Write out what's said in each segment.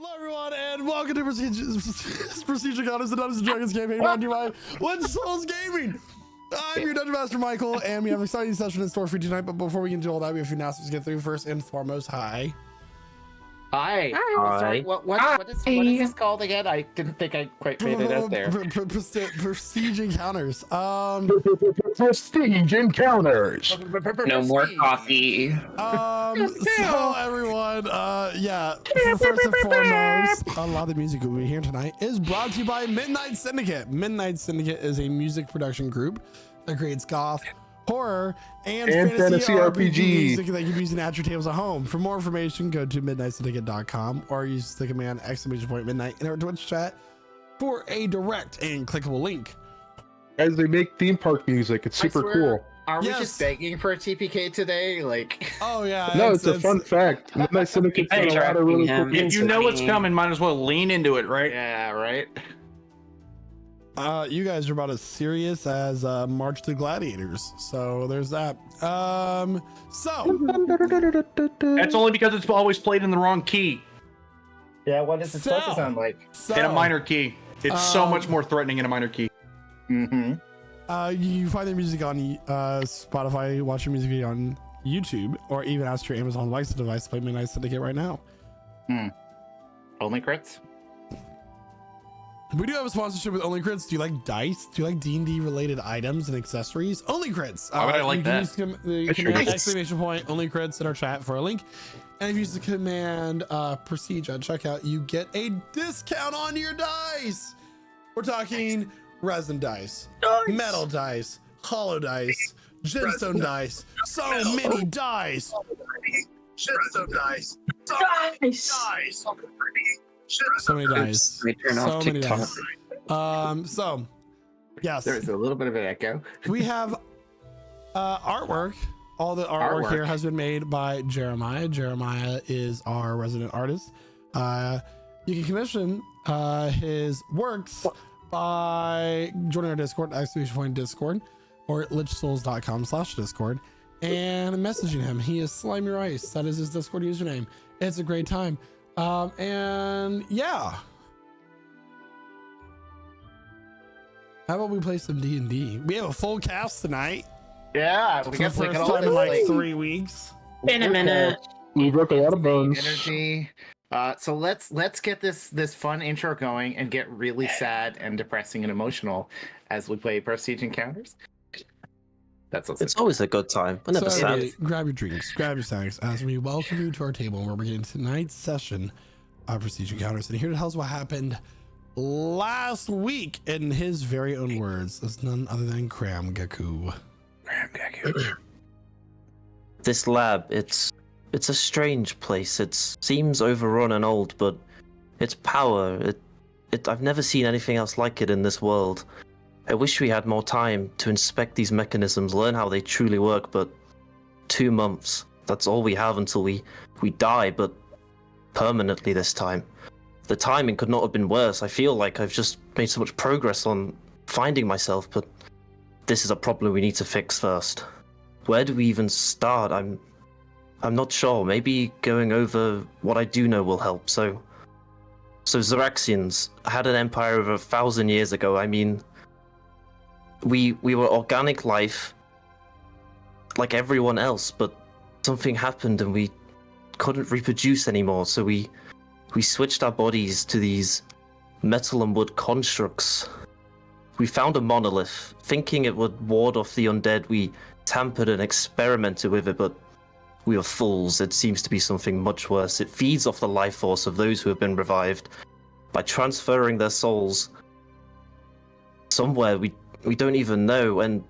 Hello, everyone, and welcome to Procedure Counters, the Dungeons & Dragons campaign brought to you by When Souls Gaming. I'm your Dungeon Master, Michael, and we have an exciting session in store for you tonight. But before we can do all that, we have a few announcements to get through. First and foremost, hi. Hi. Hi. Sorry, what is this called again? I didn't think I quite made it out there. Prestige Encounters. Prestige Encounters. No more coffee. So everyone, yeah, first and foremost, a lot of the music we'll be hearing tonight is brought to you by Midnight Syndicate. Midnight Syndicate is a music production group that creates goth, horror, and fantasy RPG music that you can use at your tables at home. For more information, go to midnightsyndicate.com or use the command !midnight in our Twitch chat for a direct and clickable link. Guys, they make theme park music. It's super cool. Are we just begging for a TPK today? Like, oh yeah. No, it's a fun fact. Midnight Syndicate got a lot of really cool. If you know what's coming, might as well lean into it, right? Yeah, right. You guys are about as serious as March to Gladiators, so there's that. That's only because it's always played in the wrong key. Yeah, what is it supposed to sound like? In a minor key. It's so much more threatening in a minor key. Mm-hmm. You find their music on Spotify, watch your music video on YouTube, or even ask your Amazon Alexa device to play Midnight Syndicate right now. Only crits? We do have a sponsorship with Only Crits. Do you like dice? Do you like D&D related items and accessories? Only Crits. Why would I like that? Use the command exclamation point Only Crits in our chat for a link. And if you use the command Prestige at checkout, you get a discount on your dice. We're talking resin dice, metal dice, hollow dice, gemstone dice, so many dice. Gemstone dice. So many dice. Turn off TikTok. So yes, There's a little bit of an echo. we have artwork. All the artwork here has been made by Jeremiah. Jeremiah is our resident artist. You can commission his works by joining our Discord, !Discord, or lichsouls.com/Discord, and messaging him. He is Slimy Rice. That is his Discord username. It's a great time. And yeah, how about we play some D&D? We have a full cast tonight. Yeah, For the first time in like 3 weeks. Been a minute. We broke a lot of bones. Energy. So let's get this fun intro going and get really sad and depressing and emotional as we play Prestige Encounters. That's what's It's always a good time. We're never sad. Everybody, grab your drinks, grab your snacks, as we welcome you to our table where we're beginning tonight's session of Prestige Encounters. And here to tell us what happened last week in his very own words is none other than Cram Gaku. This lab, it's a strange place. It seems overrun and old, but its power, I've never seen anything else like it in this world. I wish we had more time to inspect these mechanisms, learn how they truly work, but 2 months, that's all we have until we die, but permanently this time. The timing could not have been worse. I feel like I've just made so much progress on finding myself, but this is a problem we need to fix first. Where do we even start? I'm not sure. Maybe going over what I do know will help. So Xeraxians had an empire over 1,000 years ago. I mean, we were organic life like everyone else, but something happened and we couldn't reproduce anymore. So we switched our bodies to these metal and wood constructs. We found a monolith, thinking it would ward off the undead. We tampered and experimented with it, but we were fools. It seems to be something much worse. It feeds off the life force of those who have been revived by transferring their souls somewhere we don't even know, and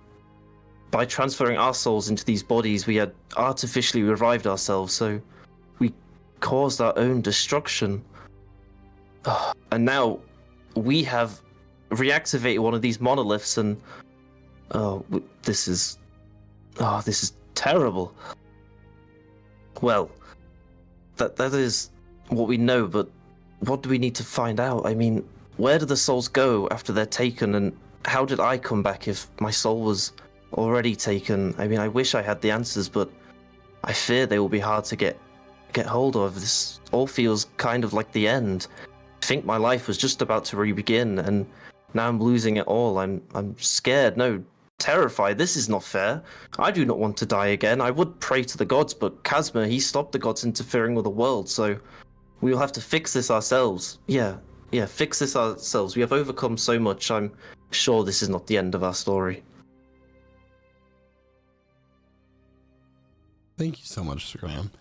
by transferring our souls into these bodies, we had artificially revived ourselves, so we caused our own destruction. And now we have reactivated one of these monoliths, and this is terrible. Well, that is what we know, but what do we need to find out? I mean, where do the souls go after they're taken, and how did I come back if my soul was already taken? I mean, I wish I had the answers, but I fear they will be hard to get get hold of. This all feels kind of like the end. I think my life was just about to re-begin, and now I'm losing it all. I'm scared, no, terrified. This is not fair. I do not want to die again. I would pray to the gods, but Kazma, he stopped the gods interfering with the world, so we'll have to fix this ourselves. Yeah, fix this ourselves. We have overcome so much. I'm sure this is not the end of our story. Thank you so much, Graham.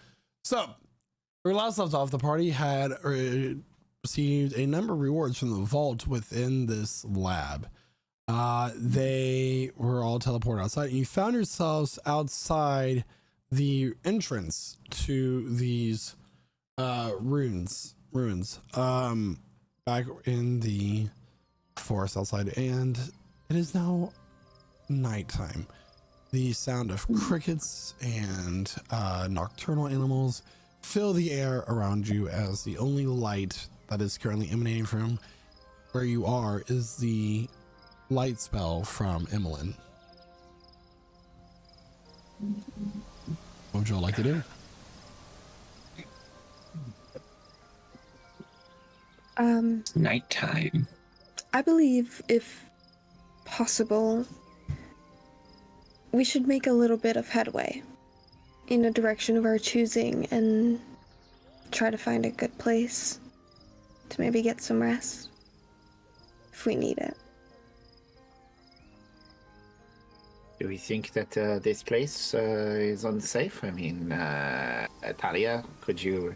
So, where last left off, the party had received a number of rewards from the vault within this lab. They were all teleported outside, and you found yourselves outside the entrance to these ruins back in the forest outside, and it is now nighttime. The sound of crickets and nocturnal animals fill the air around you, as the only light that is currently emanating from where you are is the light spell from Emmeline. What would you all like to do? Nighttime. I believe, if possible, we should make a little bit of headway in a direction of our choosing and try to find a good place to maybe get some rest if we need it. Do we think that this place is unsafe? I mean, Talia, could you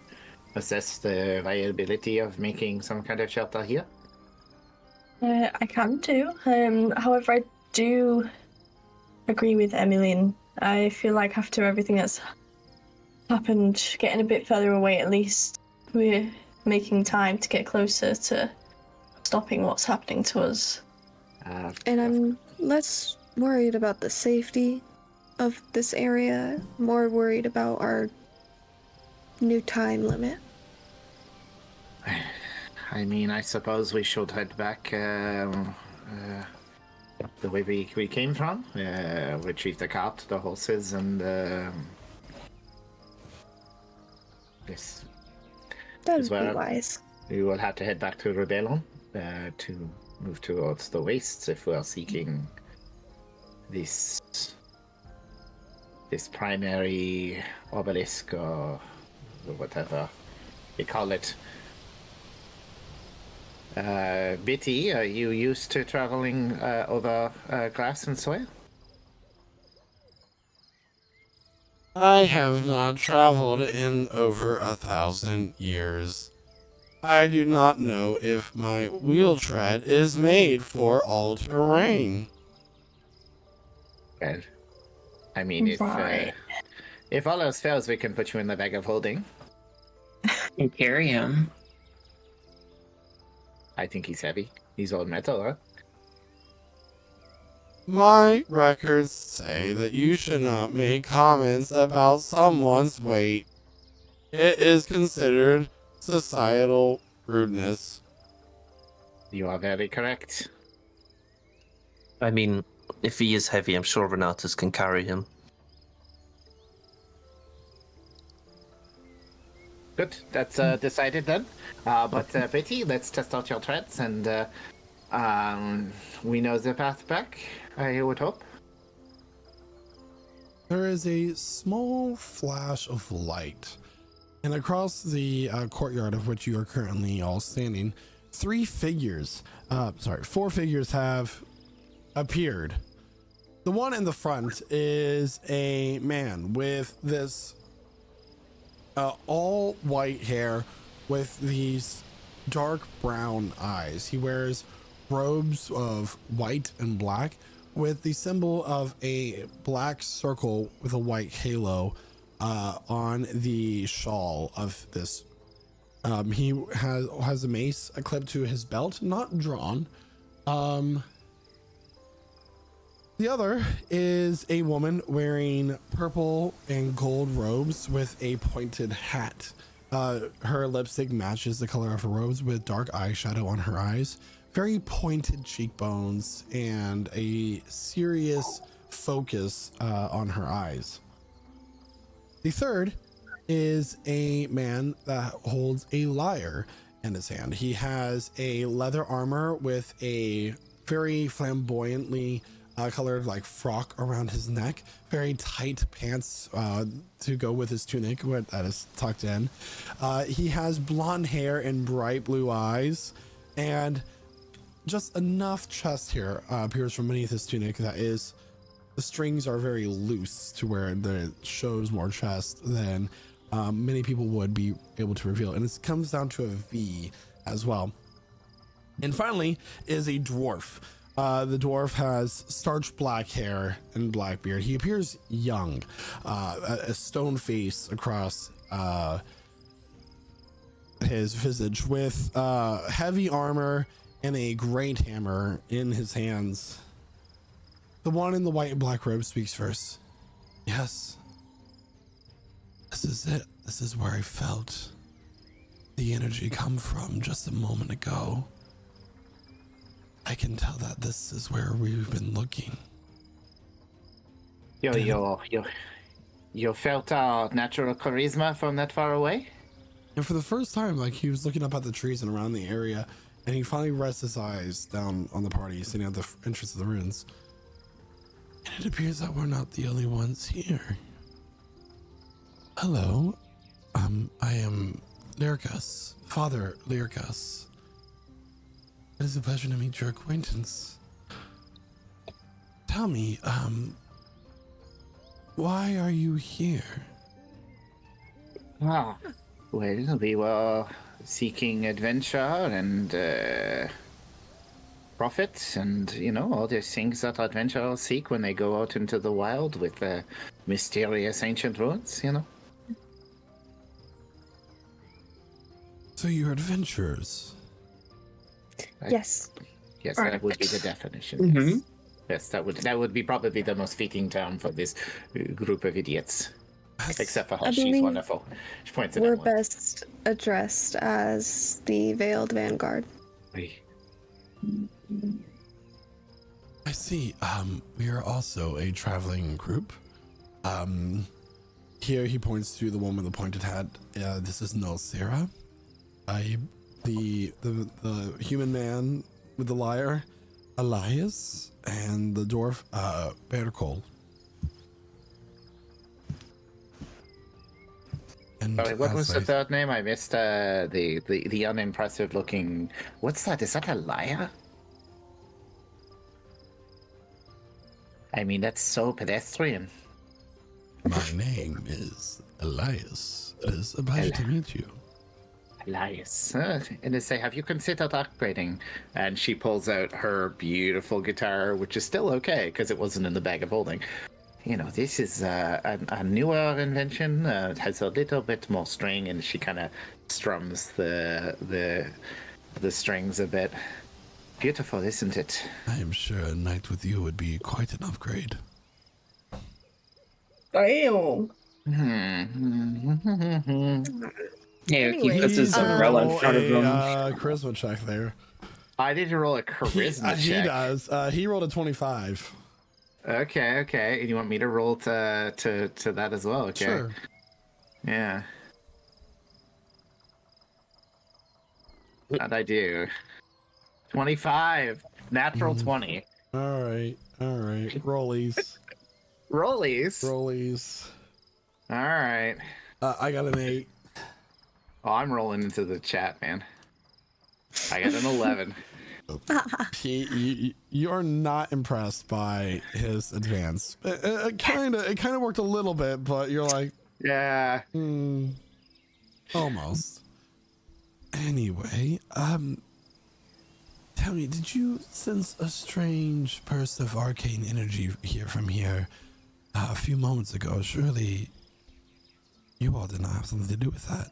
assess the viability of making some kind of shelter here? I can do. However, I do agree with Emmeline. I feel like after everything that's happened, getting a bit further away at least, we're making time to get closer to stopping what's happening to us. And I'm less worried about the safety of this area, more worried about our new time limit. I mean, I suppose we should head back the way we came from. Retrieve the cart, the horses, and this. That As would be well. wise. We will have to head back to Rebellon to move towards the wastes if we are seeking this primary obelisk or whatever we call it. Bitty, are you used to traveling over grass and soil? I have not traveled in over 1,000 years. I do not know if my wheel tread is made for all terrain. Well, I mean, Right. if all else fails, we can put you in the bag of holding. You carry him. I think he's heavy. He's all metal, huh? My records say that you should not make comments about someone's weight. It is considered societal rudeness. You are very correct. I mean, if he is heavy, I'm sure Renatus can carry him. Good, that's decided then. But Betty, let's test out your treads, and we know the path back, I would hope. There is a small flash of light, and across the courtyard of which you are currently all standing, four figures have appeared. The one in the front is a man with this all white hair with these dark brown eyes. He wears robes of white and black with the symbol of a black circle with a white halo on the shawl of this. He has a mace clipped to his belt, not drawn. The other is a woman wearing purple and gold robes with a pointed hat. Her lipstick matches the color of her robes with dark eyeshadow on her eyes, very pointed cheekbones, and a serious focus on her eyes. The third is a man that holds a lyre in his hand. He has a leather armor with a very flamboyantly colored like frock around his neck, very tight pants to go with his tunic that is tucked in. He has blonde hair and bright blue eyes, and just enough chest hair appears from beneath his tunic that is, the strings are very loose to where it shows more chest than many people would be able to reveal. And it comes down to a V as well. And finally is a dwarf. The dwarf has starched black hair and black beard. He appears young, a stone face across his visage with heavy armor and a great hammer in his hands. The one in the white and black robe speaks first. Yes. This is it. This is where I felt the energy come from just a moment ago. I can tell that this is where we've been looking. You felt our natural charisma from that far away? And for the first time, like, he was looking up at the trees and around the area, and he finally rests his eyes down on the party sitting at the entrance of the ruins. And it appears that we're not the only ones here. Hello, I am Lyricus, Father Lyricus. It is a pleasure to meet your acquaintance. Tell me, why are you here? Ah, well, we were seeking adventure and profit and, you know, all those things that adventurers seek when they go out into the wild with the mysterious ancient ruins, you know? So you're adventurers? Yes. Yes, Right. that would be the definition. Mhm. Yes. Yes, that would be probably the most fitting term for this group of idiots. Except for how I she's believe wonderful. She points at We're everyone. best addressed as the Veiled Vanguard. I see. We are also a traveling group. Here he points to the one with the pointed hat. This is Nolseara. The human man with the lyre, Elias, and the dwarf, Berkol. And Sorry, what was the as third name? I missed the unimpressive looking. What's that? Is that a liar? I mean, that's so pedestrian. My name is Elias. It is a pleasure to meet you. Elias. And they say, have you considered upgrading? And she pulls out her beautiful guitar, which is still okay because it wasn't in the bag of holding. You know, this is a newer invention. It has a little bit more string, and she kind of strums the strings a bit. Beautiful, isn't it? I am sure a night with you would be quite an upgrade. Damn. Yeah, Anyway, he puts his He's gonna umbrella in roll front of a, him. charisma check there. I need to roll a charisma He check. does. He rolled a 25. Okay. And you want me to roll to that as well? Okay. Sure. Yeah. How'd I do? 25. Natural 20. All right. Rollies. Rollies. All right. I got an 8. Oh, I'm rolling into the chat, man. I got an 11. You're not impressed by his advance. It kind of worked a little bit, but you're like, Yeah. almost. Anyway, tell me, did you sense a strange burst of arcane energy from here a few moments ago? Surely you all did not have something to do with that.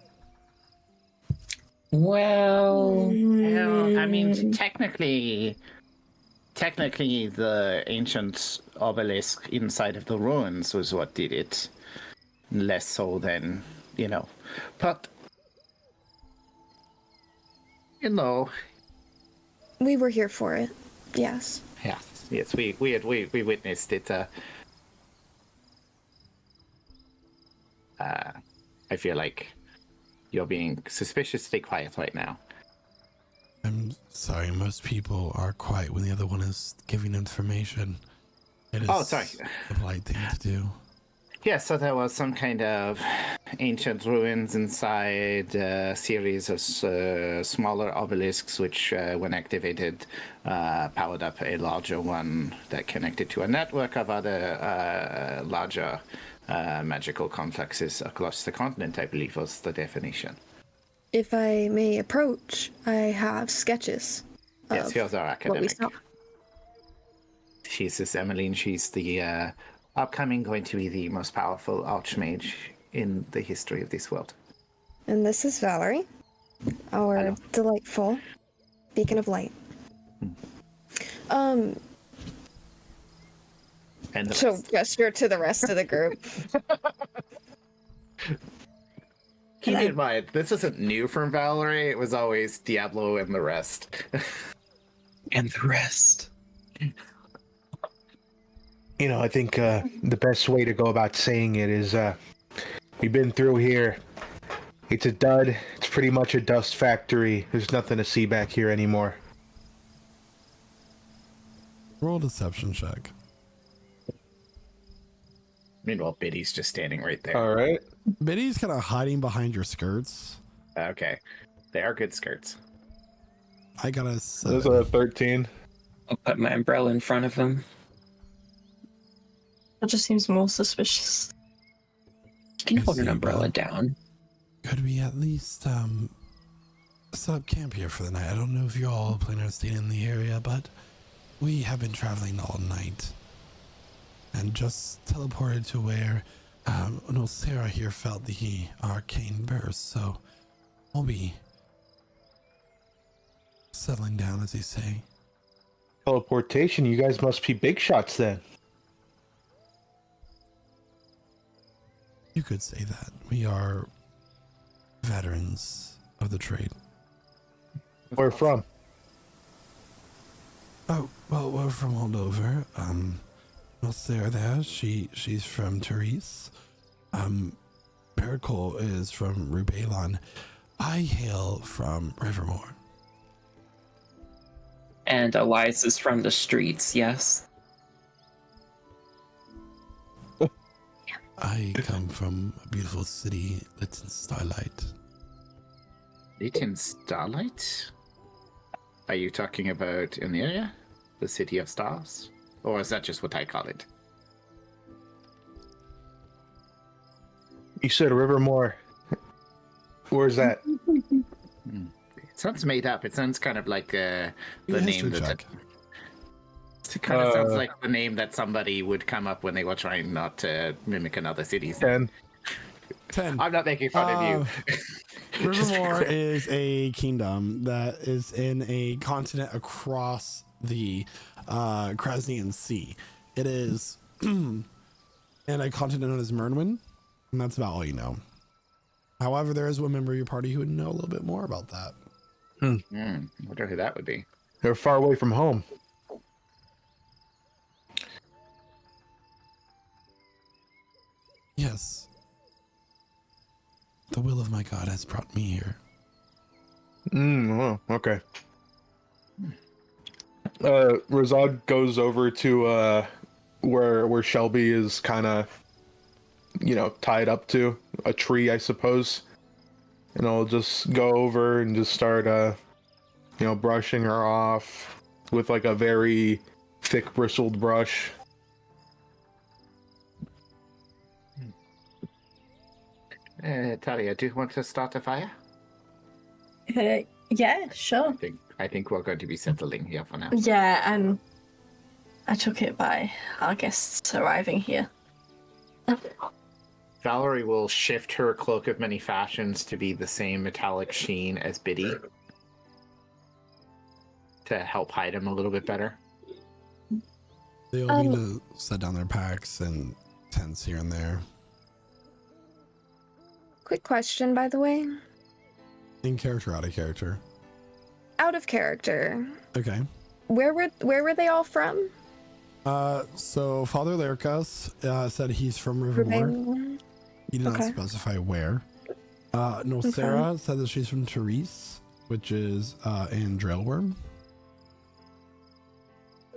Well, Well, I mean, technically, the ancient obelisk inside of the ruins was what did it. Less so than, you know. But, you know. We were here for it. Yes. Yes, we witnessed it. I feel like you're being suspiciously quiet right now. I'm sorry, most people are quiet when the other one is giving information. It is sorry. a polite thing to do. Yeah, so there was some kind of ancient ruins inside a series of smaller obelisks, which, when activated, powered up a larger one that connected to a network of other larger magical complexes across the continent, I believe was the definition. If I may approach, I have sketches. Yes, of here's our what we academic. saw. She's this Emmeline. She's the upcoming going to be the most powerful archmage in the history of this world. And this is Valerie, our Hello. delightful beacon of light. And the So rest. gesture to the rest of the group. Keep in mind, this isn't new from Valerie. It was always Diablo and the rest. And the rest. You know, I think the best way to go about saying it is we've been through here. It's a dud. It's pretty much a dust factory. There's nothing to see back here anymore. Roll a deception check. Meanwhile, Biddy's just standing right there. All right. Biddy's kind of hiding behind your skirts. Okay. They are good skirts. I got a There's 7. a 13. I'll put my umbrella in front of him. That just seems more suspicious. You can I hold an see, umbrella well. down. Could we at least set up camp here for the night? I don't know if you're all planning on staying in the area, but we have been traveling all night and just teleported to where Nolseara here felt the arcane burst, so we'll be settling down, as they say. Teleportation, you guys must be big shots then. You could say that. We are veterans of the trade. Where from? Oh, well, we're from all over. Nolseara there, she's from Therese. Pericol is from Rubalon. I hail from Rivermore. And Elias is from the streets, yes? I come from a beautiful city lit in starlight. Lit in starlight? Are you talking about in the area? The City of Stars? Or is that just what I call it? You said Rivermore. Where's that? It sounds made up. It sounds kind of like the Do a name history that... check. It kind of sounds like the name that somebody would come up when they were trying not to mimic another city's name. 10. 10. I'm not making fun of you. Rivermore is a kingdom that is in a continent across the Krasnian Sea. It is in a continent known as Mernwin, and that's about all you know. However, there is one member of your party who would know a little bit more about that. I wonder who that would be. They're far away from home. Yes. The will of my God has brought me here. Oh, okay. Razad goes over to where Shelby is kind of, tied up to a tree, I suppose. And I'll just go over and just start, brushing her off with like a very thick bristled brush. Talia, do you want to start a fire? Yeah, sure. I think we're going to be settling here for now. Yeah, and I took it by our guests arriving here. Valerie will shift her cloak of many fashions to be the same metallic sheen as Biddy to help hide him a little bit better. They all need to set down their packs and tents here and there. Quick question, by the way. In character, out of character. Out of character. Okay. Where were they all from? So Father Lyricus said he's from Rivermore. Rebellion? He did not Okay. specify where. Nolseara said that she's from Therese, which is in Drillworm.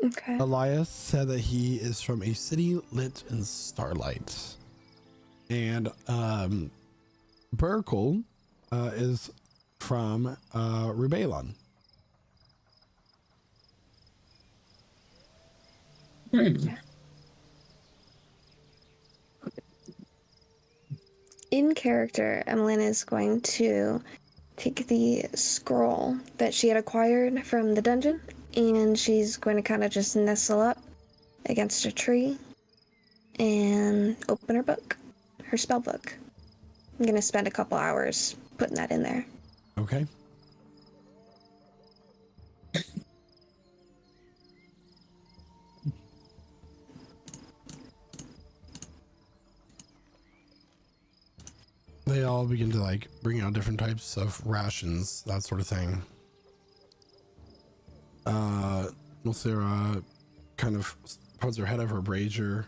Okay. Elias said that he is from a city lit in starlight. And Burkle is from Rubalon. In character, Emmeline is going to take the scroll that she had acquired from the dungeon, and she's going to kind of just nestle up against a tree and open her book, her spell book. I'm going to spend a couple hours putting that in there. Okay. They all begin to like bring out different types of rations, that sort of thing. Nolseara kind of puts her head over her brazier,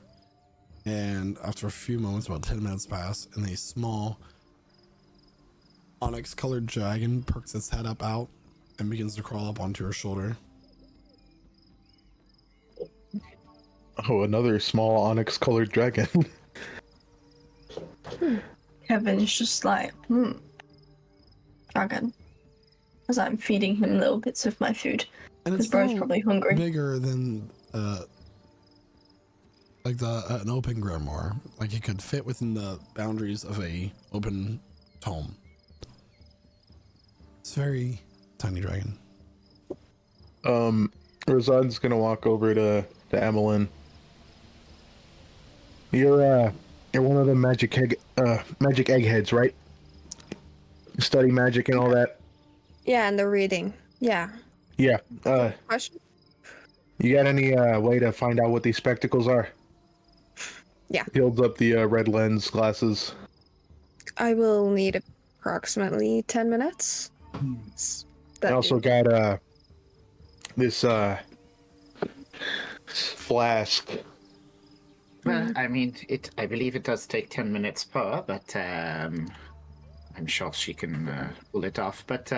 and after a few moments, about 10 minutes pass, and a small onyx colored dragon perks its head up out and begins to crawl up onto her shoulder. Oh, another small onyx colored dragon. Kevin is just like, dragon. As I'm feeding him little bits of my food. And Because it's bro's still probably hungry. bigger than like an open grimoire. Like it could fit within the boundaries of a open tome. It's a very tiny dragon. Razad's gonna walk over to Emmeline. You're one of the magic eggheads, right? You study magic and all that. Yeah, and the reading. Yeah. Yeah. Question? You got any way to find out what these spectacles are? Yeah. He holds up the red lens glasses. I will need approximately 10 minutes. I also got this flask. Well, I mean, I believe it does take 10 minutes per, but I'm sure she can pull it off. But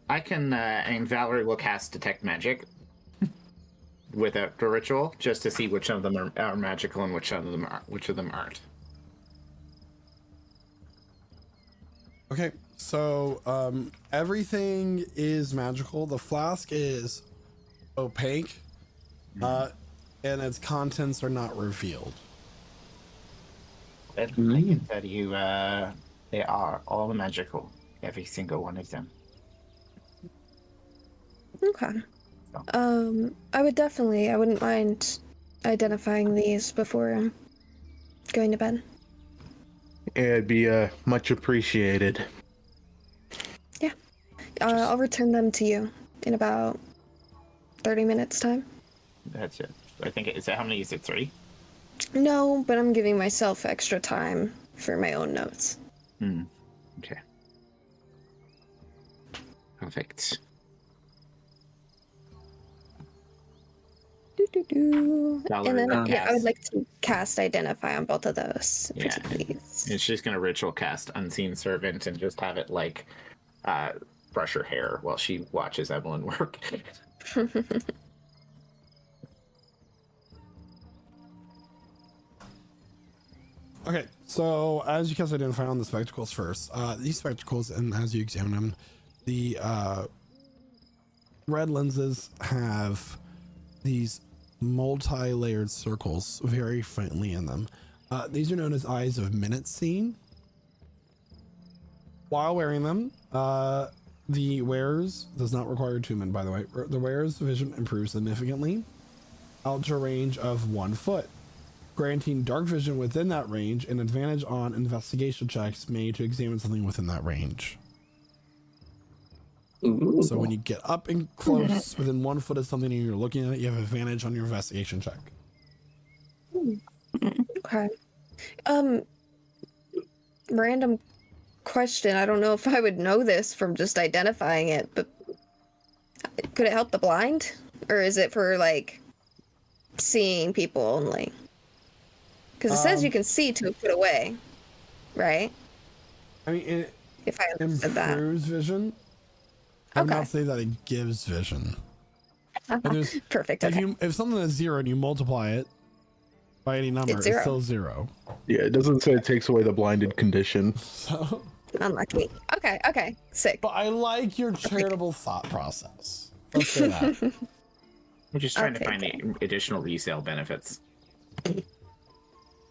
I can, and Valerie will cast Detect Magic without the ritual, just to see which of them are magical and which of them aren't. Okay, so everything is magical. The flask is opaque, and its contents are not revealed. But I can tell you, they are all magical, every single one of them. Okay. I wouldn't mind identifying these before going to bed. It'd be much appreciated. Yeah. I'll return them to you in about 30 minutes time. That's it. I think how many is it? 3? No, but I'm giving myself extra time for my own notes. Okay. Perfect. And then, will I would cast- like to cast Identify on both of those, Yeah. please. And she's gonna ritual cast Unseen Servant and just have it like brush her hair while she watches Evelyn work. Okay, so as you cast Identify on the spectacles first, these spectacles, and as you examine them, the red lenses have these multi-layered circles very faintly in them. These are known as Eyes of Minute Scene. While wearing them, the wearers does not require attunement, by the way. The wearer's vision improves significantly out to a range of 1 foot, granting dark vision within that range and advantage on investigation checks made to examine something within that range. Ooh. So when you get up and close within 1 foot of something and you're looking at it, you have advantage on your investigation check. Okay. Random question. I don't know if I would know this from just identifying it, but could it help the blind? Or is it for, like, seeing people only? Because it says you can see 2 foot away, right? I mean, if I understood that. Improves vision. I would Okay. not say that it gives vision. I would Okay. not say that it gives vision. And there's, Perfect. Okay. if something is 0 and you multiply it by any number, It's it's 0. still 0. Yeah, it doesn't say it takes away the blinded condition. So, Unlucky. Okay. Okay. Sick. but I like your charitable thought process. Let's say that. We're just trying to Okay, find the additional resale benefits.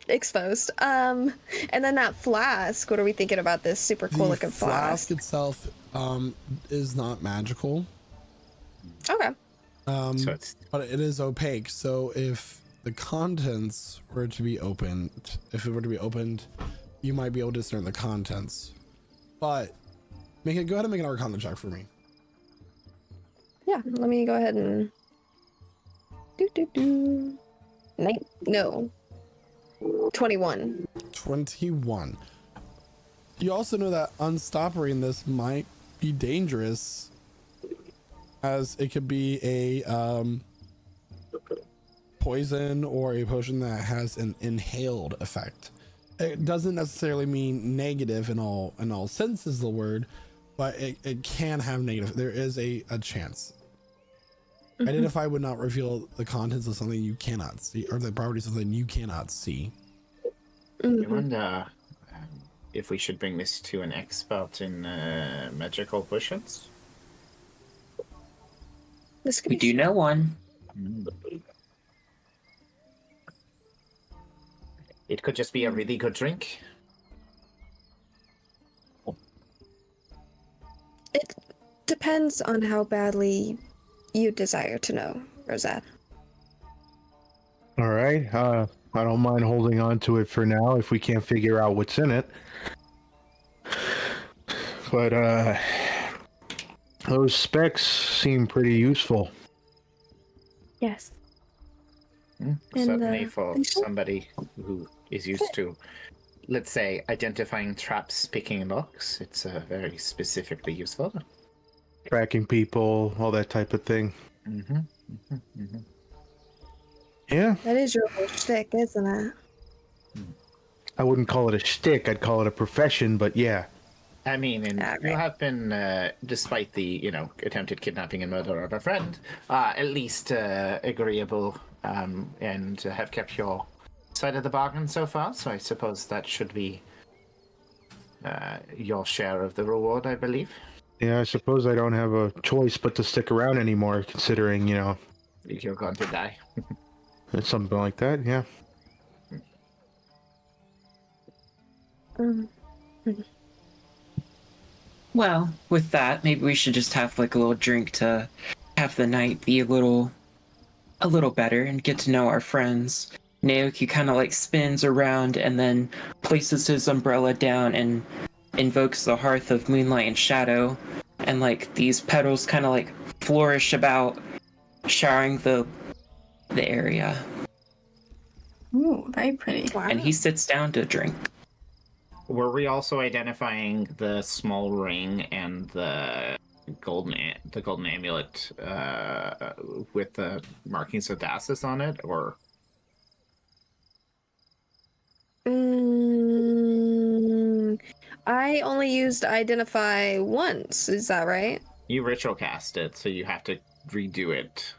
Exposed. And then that flask. What are we thinking about this super cool The looking flask? itself is not magical. Okay. So it's But it is opaque. So if the contents were to be opened, you might be able to discern the contents. But go ahead and make an Arcana check for me. Yeah. Let me go ahead and No. 21. 21. You also know that unstopping this might be dangerous, as it could be a poison or a potion that has an inhaled effect. It doesn't necessarily mean negative in all senses of the word, but it can have negative. There is a chance. Identify would not reveal the contents of something you cannot see, or the properties of something you cannot see. I wonder if we should bring this to an expert in magical potions. This could We be do know one. It could just be a really good drink. It depends on how badly you desire to know, Rosette. All right. I don't mind holding on to it for now if we can't figure out what's in it. But those specs seem pretty useful. Yes. And, Certainly for and so- somebody who is used to, let's say, identifying traps, picking locks. It's very specifically useful. Tracking people, all that type of thing. Yeah, That is your whole shtick, isn't it? I wouldn't call it a shtick. I'd call it a profession, but yeah. I mean, and Ah, you right. have been, despite the, attempted kidnapping and murder of a friend, at least agreeable and have kept your side of the bargain so far. So I suppose that should be your share of the reward, I believe. Yeah, I suppose I don't have a choice but to stick around anymore, considering, You're going to die. it's something like that, yeah. Well, with that, maybe we should just have like a little drink to have the night be a little better and get to know our friends. Naoki kind of like spins around and then places his umbrella down and invokes the hearth of moonlight and shadow, and like these petals kind of like flourish about, showering the area. Ooh, very pretty. Wow. And he sits down to drink. Were we also identifying the small ring and the golden amulet with the markings of Dasis on it, or? I only used identify once. Is that right? You ritual cast it, so you have to redo it.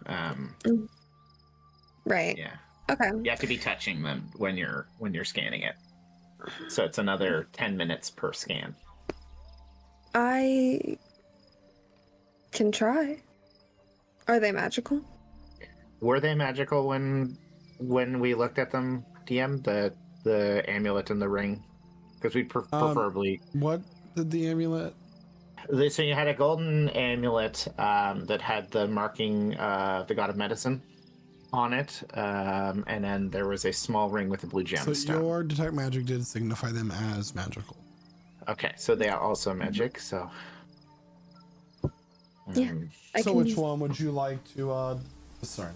Right. Yeah, Okay. you have to be touching them when you're scanning it. So it's another 10 minutes per scan. I can try. Are they magical? Were they magical when we looked at them, DM? The amulet and the ring, because we preferably. What did the amulet? So you had a golden amulet that had the marking, the god of medicine, on it, and then there was a small ring with a blue gemstone. So your detect magic did signify them as magical. Okay, so they are also magic. So. Yeah. So which one would you like to discern?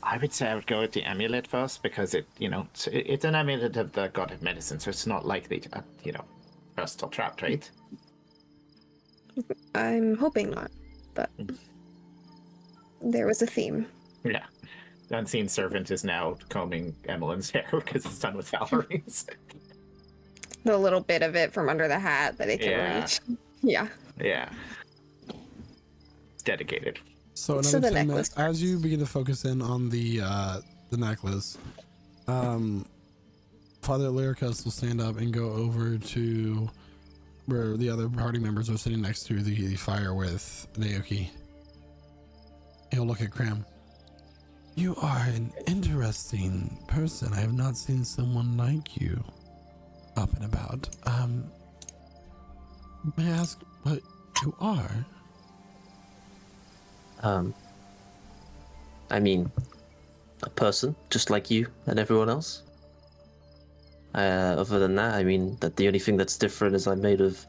I would say I would go with the amulet first because it's an amulet of the god of medicine, so it's not likely to, first or trapped, right? I'm hoping not, but there was a theme. Yeah. The unseen servant is now combing Emmeline's hair because it's done with Valerie's. the little bit of it from under the hat that it can Yeah. reach. Yeah. Yeah. It's dedicated. So So another the 10 necklace minutes, as you begin to focus in on the necklace, Father Lyricus will stand up and go over to where the other party members are sitting next to the fire with Naoki. He'll look at Cram. You are an interesting person. I have not seen someone like you up and about. May I ask what you are? I mean, a person, just like you and everyone else. Other than that, I mean, that the only thing that's different is I'm made of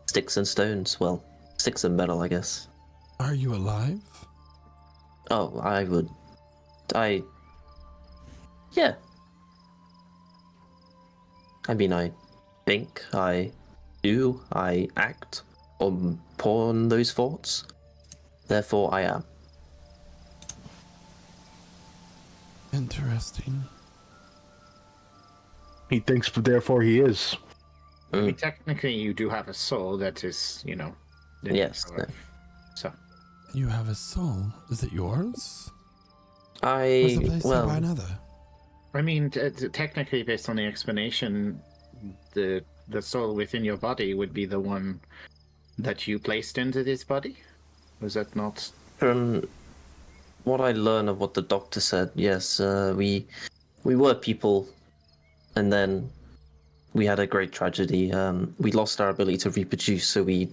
sticks and stones. Well, sticks and metal, I guess. Are you alive? Oh, yeah. I mean, I think, I do, I act upon those thoughts. Therefore, I am. Interesting. He thinks, therefore he is. I mean, technically, you do have a soul that is, Yes. So. You have a soul. Is it yours? Or is it placed there by another? I mean, technically, based on the explanation, the soul within your body would be the one that you placed into this body. Was that not? From what I learned of what the doctor said, yes, we were people, and then we had a great tragedy. We lost our ability to reproduce, so we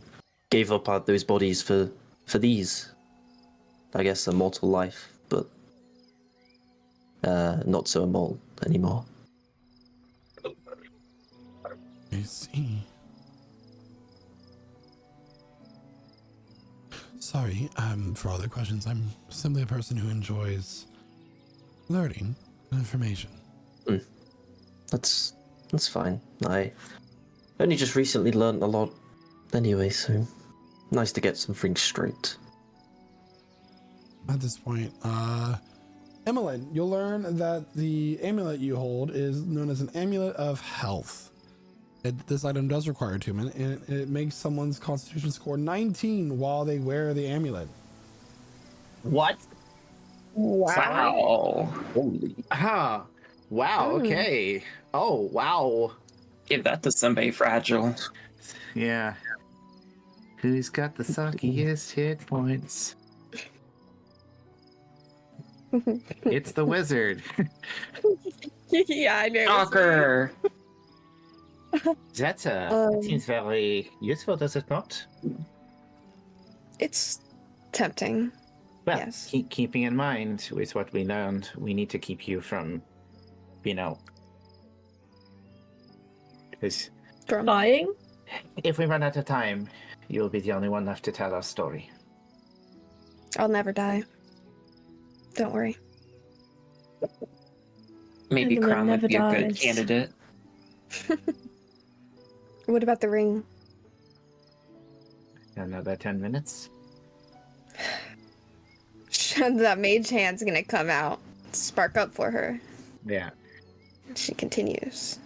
gave up those bodies for these. I guess a mortal life, but not so immortal anymore. I see. Sorry, for all the questions. I'm simply a person who enjoys learning information. That's fine. I only just recently learned a lot anyway, so nice to get some things straight. At this point, Emmeline, you'll learn that the amulet you hold is known as an amulet of health. This item does require attunement, and it makes someone's constitution score 19 while they wear the amulet. What? Wow. Holy. Ah, wow. Okay. Oh, wow. Give that to somebody fragile. Yeah. Who's got the suckiest hit points? It's the wizard. Yeah, I know. Shocker! That seems very useful, does it not? It's tempting. Well, Yes. keeping in mind with what we learned, we need to keep you from, because Lying? if we run out of time, you'll be the only one left to tell our story. I'll never die. Don't worry. Maybe Emily Crown would never be a good dies. candidate. What about the ring? Another 10 minutes. That mage hand's gonna come out, spark up for her. Yeah. She continues.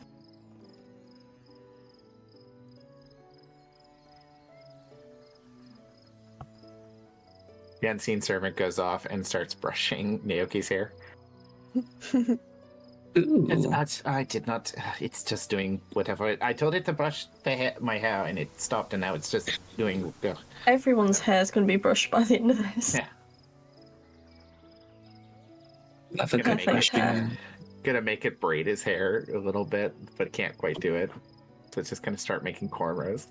The unseen servant goes off and starts brushing Naoki's hair. Ooh. I did not. It's just doing whatever. I told it to brush my hair, and it stopped, and now it's just doing. Ugh. Everyone's hair's going to be brushed by the end of this. Yeah. That's a Gonna good make, question. gonna make it braid his hair a little bit, but can't quite do it. So it's just gonna start making cornrows.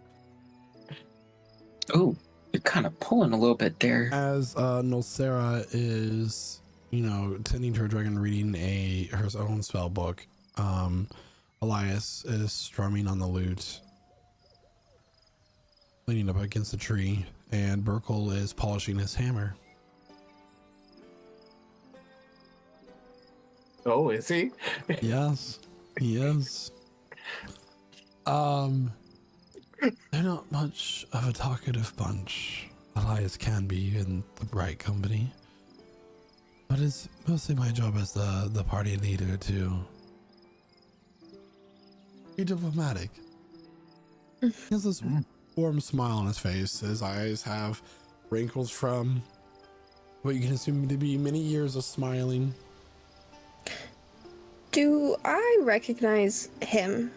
Oh, you're kind of pulling a little bit there. As Nolseara is, tending to her dragon, reading her own spell book, Elias is strumming on the lute, leaning up against a tree, and Burkle is polishing his hammer. Oh, is he? Yes, he is. They're not much of a talkative bunch. Elias can be in the right company, but it's mostly my job as the party leader to Be diplomatic. He has this warm smile on his face. His eyes have wrinkles from what you can assume to be many years of smiling. Do I recognize him?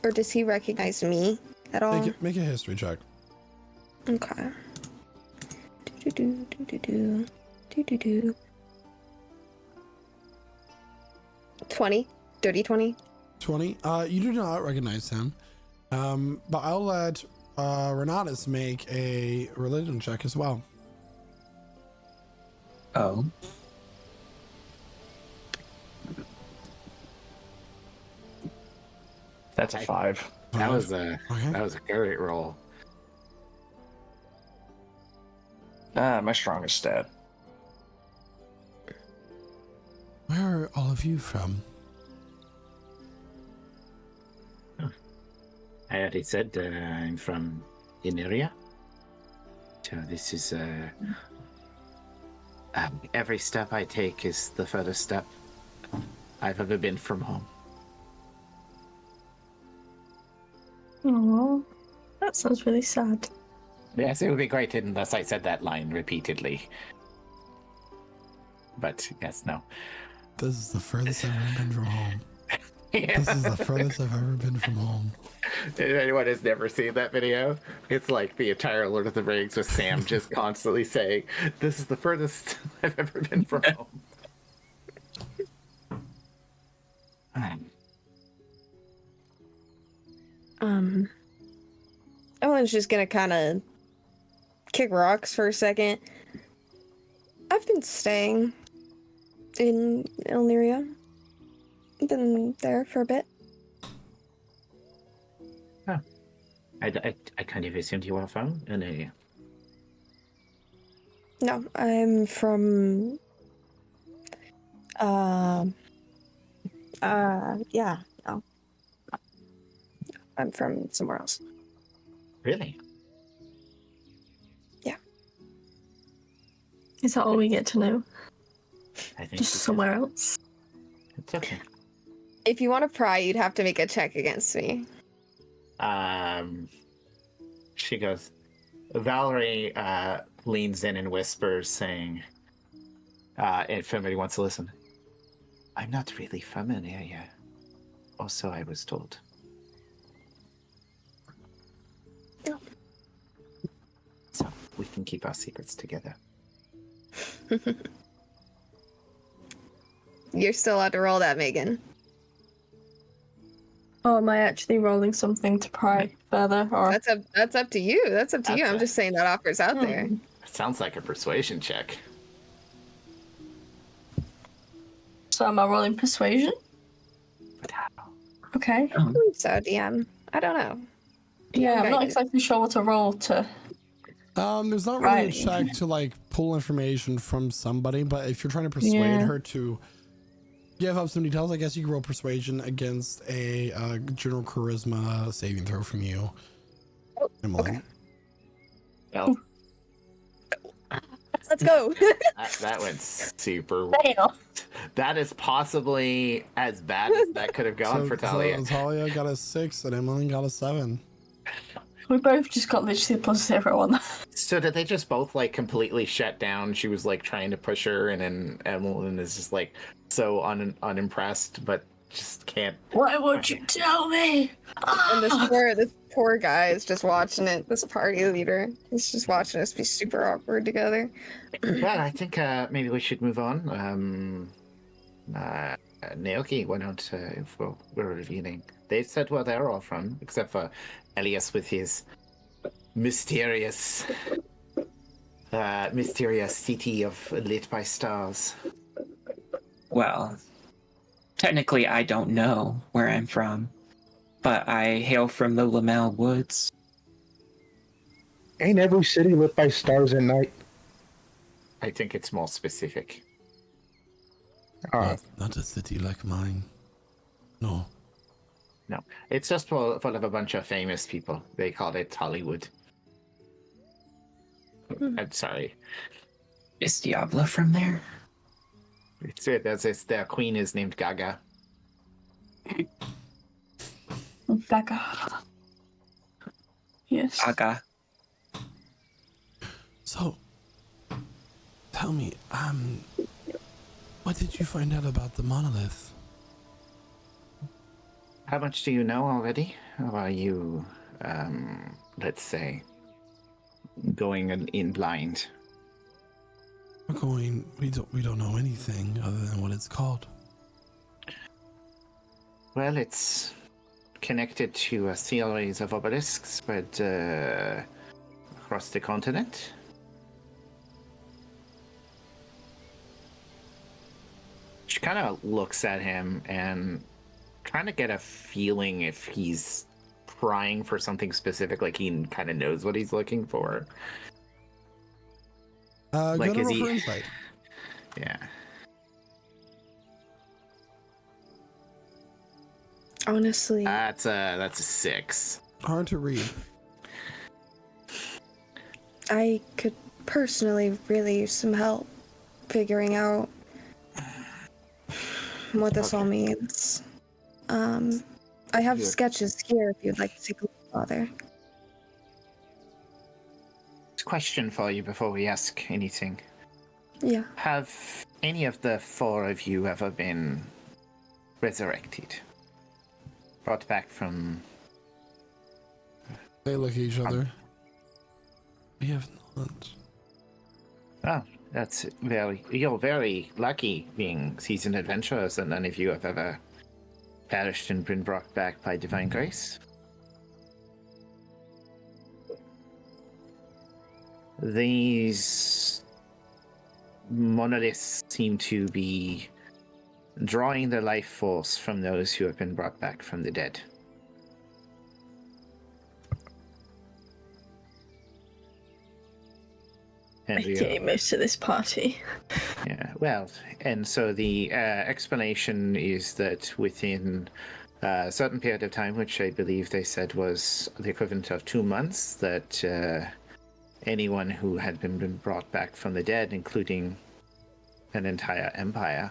Or does he recognize me at all? Make a history check. Okay. Do. 20. Dirty 20. 20. You do not recognize him. But I'll let Renatus make a religion check as well. Oh. That's a 5. That was a great roll. My strongest stat. Where are all of you from? I already said I'm from Ineria. So this is every step I take is the furthest step I've ever been from home. Oh, that sounds really sad. Yes, it would be great unless I said that line repeatedly. But yes, no. This is the furthest I've ever been from home. Yeah. This is the furthest I've ever been from home. If anyone has never seen that video, it's like the entire Lord of the Rings with Sam just constantly saying, "This is the furthest I've ever been from home." Ellen's just gonna kind of kick rocks for a second. I've been staying in Illyria. Been there for a bit. Huh. I kind of assumed you were from Illyria. No, I'm from yeah, no. I'm from somewhere else. Really? Yeah. Is that all we get to know? I think Just somewhere else? It's okay. If you want to pry, you'd have to make a check against me. She goes, Valerie leans in and whispers, saying, if anybody wants to listen, I'm not really from an area. Also, I was told. No. So, we can keep our secrets together. You're still allowed to roll that, Megan. Or am I actually rolling something to pry further? Or That's up to you. That's up to you. I'm just saying that offer's out there. Sounds like a persuasion check. So am I rolling persuasion? But how? Okay. I believe so, DM. I don't know. Yeah, I'm not guidance. exactly sure what to roll to. There's not really a Right. check to like pull information from somebody, but if you're trying to persuade her to give up some details, I guess you can roll persuasion against a general charisma saving throw from you. Oh, Emily. okay. Well, Let's go. that went super. Fail. That is possibly as bad as that could have gone for Talia. So Talia got a 6 and Emily got a 7. We both just got literally a +0 on that. So did they just both like completely shut down? She was like trying to push her, and then Emmeline is just like so unimpressed, but just can't. Why won't you tell me? And this poor guy is just watching it. This party leader, he's just watching us be super awkward together. Well, I think maybe we should move on. Naoki, why not? If we're revealing, they said where they're all from, except for Elias with his mysterious city of lit by stars. Well, technically, I don't know where I'm from, but I hail from the Lamel Woods. Ain't every city lit by stars at night? I think it's more specific. Not a city like mine. No. No, it's just full of a bunch of famous people. They called it Hollywood. I'm sorry. Is Diablo from there? Their queen is named Gaga. Vaga. Yes. Aga. So, tell me, what did you find out about the monolith? How much do you know already? Or are you, let's say, going in blind? We don't know anything other than what it's called. Well, it's connected to a series of obelisks spread across the continent. She kind of looks at him and trying to get a feeling if he's prying for something specific, like he kind of knows what he's looking for. Go Like, to is roll he- for insight. Yeah. Honestly, That's a 6. Hard to read. I could personally really use some help figuring out what this all means. I have Good. sketches here if you'd like to take a look, Father. Question for you before we ask anything. Yeah. Have any of the 4 of you ever been resurrected? Brought back from... They look at each other. We have not. Oh, that's you're very lucky being seasoned adventurers that none of you have ever perished and been brought back by divine grace. These monoliths seem to be drawing the life force from those who have been brought back from the dead. I And we came most to this party. Yeah, well, and so the explanation is that within a certain period of time, which I believe they said was the equivalent of 2 months, that anyone who had been brought back from the dead, including an entire empire,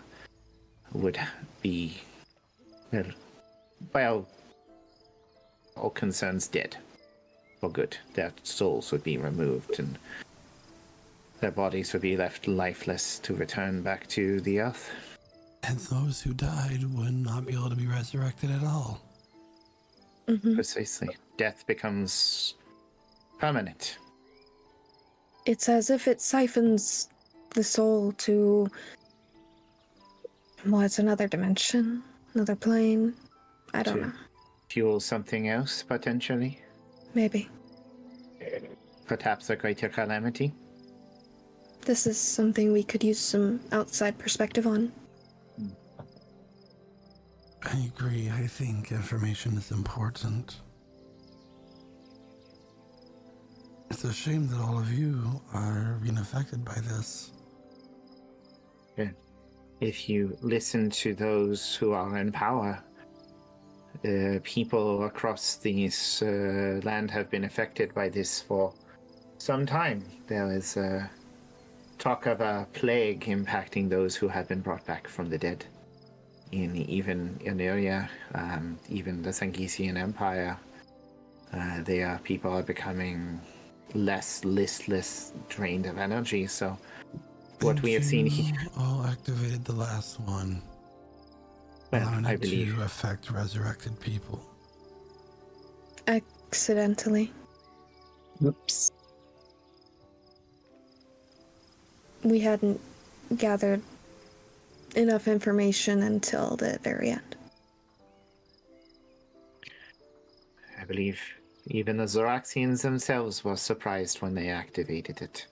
would be, well, by all concerns, dead for good. Their souls would be removed and their bodies would be left lifeless to return back to the earth. And those who died would not be able to be resurrected at all. Mm-hmm. Precisely. Death becomes permanent. It's as if it siphons the soul to, well, it's another dimension, another plane. I don't To know. fuel something else, potentially. Maybe. Perhaps a greater calamity. This is something we could use some outside perspective on. I agree. I think information is important. It's a shame that all of you are being affected by this. If you listen to those who are in power, people across this land have been affected by this for some time. There is talk of a plague impacting those who have been brought back from the dead. Even in area, even the Sangisian Empire, people are becoming less listless, drained of energy. So, what And we have seen you here, all activated the last one, well, allowing I it believe, to affect resurrected people. Accidentally. Oops. We hadn't gathered enough information until the very end. I believe even the Zoraxians themselves were surprised when they activated it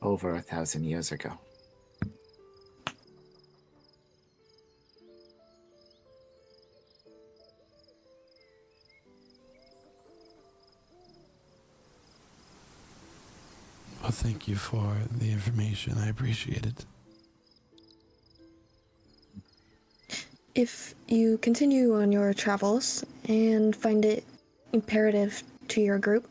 over 1,000 years ago. Well, thank you for the information. I appreciate it. If you continue on your travels and find it imperative to your group,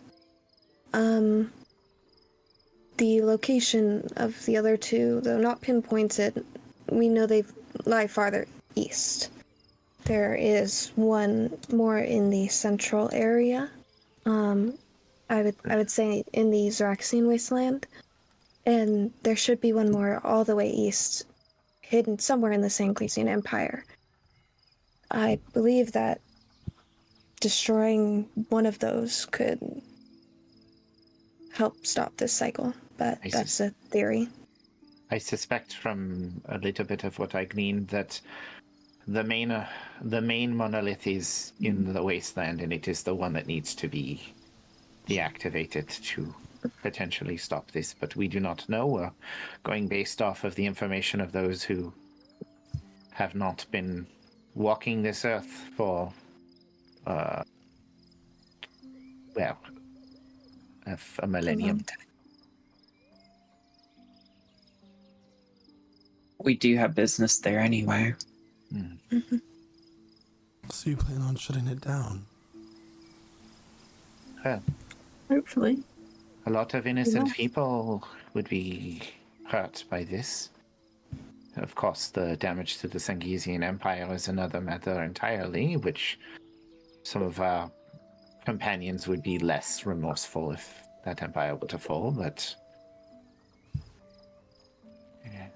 the location of the other two, though not pinpointed, we know they lie farther east. There is one more in the central area. I would say in the Zaraxian wasteland, and there should be one more all the way east, hidden somewhere in the Sanglesian Empire. I believe that destroying one of those could help stop this cycle, but that's a theory. I suspect from a little bit of what I gleaned that the main monolith is in the wasteland, and it is the one that needs to be deactivated to potentially stop this. But we do not know. We're going based off of the information of those who have not been walking this earth for, a millennium. We do have business there anyway. Mm-hmm. So you plan on shutting it down? Hopefully. A lot of innocent people would be hurt by this. Of course, the damage to the Sanglesian Empire is another matter entirely, which some of our companions would be less remorseful if that empire were to fall, but yeah.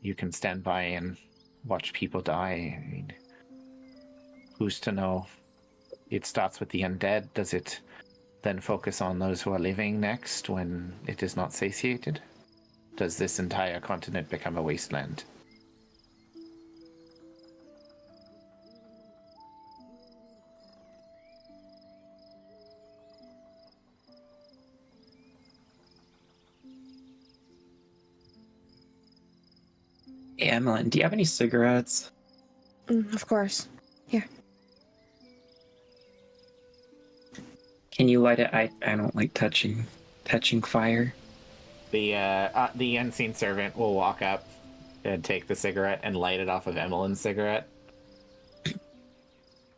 You can stand by and watch people die. I mean, who's to know? It starts with the undead. Does it then focus on those who are living next when it is not satiated? Does this entire continent become a wasteland? Hey, Emmeline, do you have any cigarettes? Of course. Here. Can you light it? I don't like touching fire. The unseen servant will walk up and take the cigarette and light it off of Emmeline's cigarette.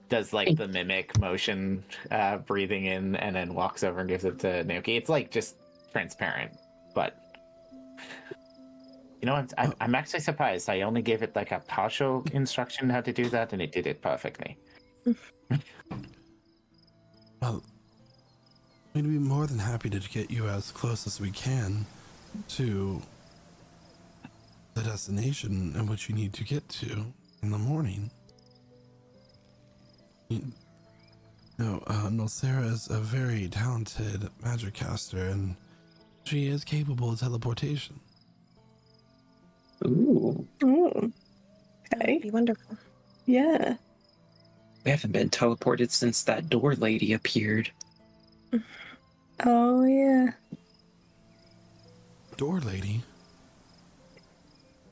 Does like the mimic motion, breathing in, and then walks over and gives it to Naoki. It's like just transparent, but you know, I'm actually surprised. I only gave it like a partial instruction how to do that, and it did it perfectly. Well, we'd be more than happy to get you as close as we can to the destination in which you need to get to in the morning. Nolseara is a very talented magic caster, and she is capable of teleportation. Ooh. Ooh. That would be wonderful. Yeah. We haven't been teleported since that door lady appeared. Oh, yeah. Door lady?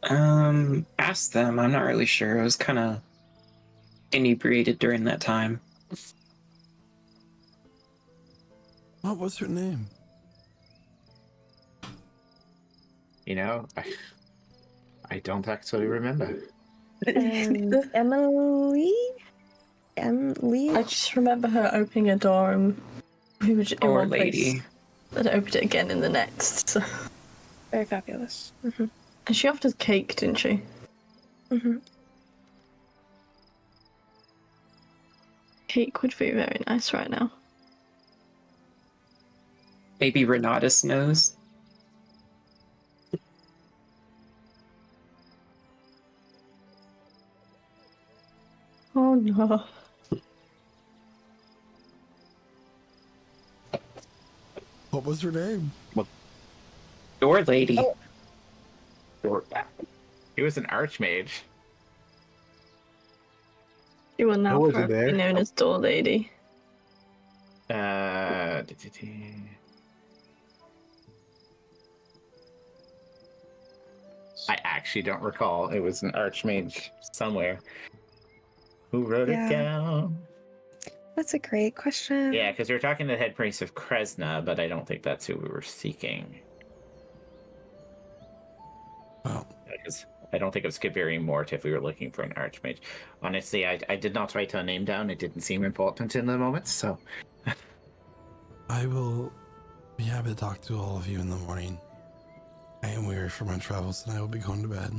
Ask them. I'm not really sure. I was kind of inebriated during that time. What was her name? You know, I don't actually remember. Emily? I just remember her opening a door and we were in Door one lady. place and opened it again in the next. So. Very fabulous. Mm-hmm. And she offered us cake, didn't she? Mm-hmm. Cake would be very nice right now. Maybe Renatus knows. Oh no. What was her name? Door lady. Oh. He was an archmage. She will now Who was it forever be there? known as Door Lady. I actually don't recall. It was an archmage somewhere. Who wrote it down? That's a great question. Yeah, because we were talking to the head priest of Kresna, but I don't think that's who we were seeking. Well, Because I don't think it was Skiberi Mort if we were looking for an archmage. Honestly, I did not write her name down. It didn't seem important in the moment, so... I will be happy to talk to all of you in the morning. I am weary from my travels and I will be going to bed.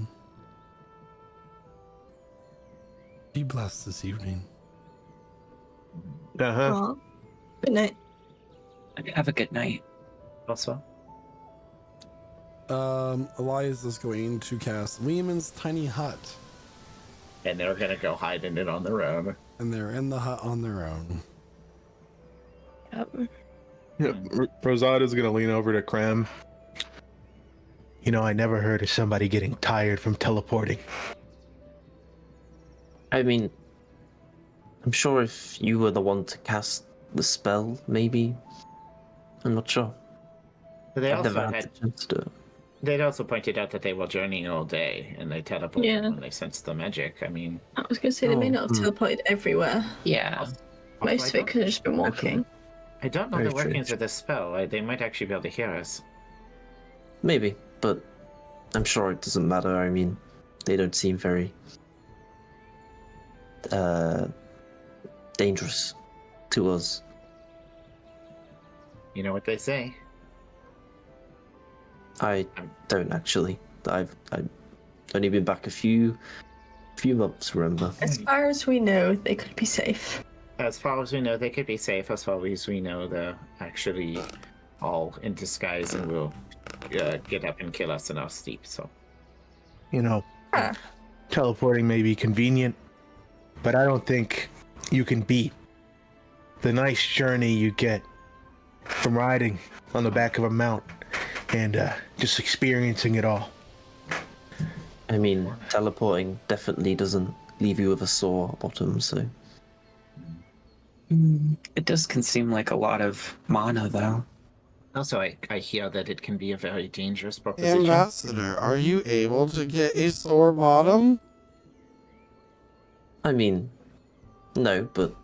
Be blessed this evening. Uh-huh. Aw. Good night. Have a good night. Also, Elias is going to cast Lehman's Tiny Hut. and they're gonna go hide in it on their own. And they're in the hut on their own. Yep. Yep. Rosada's gonna lean over to Cram. You know, I never heard of somebody getting tired from teleporting. I mean, I'm sure if you were the one to cast the spell, maybe. I'm not sure. But they I've never also had had, the chance to do it. they'd also pointed out that they were journeying all day and they teleported Yeah. when they sensed the magic. I mean, I was going to say they may not have teleported everywhere. Yeah. Most of it could have just been walking. I don't know Very the workings true. of this spell. They might actually be able to hear us. Maybe, but I'm sure it doesn't matter. I mean, they don't seem very dangerous to us. You know what they say? I don't actually. I've only been back a few months, remember? As far as we know, they could be safe. As far as we know, they could be safe. As far as we know, they're actually all in disguise and will get up and kill us in our sleep. So, You know, Huh. teleporting may be convenient, but I don't think you can beat the nice journey you get from riding on the back of a mount and just experiencing it all. I mean, teleporting definitely doesn't leave you with a sore bottom, so. It does consume like a lot of mana, though. also, I hear that it can be a very dangerous proposition. Ambassador, are you able to get a sore bottom? I mean, no, but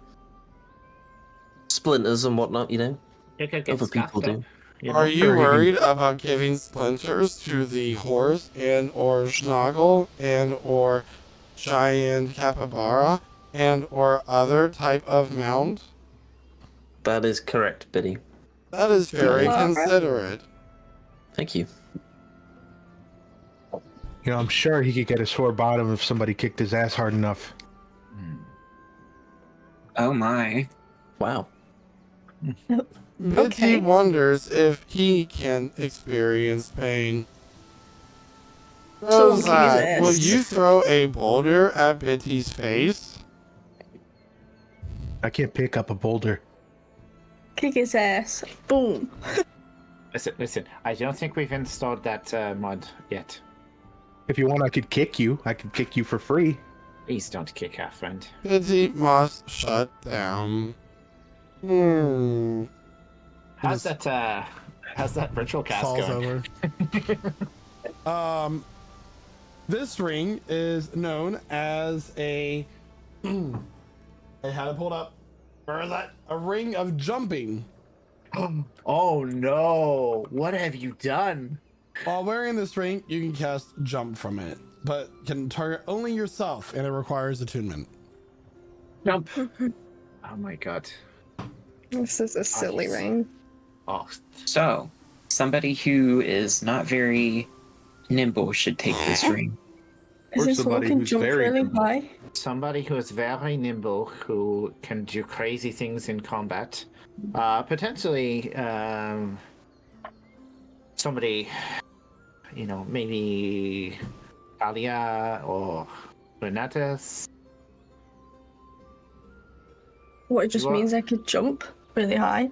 splinters and whatnot, you know? You could get Other people scuffed do. up, you know? Are you Or you can- worried about giving splinters to the horse and or Schnagel and or giant capybara and or other type of mount? That is correct, Biddy. That is very Capybara? considerate. Thank you. You know, I'm sure he could get a sore bottom if somebody kicked his ass hard enough. Oh my. Wow. Mitzi Okay. wonders if he can experience pain. Someone kick his Rosette, ass. will you throw a boulder at Bitty's face? I can't pick up a boulder. Kick his ass. Boom. Listen. I don't think we've installed that mod yet. If you want, I could kick you. I could kick you for free. Please don't kick our friend. Bitty must shut down. How's that ritual cast Falls going? over. This ring is known as a. I had it pulled up. Where is that? A ring of jumping. Oh no! What have you done? While wearing this ring, you can cast jump from it, but can target only yourself, and it requires attunement. Jump! Oh my god! This is a silly yes. ring. Oh, So, somebody who is not very nimble should take this ring. Is Or this one somebody can who's jump very really nimble. high? somebody who is very nimble, who can do crazy things in combat. Potentially, somebody, you know, maybe Alia or Renatus. What, it just What? means I could jump really high?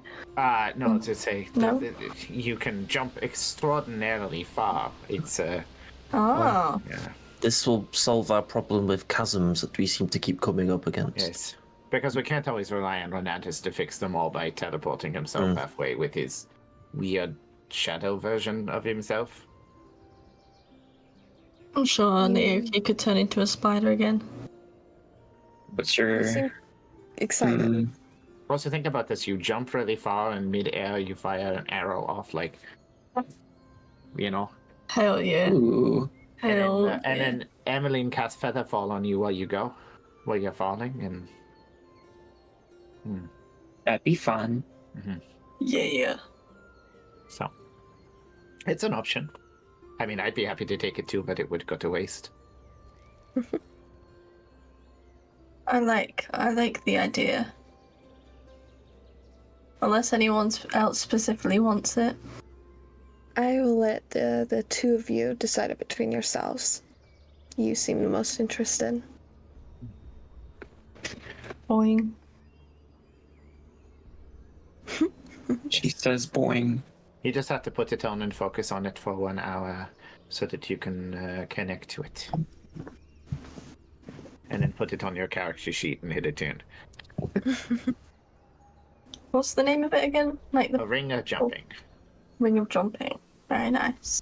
No, to say No? you can jump extraordinarily far. It's Ah. yeah, This will solve our problem with chasms that we seem to keep coming up against. yes, because we can't always rely on Renatus to fix them all by teleporting himself halfway with his weird shadow version of himself. I'm sure Naoki could turn into a spider again. What's your... You seem excited. Hmm, Also, think about this: you jump really far in mid-air, you fire an arrow off, like, you know, Hell yeah. ooh. Hell and yeah. then Emmeline casts Featherfall on you while you're falling, and That'd be fun. Yeah. so it's an option. I mean, I'd be happy to take it too, but it would go to waste. I like the idea. Unless anyone else specifically wants it. I will let the two of you decide it between yourselves. You seem the most interested. Boing. She says boing. You just have to put it on and focus on it for 1 hour so that you can connect to it. And then put it on your character sheet and hit a tune. What's the name of it again? Like the A ring of jumping. Ring of Jumping. Very nice.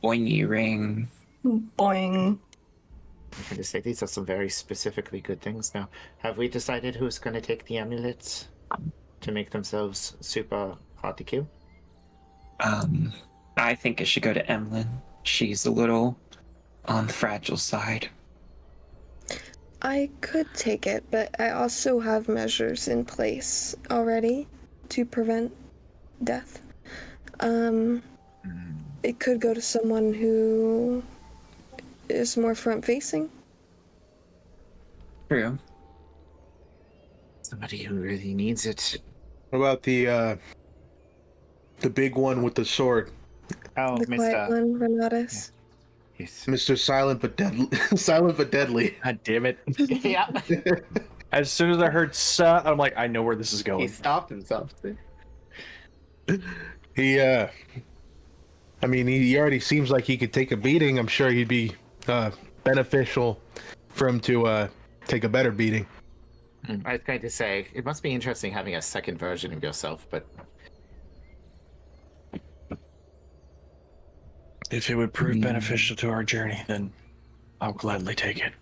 Boingy ring. Boing. I can just say these are some very specifically good things now. Have we decided who's going to take the amulets to make themselves super hard to kill? I think it should go to Emlyn. She's a little on the fragile side. I could take it, but I also have measures in place already to prevent death. It could go to someone who is more front-facing. True. Somebody who really needs it. What about the big one with the sword? Oh, The quiet one, Renatus. Yes. Mr. Silent but Deadly. Silent but Deadly. God damn it. Yeah. As soon as I heard I'm like, I know where this is He going. stopped himself. He already seems like he could take a beating. I'm sure he'd be beneficial for him to take a better beating. I was going to say, it must be interesting having a second version of yourself, but If it would prove beneficial to our journey, then I'll gladly take it.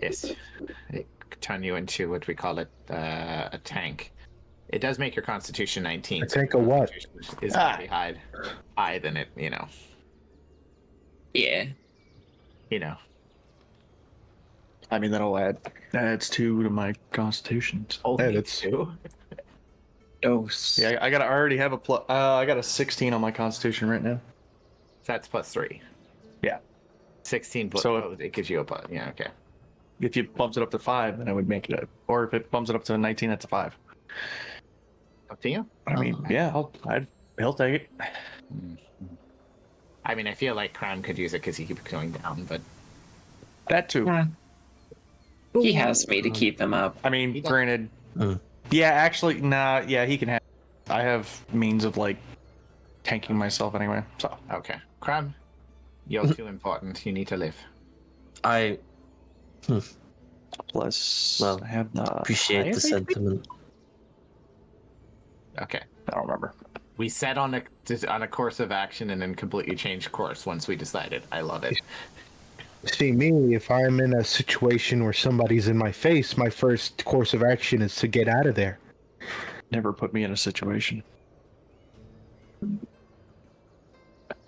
yes, it could turn you into what we call it, a tank. It does make your Constitution 19. A tank of what? Is pretty high than it, Yeah. I mean, adds 2 to my constitution. Only that's- 2. Dose. Yeah, I already have I got a 16 on my constitution right now. That's +3. Yeah. 16 plus. So it gives you a plus. Yeah, okay. If you bumps it up to 5, then I would make it or if it bumps it up to 19, that's a 5. Up to you. I mean, yeah, he'll take it. I mean, I feel like Crime could use it because he keeps going down, but That too. Yeah. He has me to keep him up. I mean, He does. granted. Yeah, actually, nah. Yeah, he can have. I have means of like tanking myself anyway. So okay. Crime, you're too important. You need to live. I plus, Well, I have the appreciate the highest HP? sentiment. Okay. I don't remember. We set on a course of action and then completely changed course once we decided. I love it. See, me, if I'm in a situation where somebody's in my face, my first course of action is to get out of there. Never put me in a situation.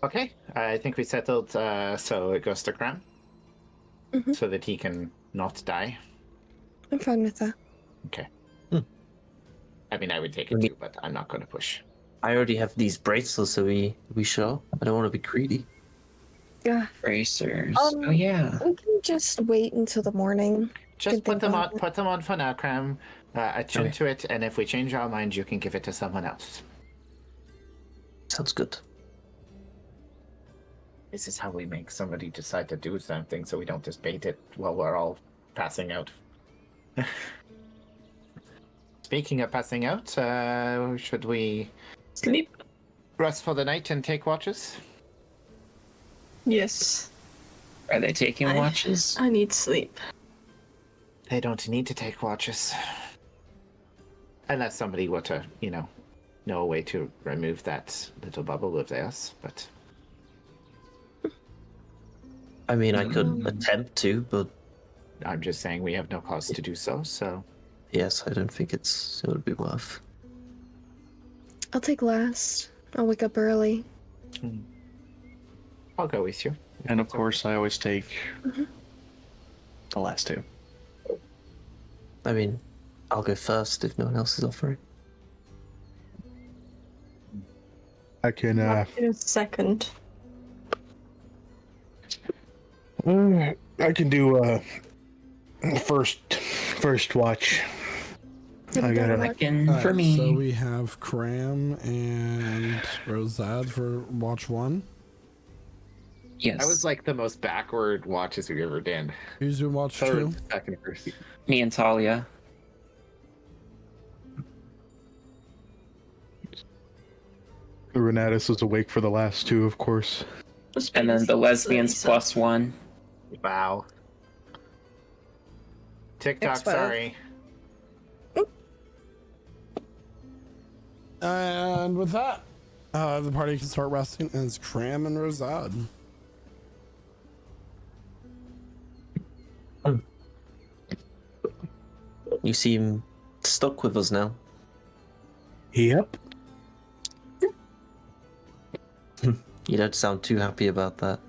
Okay. I think we settled. So it goes to Crime, so that he can not die. I'm fine with that. Okay. I mean, I would take it too, but I'm not going to push. I already have these bracelets, so we sure. I don't want to be greedy. Yeah. Bracers. Oh yeah. We can just wait until the morning. Just Good put thing them on. about it. Put them on for now, Crime. Attune Okay. to it, and if we change our mind, you can give it to someone else. Sounds good. This is how we make somebody decide to do something, so we don't just bait it while we're all passing out. Speaking of passing out, should we Sleep? rest for the night and take watches? Yes. Are they taking I- watches? I need sleep. They don't need to take watches. Unless somebody were to, know a way to remove that little bubble of theirs, but... I mean, I could attempt to, but I'm just saying we have no cause to do so, so... yes, I don't think it would be worth. I'll take last. I'll wake up early. I'll go with you. And of course, I always take the last 2. I mean, I'll go first if no one else is offering. I can, In a second. I can do, first first watch. Have I you got done it. a watch? Second All for right, me. so we have Cram and Rosad for watch 1. Yes. I was like the most backward watches we've ever done. Who's doing watch Third, 2? second, first. me and Talia. Renatus was awake for the last 2, of course. And then the lesbians plus 1. Wow. TikTok, Expo. sorry. And with that, the party can start resting, and it's Cram and Rosad. You seem stuck with us now. Yep. You don't sound too happy about that.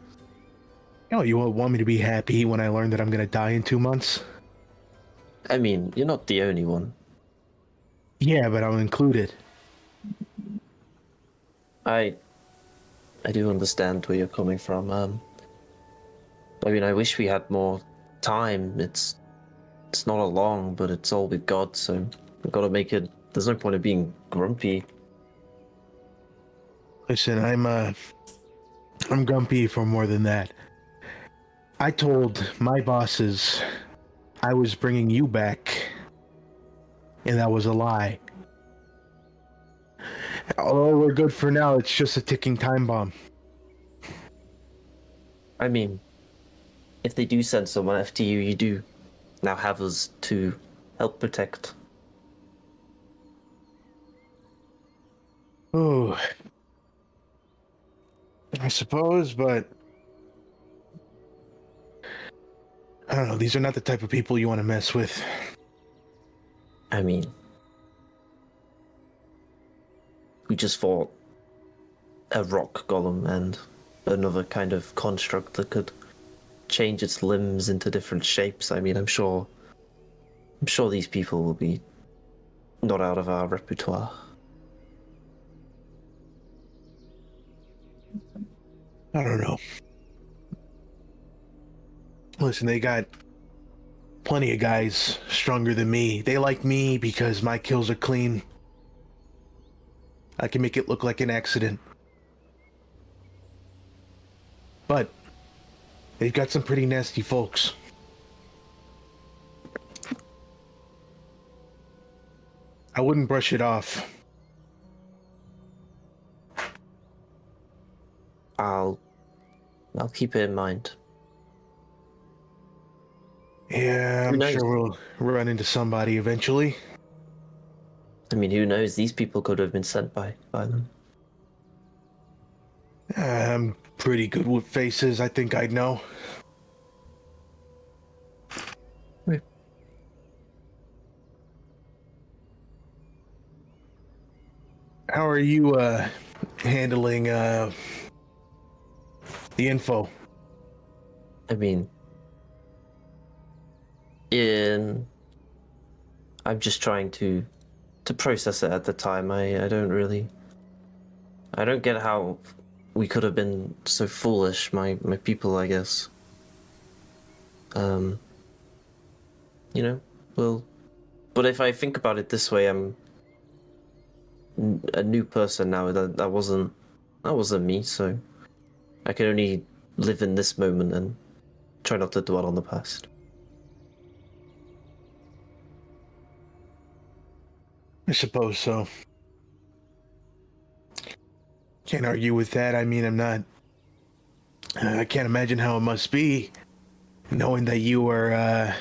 Oh, you want me to be happy when I learn that I'm gonna die in 2 months? I mean, you're not the only one. Yeah, but I'm included. I do understand where you're coming from. I mean, I wish we had more time. It's not a long, but it's all we've got, so we've got to make it. There's no point of being grumpy. Listen, I'm grumpy for more than that. I told my bosses I was bringing you back, and that was a lie. Although we're good for now, it's just a ticking time bomb. I mean, if they do send someone after you, you do now have us to help protect. Oh, I suppose, but I don't know. These are not the type of people you want to mess with. I mean, we just fought a rock golem and another kind of construct that could change its limbs into different shapes. I mean, I'm sure these people will be not out of our repertoire. I don't know. Listen, they got plenty of guys stronger than me. They like me because my kills are clean. I can make it look like an accident. But they've got some pretty nasty folks. I wouldn't brush it off. I'll keep it in mind. Yeah, Who I'm knows? sure we'll run into somebody eventually. I mean, who knows? These people could have been sent by them. I'm pretty good with faces. I think I'd know. Right. How are you handling the info? I mean, I'm just trying to process it at the time. I don't get how we could have been so foolish, my people, I guess. Well, but if I think about it this way, I'm a new person now. That wasn't me, so I can only live in this moment and try not to dwell on the past. I suppose so. Can't argue with that. I mean, I can't imagine how it must be knowing that you are, a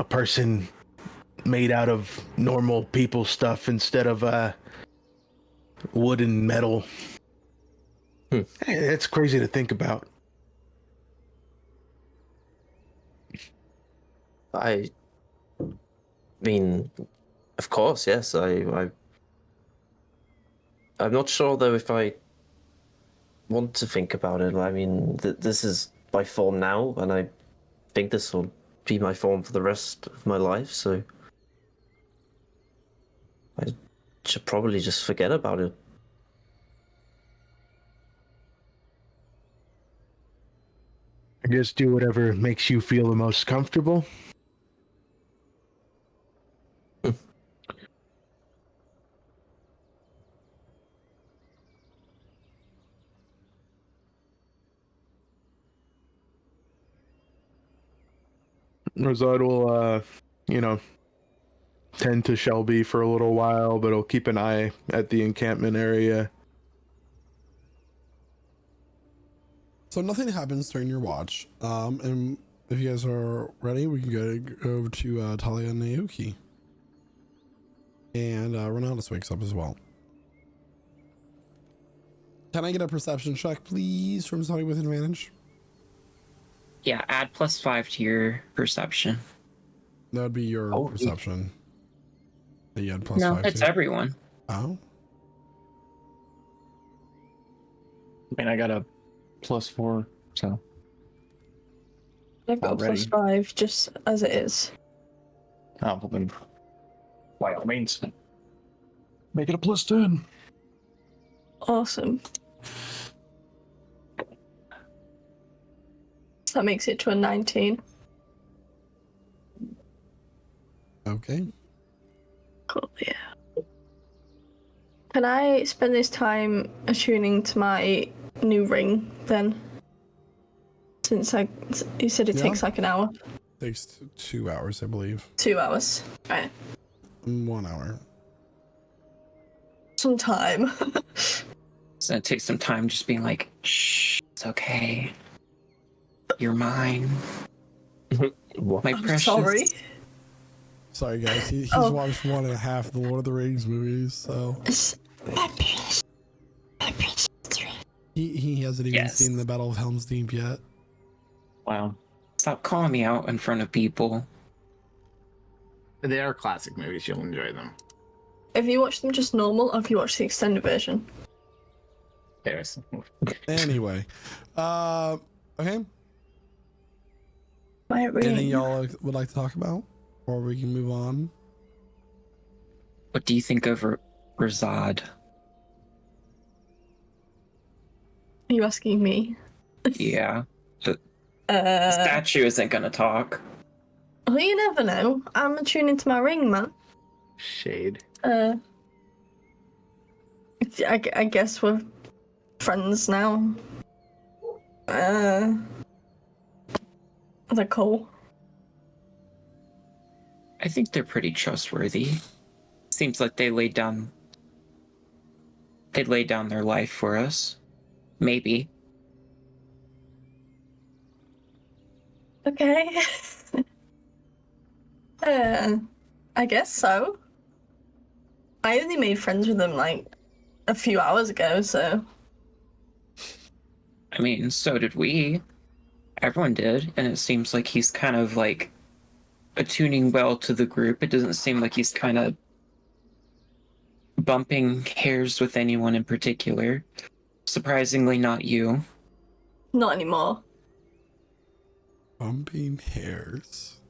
person made out of normal people stuff instead of wood and metal. It's crazy to think about. I mean, of course, yes. I'm not sure though if I want to think about it. I mean, this is my form now, and I think this will be my form for the rest of my life. So I should probably just forget about it. I guess do whatever makes you feel the most comfortable. Rosad will, tend to Shelby for a little while, but he'll keep an eye at the encampment area. So nothing happens during your watch. And if you guys are ready, we can go over to Talia and Naoki. And Renatus wakes up as well. Can I get a perception check, please, from somebody with advantage? Yeah, add +5 to your perception. That would be your perception. That you had +5 No, it's to. everyone. Oh. I mean, I got a +4, so. I've got a Already. +5 just as it is. Oh, well then, by all means, make it a +10. Awesome. So that makes it to a 19. Okay. Cool, yeah. Can I spend this time attuning to my new ring then? Since you said it Yeah. takes like an hour. Takes 2 hours, I believe. 2 hours. Right. 1 hour. Some time. So it takes some time just being like, shh, it's okay. You're mine. My I'm precious. sorry. Sorry, guys. He's Oh. watched 1.5 of the Lord of the Rings movies, so he hasn't even Yes. seen the Battle of Helm's Deep yet. Wow. Stop calling me out in front of people. They are classic movies. You'll enjoy them. Have you watched them just normal or have you watched the extended version? There's. Anyway, okay. My Anything ring. y'all would like to talk about, or we can move on? What do you think of Razad? Are you asking me? Yeah. The statue isn't gonna talk. Well, you never know. I'm attuning to my ring, man. Shade. I guess we're friends now. They're cool. I think they're pretty trustworthy. Seems like they laid down their life for us. Maybe. Okay. I guess so. I only made friends with them like a few hours ago, so I mean, so did we. Everyone did, and it seems like he's kind of like attuning well to the group. It doesn't seem like he's kind of bumping hairs with anyone in particular. Surprisingly, not you. not anymore. Bumping hairs.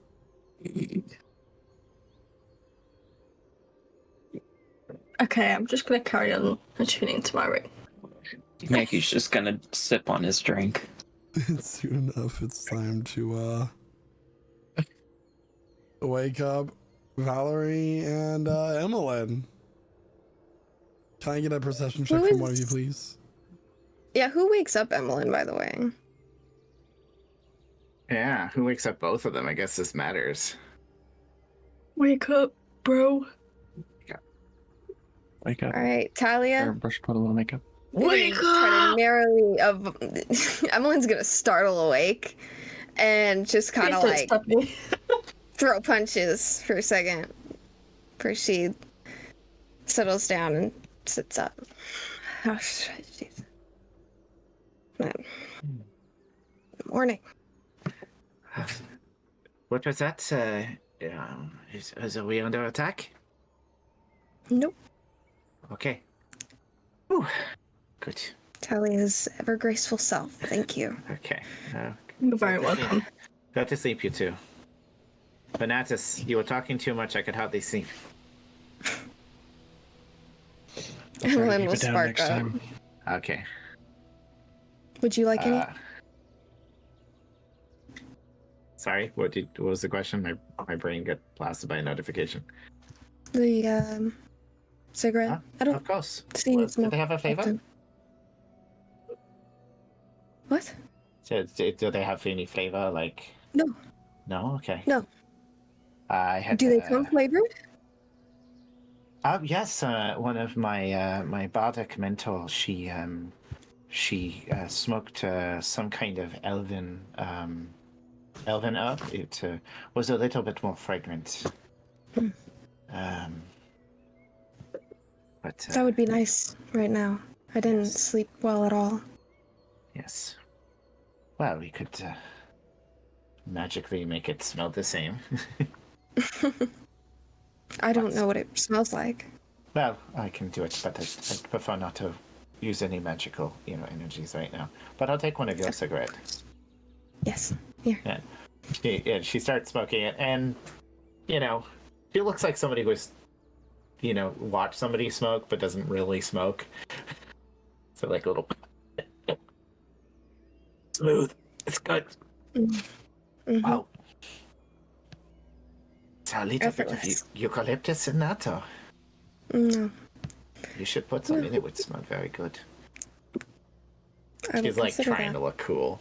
Okay, I'm just gonna carry on attuning to my ring. Maggie's just gonna sip on his drink. Soon enough, it's time to wake up Valerie and Emmeline. Can I get a perception check Who from is- one of you, please? Yeah, who wakes up Emmeline, by the way? Yeah, who wakes up both of them? I guess this matters. Wake up, bro. Wake up. All right, Or Talia. brush, put a little makeup. Wake Try up! to narrowly Emmeline's gonna startle awake and just kind of Please like don't stab me. throw punches for a second before she settles down and sits up. Oh, jeez. Good morning. What was that? Is we under attack? Nope. Okay. Whew. Good. Talia's ever graceful self. Thank you. Okay. You're very welcome. Go to sleep, you two. Venatus, you were talking too much. I could hardly see. Emmeline will spark up. Okay. Would you like any? Sorry, what was the question? My brain got blasted by a notification. The cigarette? I don't Of course. see Well, smoke do they have a flavor? often. What? So, do they have any flavor? Like, No. No? Okay. No. I had. Do they come flavored? Yes. One of my bardic mentors, she smoked some kind of elven herb. It was a little bit more fragrant. But That would be nice right now. I didn't yes. sleep well at all. Yes. Well, we could magically make it smell the same. I don't know what it smells like. Well, I can do it, but I'd prefer not to use any magical, energies right now. But I'll take one of your cigarettes. Yes. Here. Yeah. She starts smoking it, and she looks like somebody who's, watched somebody smoke but doesn't really smoke. So like a little smooth. It's good. Mm-hmm. Wow. It's a little bit of Effortless. eucalyptus in that, or No. you should put some in. It would smell very good. I She's will like consider trying to look cool.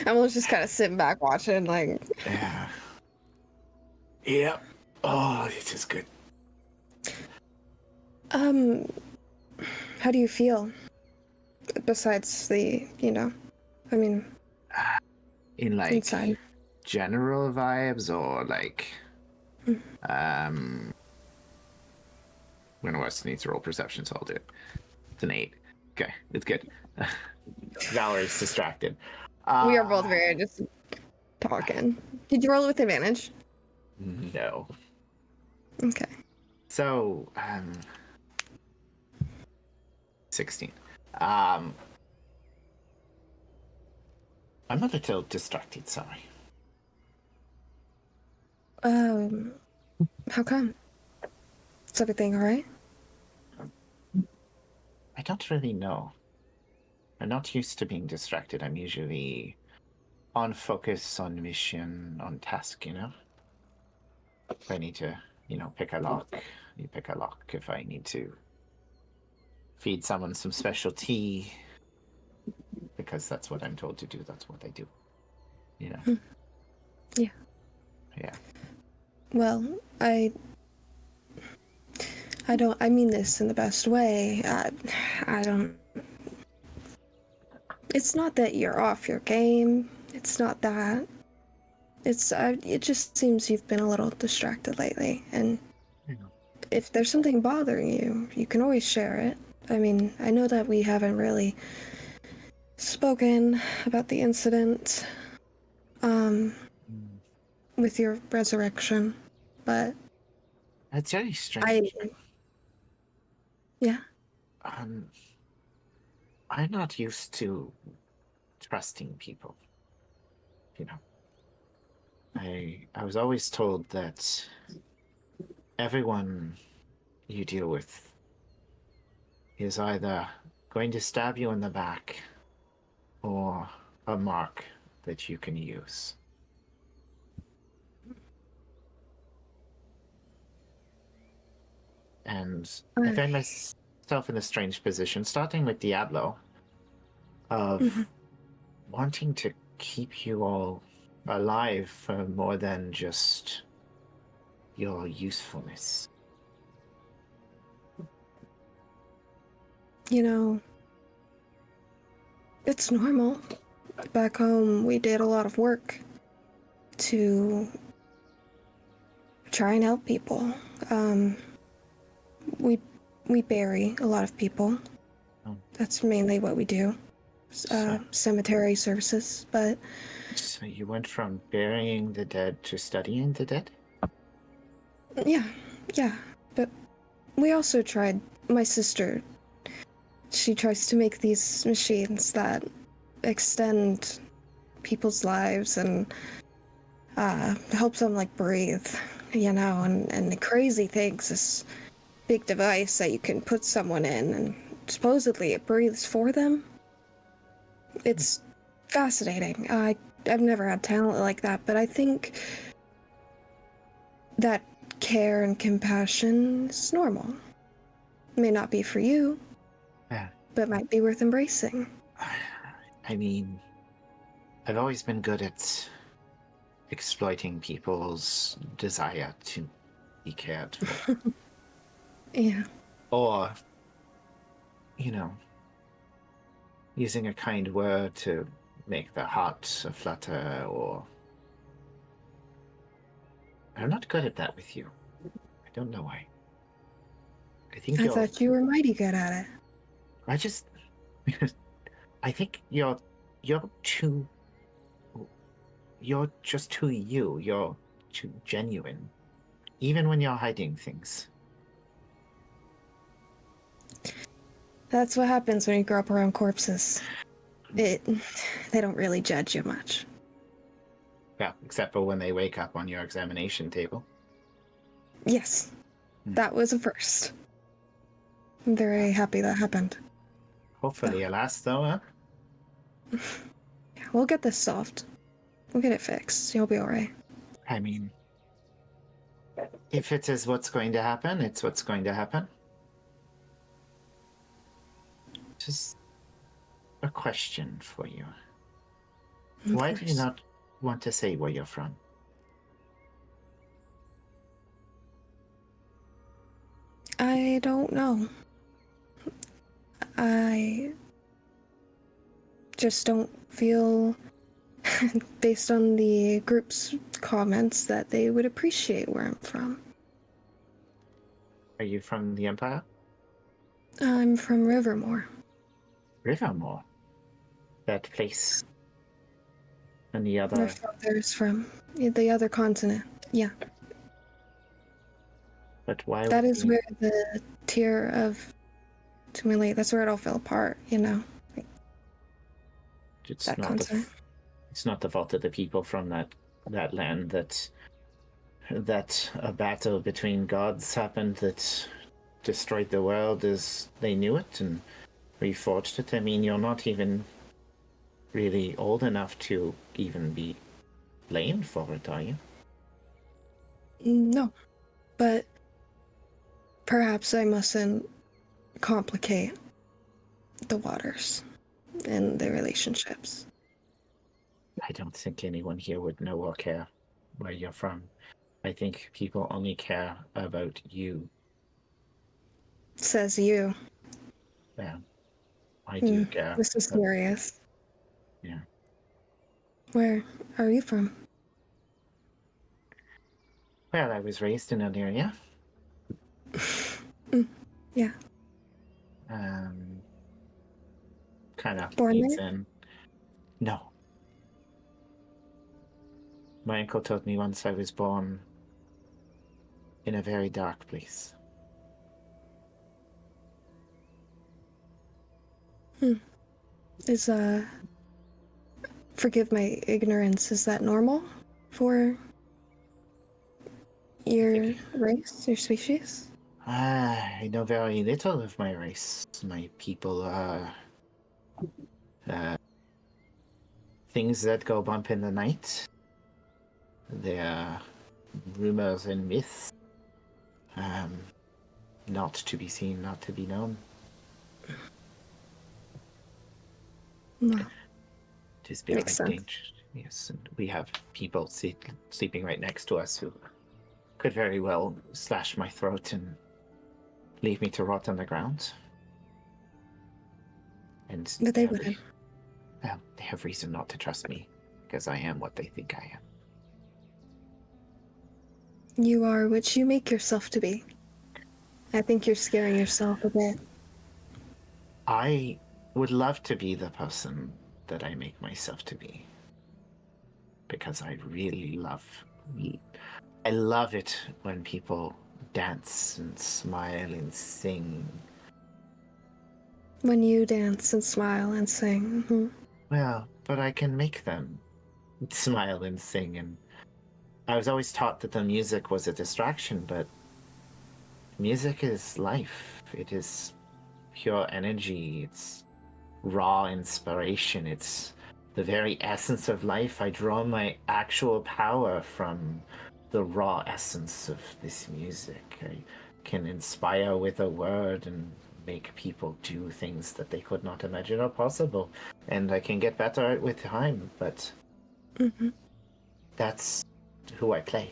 Emily's just kind of sitting back watching, like. Yeah. Yep. Oh, this is good. How do you feel? Besides the, I mean, In like inside. general vibes, or like when West needs to roll perception, so I'll do it. It's an 8. Okay, it's good. Valerie's distracted. We are both very just talking. Did you roll with advantage? No. Okay. So 16. I'm a little distracted, sorry. How come? Is everything alright? I don't really know. I'm not used to being distracted. I'm usually on focus, on mission, on task, If I need to, pick a lock, you pick a lock. If I need to feed someone some special tea, because that's what I'm told to do, that's what I do. Yeah. Yeah. Well, I mean this in the best way. I don't. It's not that you're off your game. It's not that. It just seems you've been a little distracted lately, and if there's something bothering you, you can always share it. I mean, I know that we haven't really spoken about the incident, with your resurrection, but It's very strange. Yeah. I'm not used to trusting people. I was always told that everyone you deal with is either going to stab you in the back or a mark that you can use. And I find myself in a strange position, starting with Diablo, of wanting to keep you all alive for more than just your usefulness. It's normal. Back home, we did a lot of work to try and help people. We bury a lot of people. Oh. That's mainly what we do. Cemetery services, but... So you went from burying the dead to studying the dead? Yeah. But we also tried... My sister, she tries to make these machines that extend people's lives and helps them, breathe, and the crazy thing's this big device that you can put someone in, and supposedly it breathes for them. It's fascinating. I've never had talent like that, but I think that care and compassion is normal. May not be for you, Yeah. but might be worth embracing. I mean, I've always been good at exploiting people's desire to be cared for. Yeah. Or, using a kind word to make their heart flutter, or... I'm not good at that with you. I don't know why. I thought you were mighty good at it. I just... I think you're too... You're just too you. You're too genuine. Even when you're hiding things. That's what happens when you grow up around corpses. They don't really judge you much. Yeah, except for when they wake up on your examination table. Yes. That was a first. I'm very happy that happened. Hopefully it lasts, though, huh? Yeah, we'll get this solved. We'll get it fixed. You'll be alright. I mean, if it is what's going to happen, it's what's going to happen. Just a question for you. Why do you not want to say where you're from? I don't know. I just don't feel, based on the group's comments, that they would appreciate where I'm from. Are you from the Empire? I'm from Rivermore. Rivermore? That place on the other... My father's from the other continent. Yeah. But why That would is you... where the tier of Tumuli, that's where it all fell apart, It's that not continent. it's not the fault of the people from that land that a battle between gods happened that destroyed the world as they knew it and reforged it. I mean, you're not even really old enough to even be blamed for it, are you? No. But perhaps I mustn't complicate the waters and the relationships. I don't think anyone here would know or care where you're from. I think people only care about you. Says you. Yeah, I do care. This is serious. Yeah. Where are you from? Well, I was raised in an area. Yeah. Kind of Born leads there? in. No. My uncle told me once I was born in a very dark place. Is, forgive my ignorance, is that normal for your race, your species? I know very little of my race. My people are things that go bump in the night. They're rumors and myths. Not to be seen, not to be known. No. It is very Makes sense. dangerous. Yes, and we have people sleeping right next to us who could very well slash my throat and leave me to rot on the ground. And But they wouldn't. Well, they have reason not to trust me, because I am what they think I am. You are what you make yourself to be. I think you're scaring yourself a bit. I would love to be the person that I make myself to be. Because I really I love it when people dance and smile and sing. When you dance and smile and sing. Mm-hmm. Well, but I can make them smile and sing, and I was always taught that the music was a distraction, but music is life. It is pure energy. It's raw inspiration. It's the very essence of life. I draw my actual power from the raw essence of this music. I can inspire with a word and make people do things that they could not imagine are possible. And I can get better at it with time, but that's who I play.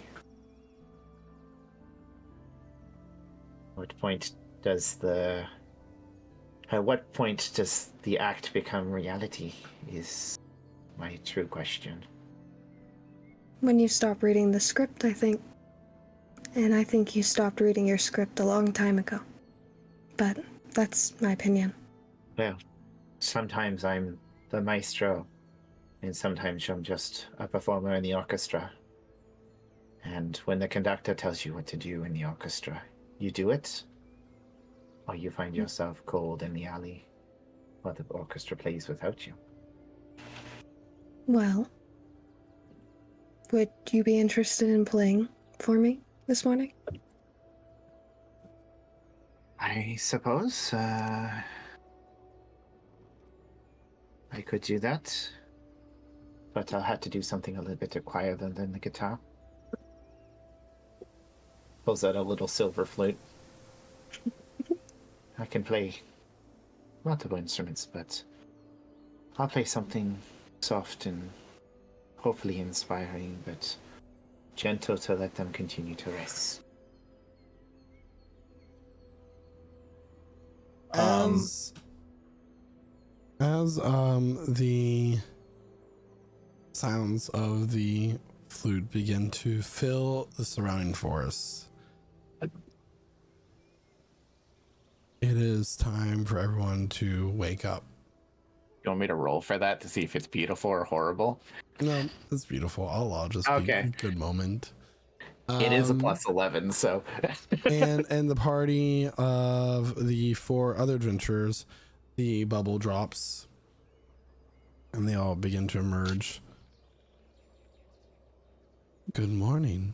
At what point does the act become reality is my true question. When you stop reading the script, I think. And I think you stopped reading your script a long time ago. But that's my opinion. Well, sometimes I'm the maestro, and sometimes I'm just a performer in the orchestra. And when the conductor tells you what to do in the orchestra, you do it, or you find yourself cold in the alley while the orchestra plays without you. Well, would you be interested in playing for me this morning? I suppose I could do that, but I'll have to do something a little bit quieter than the guitar. Pulls out a little silver flute. I can play multiple instruments, but I'll play something soft and hopefully inspiring, but gentle to let them continue to rest. As the sounds of the flute begin to fill the surrounding forest, it is time for everyone to wake up. You want me to roll for that to see if it's beautiful or horrible? No, it's beautiful. I'll just be a good moment. It is a plus 11, so. and the party of the 4 other adventurers, the bubble drops, and they all begin to emerge. Good morning.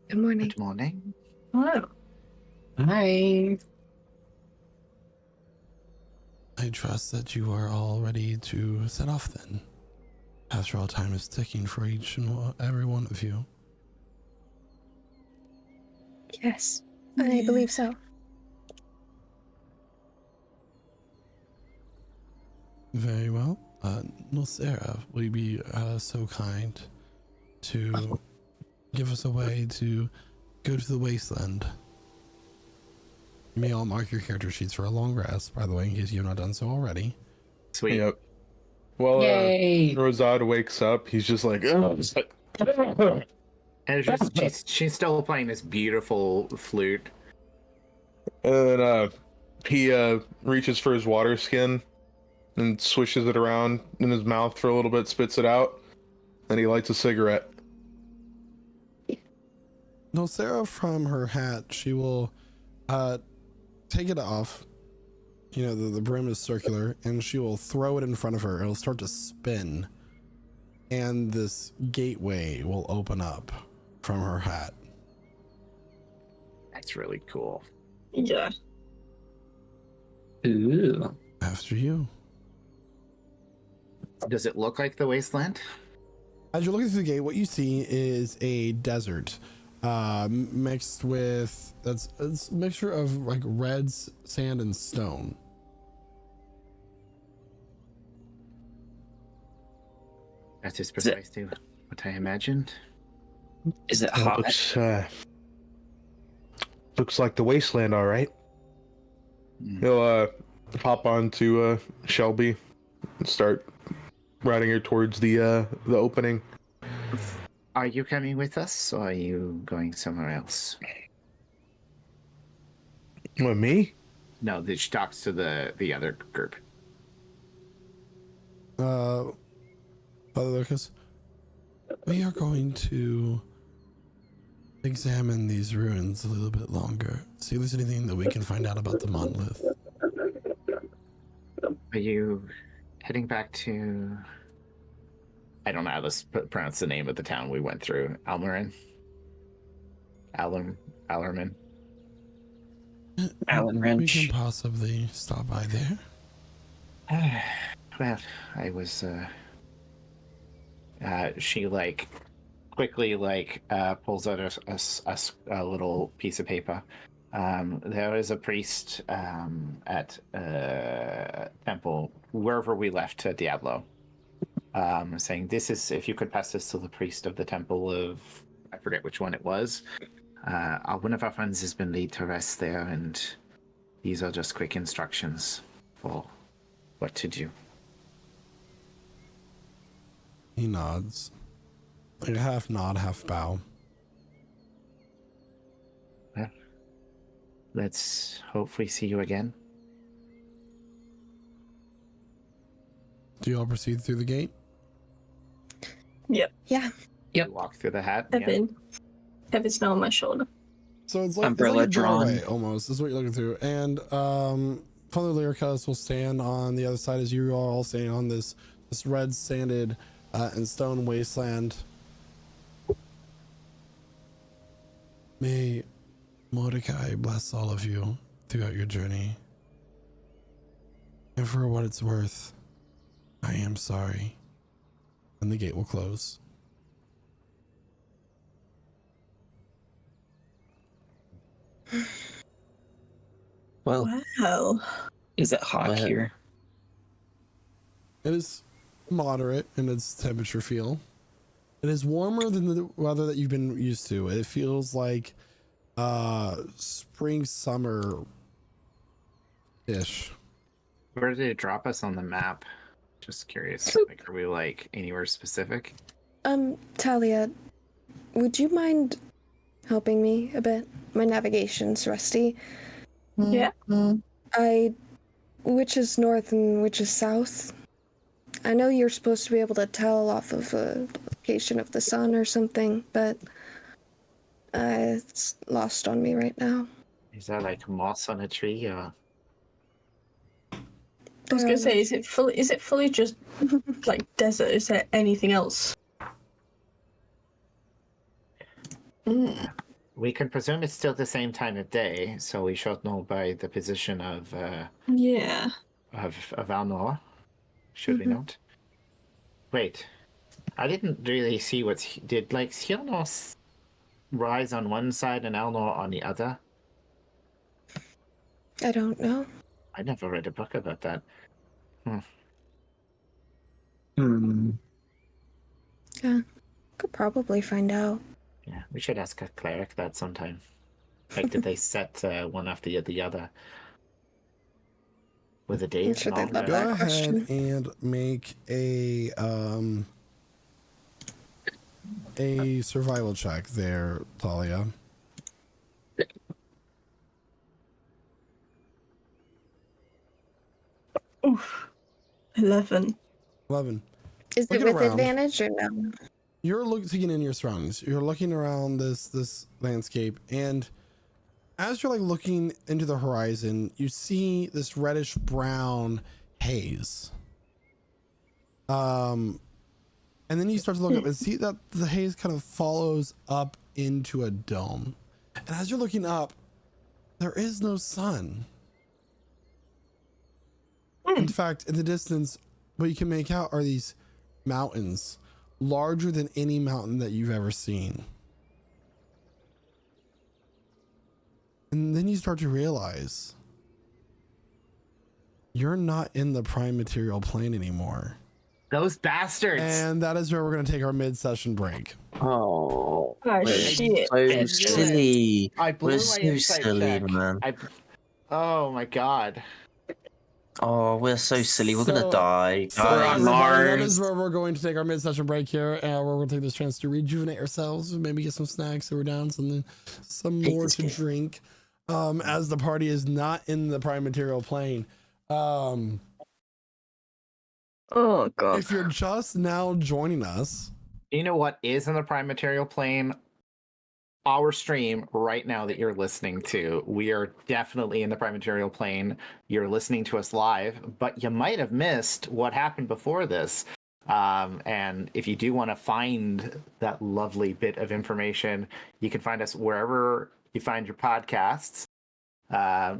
Good morning. Good morning. Hello. Hi. I trust that you are all ready to set off then. After all, time is ticking for each and every one of you. Yes, I believe so. Very well. Nolseara, will you be so kind to give us a way to go to the wasteland? You may all mark your character sheets for a long rest, by the way, in case you have not done so already. Sweet. Yep. Well, Yay! Rosad wakes up. He's just like, "Ugh." And it's just, she's still playing this beautiful flute. And then he reaches for his water skin and swishes it around in his mouth for a little bit, spits it out, and he lights a cigarette. Nolseara, from her hat, she will take it off. You know, the brim is circular, and she will throw it in front of her. It'll start to spin, and this gateway will open up from her hat. That's really cool. Yeah. Ooh. After you. Does it look like the wasteland? As you're looking through the gate, what you see is a desert mixed with it's a mixture of like red sand and stone. That is precisely what I imagined. Is it hot? Looks like the wasteland, all right. He'll hop onto Shelby and start riding her towards the opening. Are you coming with us, or are you going somewhere else? What, me? No, she talks to the other group. Father Lucas, we are going to examine these ruins a little bit longer. See if there's anything that we can find out about the monolith. Are you heading back to... I don't know how to pronounce the name of the town we went through. Almerman? Allerman? Allen Wrench. We can possibly stop by there. Well, I was... she quickly pulls out a little piece of paper. There is a priest at temple wherever we left Diablo, saying, "This is if you could pass this to the priest of the temple of I forget which one it was. One of our friends has been laid to rest there, and these are just quick instructions for what to do." He nods. Like a half nod, half bow. Well, let's hopefully see you again. Do you all proceed through the gate? Yep. Yeah. Yep. You walk through the hat. Heavy snow on my shoulder. So it's like, Umbrella it's like a doorway drawn. almost is what you're looking through. And Father Lyricus will stand on the other side as you are all standing on this red sanded and stone wasteland. May Mordecai bless all of you throughout your journey. And for what it's worth, I am sorry. And the gate will close. Well, Wow. Is it hot Well- here? It is moderate in its temperature feel. It is warmer than the weather that you've been used to. It feels like spring, summer ish. Where did it drop us on the map? Just curious. Like, are we like anywhere specific? Talia, would you mind helping me a bit? My navigation's rusty. Yeah. Which is north and which is south? I know you're supposed to be able to tell off of the location of the sun or something, but it's lost on me right now. Is that like moss on a tree or? I was gonna say, is it fully just like desert? Is there anything else? We can presume it's still the same time of day, so we should know by the position of Yeah. Alnor. Should we not? Wait, I didn't really see did like Scianos rise on one side and Alnor on the other? I don't know. I never read a book about that. Yeah, could probably find out. Yeah, we should ask a cleric that sometime. Like, did they set one after the other? With the days sure and all they'd love that? Go that ahead question. and make a survival check there, Talia. Oof. 11. 11. Is it Looking with around. advantage or no? You're looking in your surroundings. You're looking around this landscape, and as you're like looking into the horizon, you see this reddish brown haze. And then you start to look up and see that the haze kind of follows up into a dome. And as you're looking up, there is no sun. In fact, in the distance, what you can make out are these mountains, larger than any mountain that you've ever seen. And then you start to realize you're not in the prime material plane anymore. Those bastards! And that is where we're going to take our mid-session break. oh, Oh, we're shit. so silly. I blew We're my so insight silly, check. man. Oh my god. Oh, we're so silly. We're gonna So- die. So Guys. everybody, that is where we're going to take our mid-session break here, and we're going to take this chance to rejuvenate ourselves, maybe get some snacks so we're down, some Hate more this to game. drink, as the party is not in the prime material plane. Oh, God. If you're just now joining us, You know what is in the prime material plane? Our stream right now that you're listening to. We are definitely in the prime material plane. You're listening to us live, but you might have missed what happened before this. And if you do want to find that lovely bit of information, you can find us wherever you find your podcasts.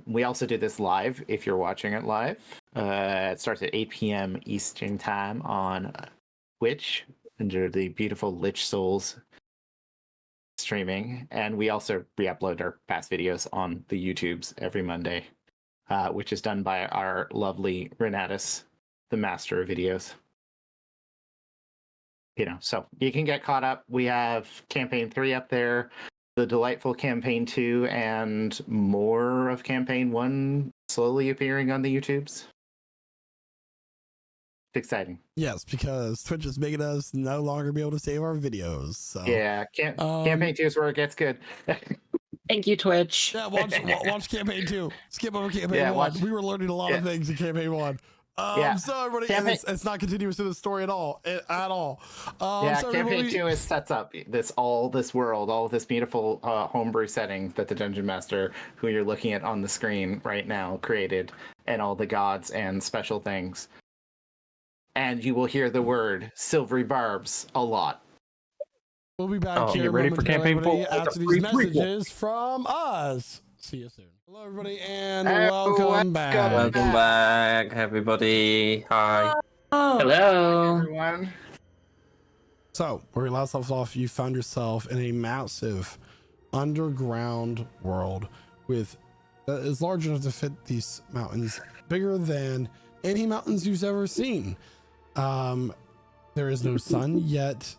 We also do this live if you're watching it live. It starts at 8 p.m. Eastern time on Twitch under the beautiful Lich Souls streaming, and we also re-upload our past videos on the YouTubes every Monday, which is done by our lovely Renatus, the master of videos. So you can get caught up. We have campaign 3 up there, the delightful campaign 2, and more of campaign 1 slowly appearing on the YouTubes. It's exciting. Yes, because Twitch is making us no longer be able to save our videos. So Yeah, campaign 2 is where it gets good. Thank you, Twitch. yeah, watch campaign 2. Skip over campaign 1. We were learning a lot of things in campaign 1. So everybody, and it's not continuous to the story at all. So campaign 2 sets up all this world, all this beautiful homebrew setting that the Dungeon Master, who you're looking at on the screen right now, created, and all the gods and special things. And you will hear the word silvery barbs a lot. We'll be back here. Get ready for campaign 4 after these messages from us. See you soon. Hello, everybody, and welcome back. Welcome back, everybody. Hi. Hello. Everyone. So, where we last left off, you found yourself in a massive underground world with that is large enough to fit these mountains, bigger than any mountains you've ever seen. There is no sun, yet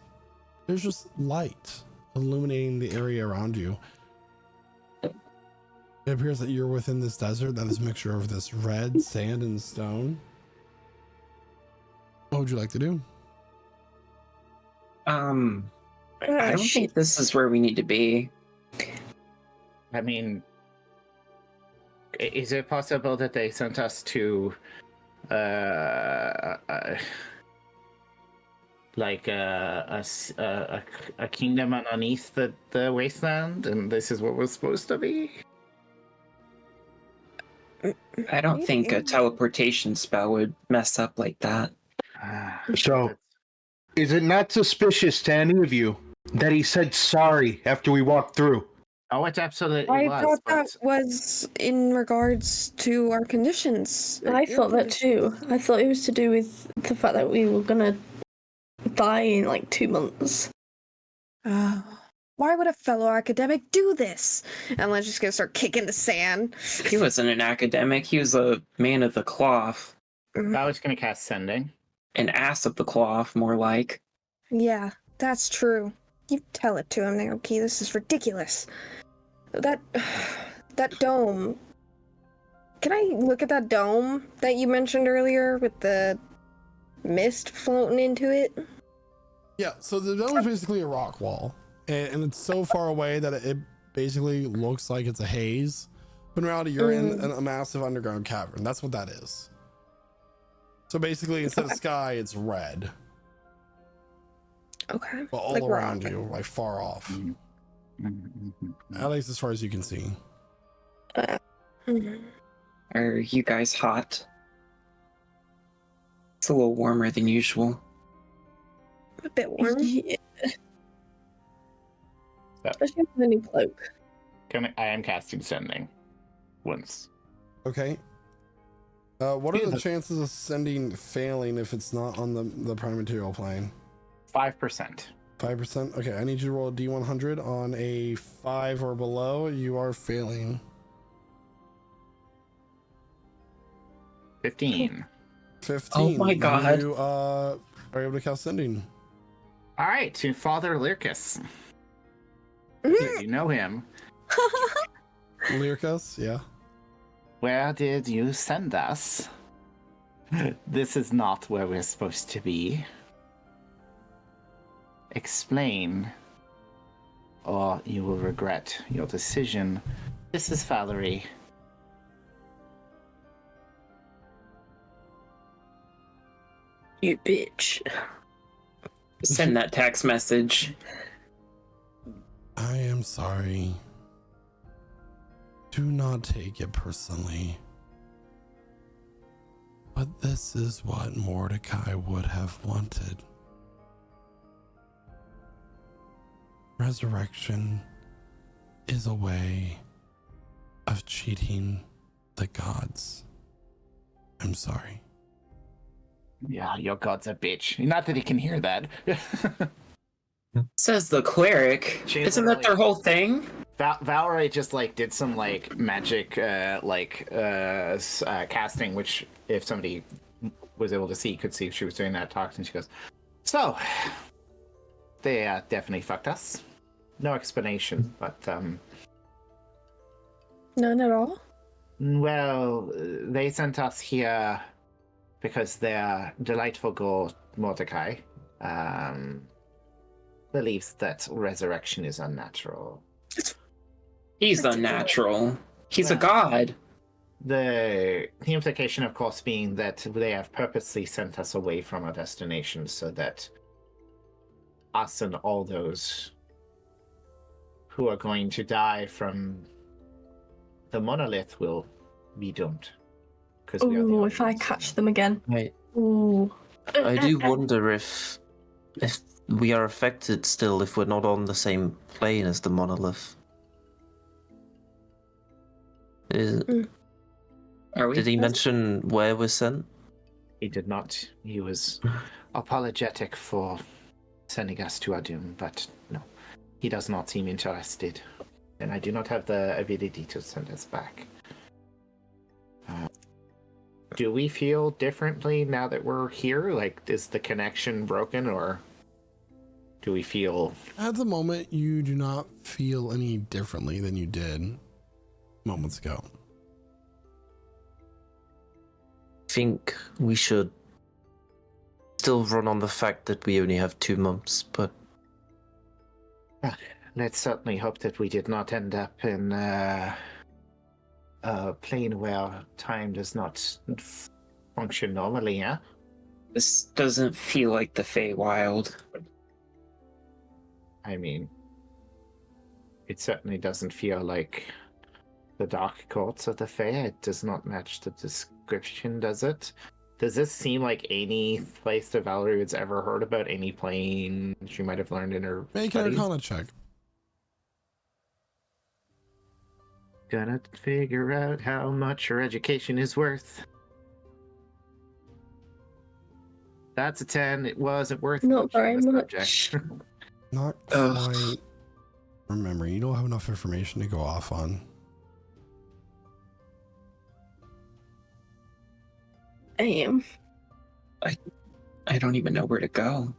there's just light illuminating the area around you. It appears that you're within this desert that is a mixture of this red sand and stone. What would you like to do? I don't think this is where we need to be. I mean, is it possible that they sent us to like a kingdom underneath the wasteland, and this is what we're supposed to be? I don't think a teleportation spell would mess up like that. So, is it not suspicious to any of you that he said sorry after we walked through? Oh, it absolutely I was. thought that was in regards to our conditions. I thought that too. I thought it was to do with the fact that we were gonna die in like 2 months. Why would a fellow academic do this? And let's just gonna start kicking the sand. He wasn't an academic. He was a man of the cloth. I was going to cast Sending. An ass of the cloth, more like. Yeah, that's true. You tell it to him, Naoki. This is ridiculous. That dome. Can I look at that dome that you mentioned earlier with the mist floating into it? Yeah, so the dome is basically a rock wall, and it's so far away that it basically looks like it's a haze. But in reality, you're in a massive underground cavern. That's what that is. So basically, instead of sky, it's red. Okay. But all like around rock. you, like far off. At least as far as you can see. Are you guys hot? It's a little warmer than usual. A bit warm. Yeah. So, Especially with a new cloak. I am casting Sending once. Okay. What are the chances of sending failing if it's not on the prime material plane? 5%. 5%? Okay, I need you to roll a D100. On a 5 or below, you are failing. 15. 15. Oh my God. You are able to cast sending. All right, to Father Lyricus. You know him. Lyricus, yeah. Where did you send us? This is not where we're supposed to be. Explain, or you will regret your decision. This is Valerie. You bitch. Send that text message. I am sorry. Do not take it personally. But this is what Mordecai would have wanted. Resurrection is a way of cheating the gods. I'm sorry. Yeah, your god's a bitch. Not that he can hear that. Says the cleric. She Isn't that their literally- whole thing? Valerie just like did some like magic casting, which if somebody was able to see could see if she was doing that, talked, and she goes, so they definitely fucked us. No explanation, but None at all? well, they sent us here because their delightful god Mordecai believes that resurrection is unnatural. He's unnatural. He's a god. The implication, of course, being that they have purposely sent us away from our destination so that us and all those who are going to die from the monolith will be doomed. Oh, if I catch them again. Right. Ooh. I do wonder if we are affected still if we're not on the same plane as the monolith. Are we? Did he mention where we're sent? He did not. He was apologetic for sending us to our doom, but no, he does not seem interested, and I do not have the ability to send us back. Do we feel differently now that we're here? Like, is the connection broken, or do we feel... At the moment, you do not feel any differently than you did moments ago. I think we should still run on the fact that we only have 2 months, but Let's certainly hope that we did not end up in a plane where time does not function normally, yeah? This doesn't feel like the Feywild. I mean, it certainly doesn't feel like the dark courts of the Fae. It does not match the description, does it? Does this seem like any place that Valerie has ever heard about, any plane she might have learned in her Make an studies? Arcana check. Gonna figure out how much her education is worth. That's a 10. It wasn't worth Not much very on this much. subject. Not Ugh. quite. Remember, you don't have enough information to go off on. I am. I don't even know where to go.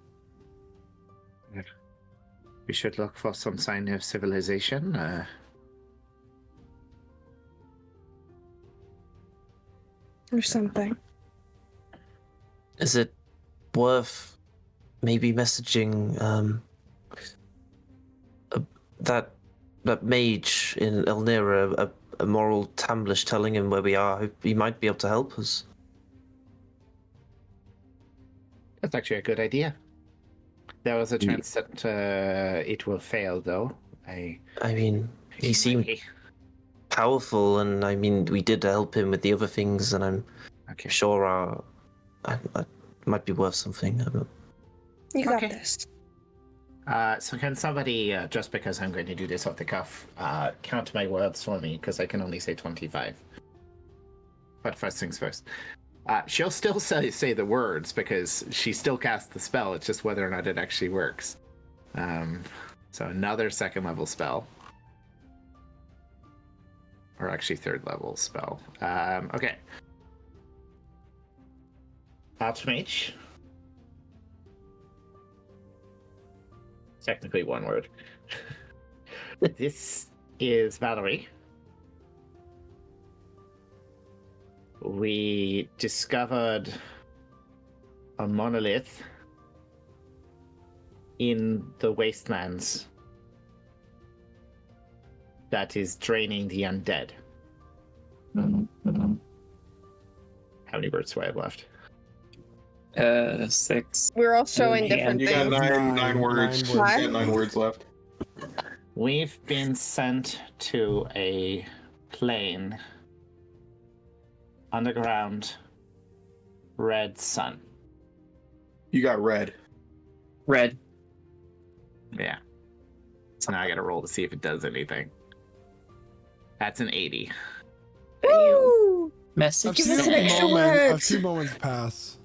We should look for some sign of civilization. Or something. is it worth maybe messaging that mage in Elnira, a moral Tamblish, telling him where we are? He might be able to help us. That's actually a good idea. There was a chance that it will fail, though. I mean, he seemed powerful, and I mean, we did help him with the other things, and I'm Okay. sure I might be worth something. I don't know. You got Okay. this. So can somebody, just because I'm going to do this off the cuff, count my words for me, because I can only say 25. But first things first. She'll still say the words, because she still casts the spell, it's just whether or not it actually works. So another 2nd level spell. Or actually 3rd level spell. Okay. Archmage. Technically 1 word. This is Valerie. We discovered a monolith in the wastelands that is draining the undead. How many words do I have left? 6. We're all showing Yeah, different You got things. nine words. Nine You words. got 9 words left. We've been sent to a plane underground red sun. You got red. Red. Yeah. So now I gotta roll to see if it does anything. That's an 80. Woo! A Message. Give us an few, extra a words. few moments pass.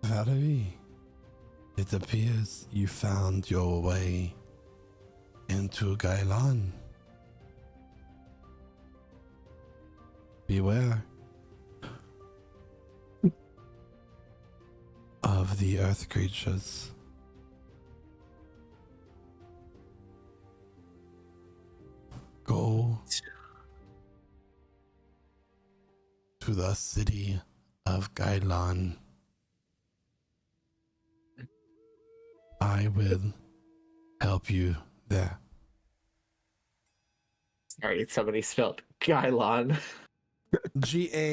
Valerie, it appears you found your way into Gaelan. Beware of the earth creatures. Go to the city of Gaelan. I will help you there. Sorry, somebody spelled Gailon. Gailon.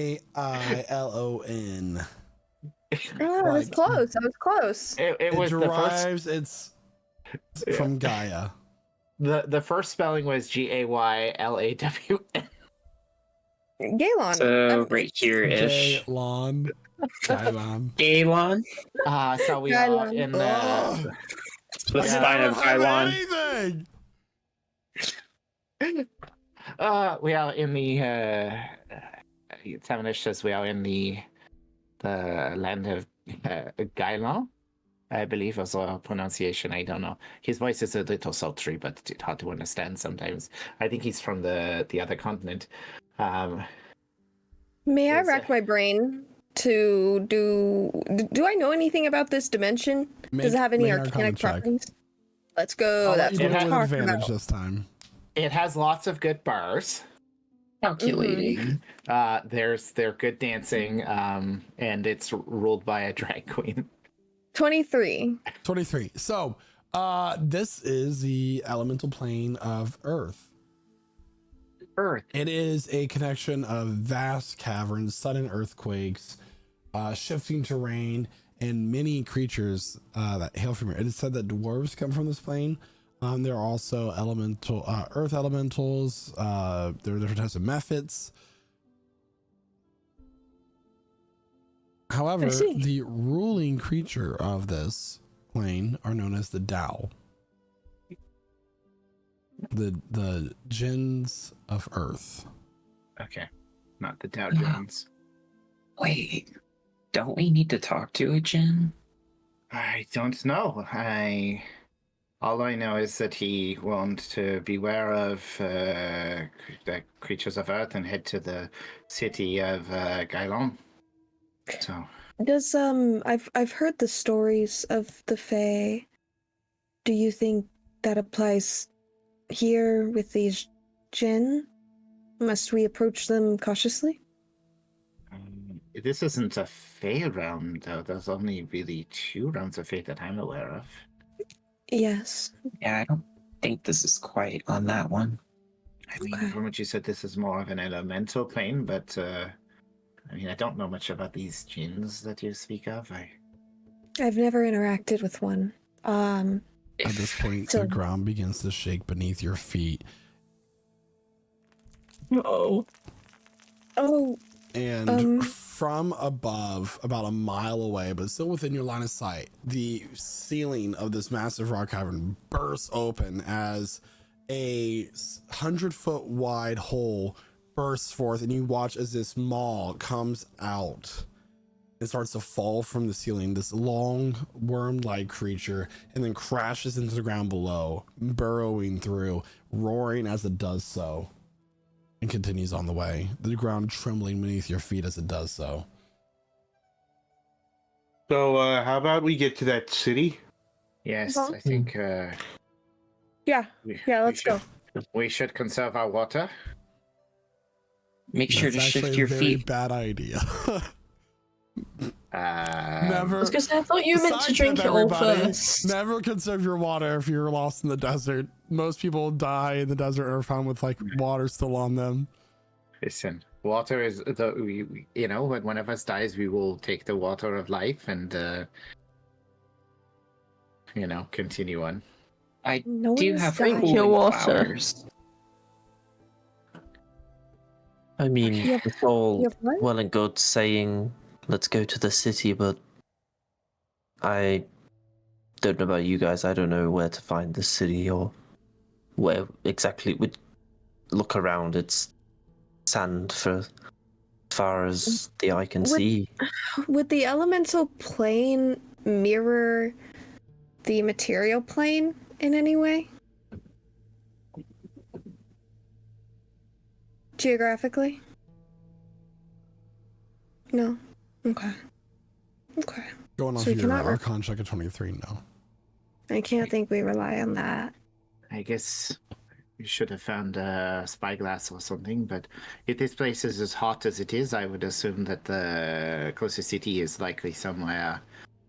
Oh, I was Like- close. I was close. It It was derives it's Yeah. from Gaia. the first spelling was Gaylawn. Galen. So right here ish. Gailon. Gailon. Galon. So we are Gailon. in Ugh. The I spine don't of have Galon. anything. we are in the Tamanish says we are in the land of Gailon, I believe was our pronunciation. I don't know. His voice is a little sultry, but it's hard to understand sometimes. I think he's from the other continent. May I Yes, rack my brain to do I know anything about this dimension? Does it have any Make an arcanic Arcana check. properties? Let's go. I'll let That's you what do it I'm with talking advantage about. this time. It has lots of good bars. Calculating. They're good dancing, and it's ruled by a drag queen. 23. 23. So, this is the elemental plane of Earth. Earth. It is a connection of vast caverns, sudden earthquakes, shifting terrain, and many creatures that hail from here. It is said that dwarves come from this plane. There are also elemental, earth elementals. There are different types of mephits. However, I see. the ruling creature of this plane are known as the Tao. The jinns of Earth. Okay, not the Dow Jones. Wait, don't we need to talk to a Jinn? I don't know. All I know is that he wants to beware of the creatures of Earth and head to the city of Gailon. So Does I've heard the stories of the Fae. Do you think that applies here with these Jinn? Must we approach them cautiously? this isn't a Fae realm, though. There's only really 2 realms of Fae that I'm aware of. Yes. Yeah, I don't think this is quite on that one. I mean, Okay. from what you said, this is more of an elemental plane, but I mean, I don't know much about these jinns that you speak of. I've never interacted with one. At this point, So- the ground begins to shake beneath your feet, Oh. Oh, and from above, about a mile away, but still within your line of sight, the ceiling of this massive rock cavern bursts open as a 100-foot wide hole bursts forth, and you watch as this maw comes out and starts to fall from the ceiling, this long worm-like creature, and then crashes into the ground below, burrowing through, roaring as it does so, and continues on the way, the ground trembling beneath your feet as it does so. So, how about we get to that city? Yes, Uh-huh. I think. yeah. Yeah, let's go. We should conserve our water. Make sure to That's shift actually your a very feet. bad idea. I Never. was gonna say, I thought you meant to Side drink tip, it all everybody, first. Never conserve your water if you're lost in the desert. Most people die in the desert or are found with like water still on them. Listen, water is you know, when one of us dies, we will take the water of life and you know, continue on. I No do one have is dying. Drink your cooling water. flowers. I mean, Yep. it's all You have what? well and good saying, let's go to the city, but I don't know about you guys. I don't know where to find the city or where exactly we'd look around. It's sand for far as the eye can see. Would the elemental plane mirror the material plane in any way? Geographically? No. Okay. Going off So we your cannot Archon check of 23, no. I can't think we rely on that. I guess we should have found a spyglass or something, but if this place is as hot as it is, I would assume that the closest city is likely somewhere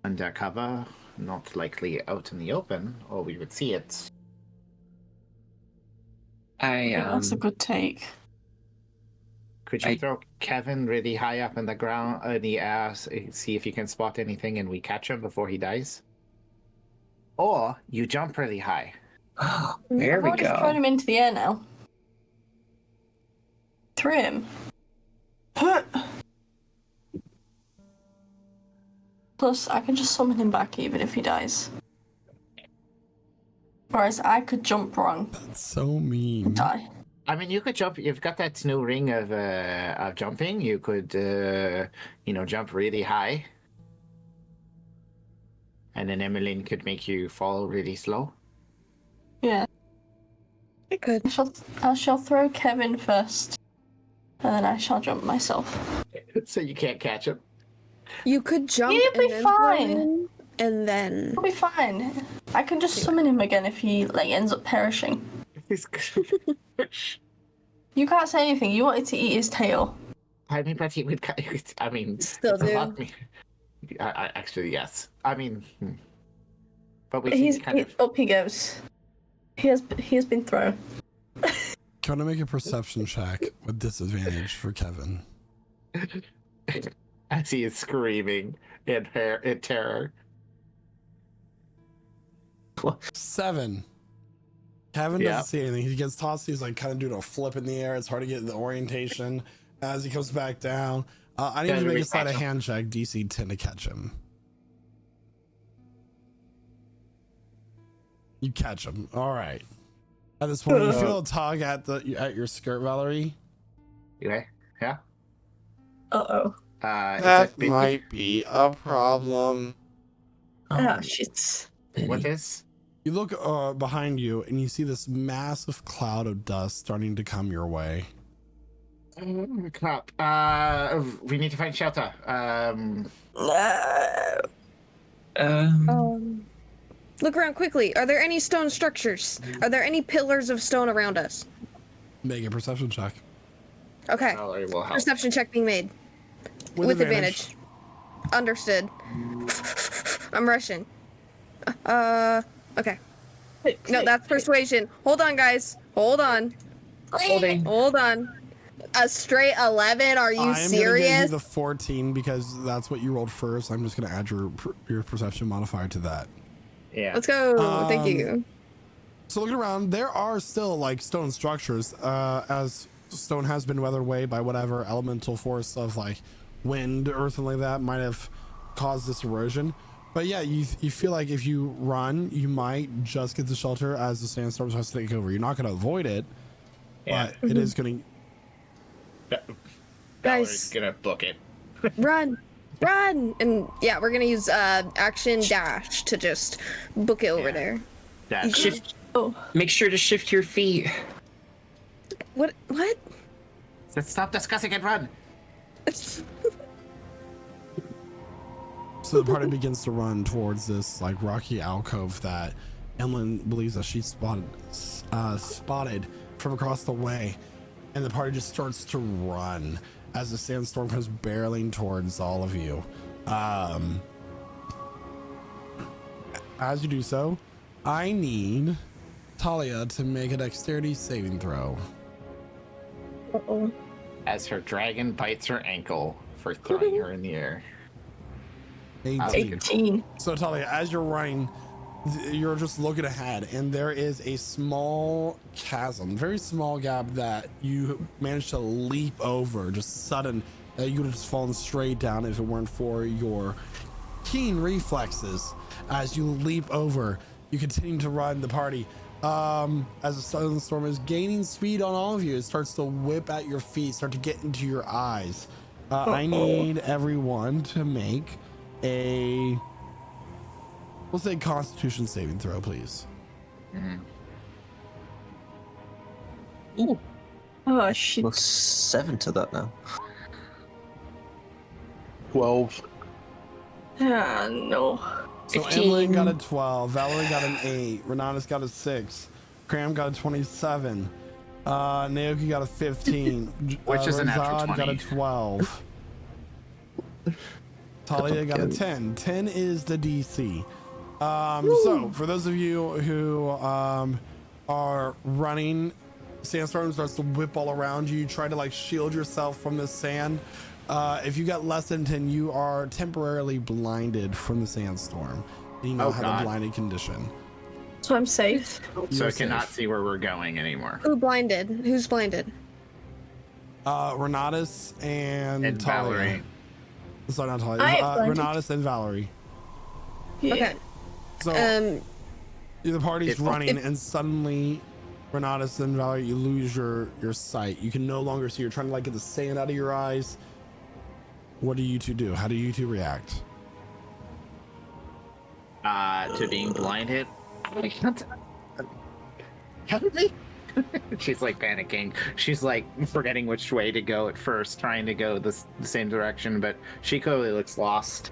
undercover, not likely out in the open, or we would see it. That's a good take. Could you throw Kevin really high up in the ground, in the air, see if you can spot anything and we catch him before he dies? Or you jump really high. There we I've already go. thrown him into the air now. Threw him. Plus, I can just summon him back even if he dies. Whereas I could jump wrong That's so mean. and die. I mean, you could jump. You've got that new ring of jumping. You could, jump really high, and then Emmeline could make you fall really slow. Yeah. I could. I shall throw Kevin first, and then I shall jump myself. So you can't catch him. You could jump You'll and be then fine. throw him, and then I'll be fine. I can just summon him again if he ends up perishing. You can't say anything. You wanted to eat his tail. I mean, but he would. I mean, Still it's a do. lot. Actually, yes. I mean, but we He's kind of. up he goes. He has been thrown. Can I make a perception check with disadvantage for Kevin? As he is screaming in terror. 7. Kevin Yeah. doesn't see anything. He gets tossed. He's like kind of doing a flip in the air. It's hard to get the orientation as he comes back down. I need you to make a sleight of hand check, DC 10 to catch him. You catch him. All right. At this point, you feel a tug at your skirt, Valerie. Okay. Yeah. Uh-oh. That might be a problem. Oh, shit. What is? You look behind you and you see this massive cloud of dust starting to come your way. Crap. We need to find shelter. look around quickly. Are there any stone structures? Are there any pillars of stone around us? Make a perception check. Okay. Valerie will help. Perception check being made. With advantage. Understood. I'm rushing. Okay. No, that's persuasion. Hold on, guys. Hold on. Hold on. A straight 11? Are you I'm gonna give you serious? the 14 because that's what you rolled first. I'm just gonna add your perception modifier to that. Yeah. Let's go. Thank you. So looking around, there are still like stone structures, as stone has been weathered away by whatever elemental force of like wind or something like that might have caused this erosion. But yeah, you feel like if you run, you might just get the shelter as the sandstorm starts to take over. You're not going to avoid it, but it is going to. Guys, gonna book it. run, and yeah, we're gonna use action dash to just book it over there. Shift. Make sure to shift your feet. What? Let's stop discussing and run. So the party begins to run towards this like rocky alcove that Emlyn believes that she spotted from across the way, and the party just starts to run as the sandstorm comes barreling towards all of you. As you do so, I need Talia to make a dexterity saving throw. Uh-oh. As her dragon bites her ankle for throwing her in the air. 18. So Talia, as you're running, you're just looking ahead, and there is a small chasm, very small gap that you managed to leap over, just sudden. You would have just fallen straight down if it weren't for your keen reflexes. As you leap over, you continue to run the party. As the sudden storm is gaining speed on all of you, it starts to whip at your feet, start to get into your eyes. I need everyone to make a, we'll say, Constitution saving throw, please. Ooh. Oh shit. Plus 7 to that now. 12. Ah, no. So 15. Emily got a 12, Valerie got an 8, Renatus got a 6, Cram got a 27, Naoki got a 15, Which is a natural Razad 20. got a 12, Talia got a 10. 10 is the DC. So for those of you who are running, sandstorm starts to whip all around you. You try to like shield yourself from the sand. If you got less than 10, you are temporarily blinded from the sandstorm. And you now have a blinded condition. So I'm safe. So I cannot see where we're going anymore. Who blinded? Who's blinded? Renatus and Talia. Valerie. Sorry, not Talia. I am blinded. Renatus and Valerie. Yeah. Okay. So the party's running, and suddenly, Renatus and Valerie, you lose your sight. You can no longer see. You're trying to like get the sand out of your eyes. What do you two do? How do you two react? To being blinded. I can't. Help me. She's like panicking. She's like forgetting which way to go at first, trying to go the same direction, but she clearly looks lost.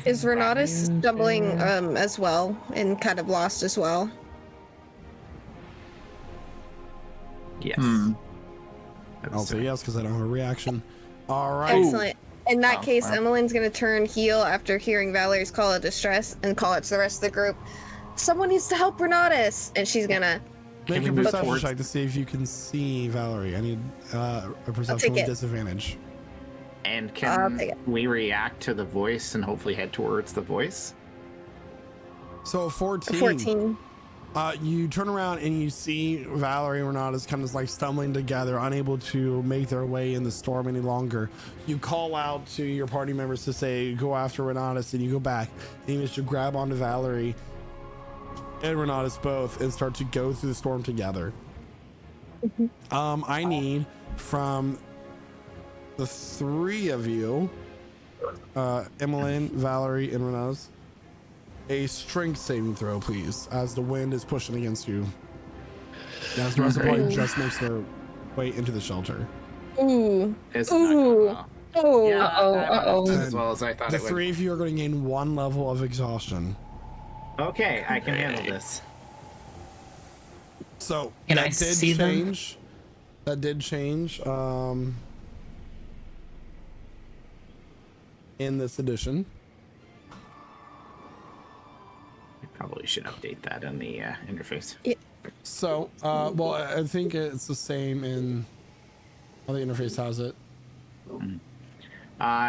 Is Renatus stumbling as well and kind of lost as well? Yes. I'll say yes because I don't have a reaction. All right. Excellent. In that Oh, case, wow. Emmeline's gonna turn heel after hearing Valerie's call of distress and call it to the rest of the group. Someone needs to help Renatus, and she's gonna. Make we a move perception towards- check to see if you can see Valerie. I need a perception with it. disadvantage. And I'll can take it. we react to the voice and hopefully head towards the voice? So 14. 14. You turn around and you see Valerie and Renatus kind of like stumbling together, unable to make their way in the storm any longer. You call out to your party members to say, go after Renatus, and you go back and you manage to grab onto Valerie and Renatus both and start to go through the storm together. I need from the three of you, Emmeline, Valerie, and Renatus, a strength saving throw, please, as the wind is pushing against you. As the rest of the party just makes their way into the shelter. Ooh. It's not Ooh. going well. Oh. Yeah, Uh-oh. as well as I thought The it would. three of you are going to gain 1 level of exhaustion. Okay, I can handle this. So Can I that did see them? change. That did change. In this edition. I probably should update that in the interface. So, well, I think it's the same in how the interface has it.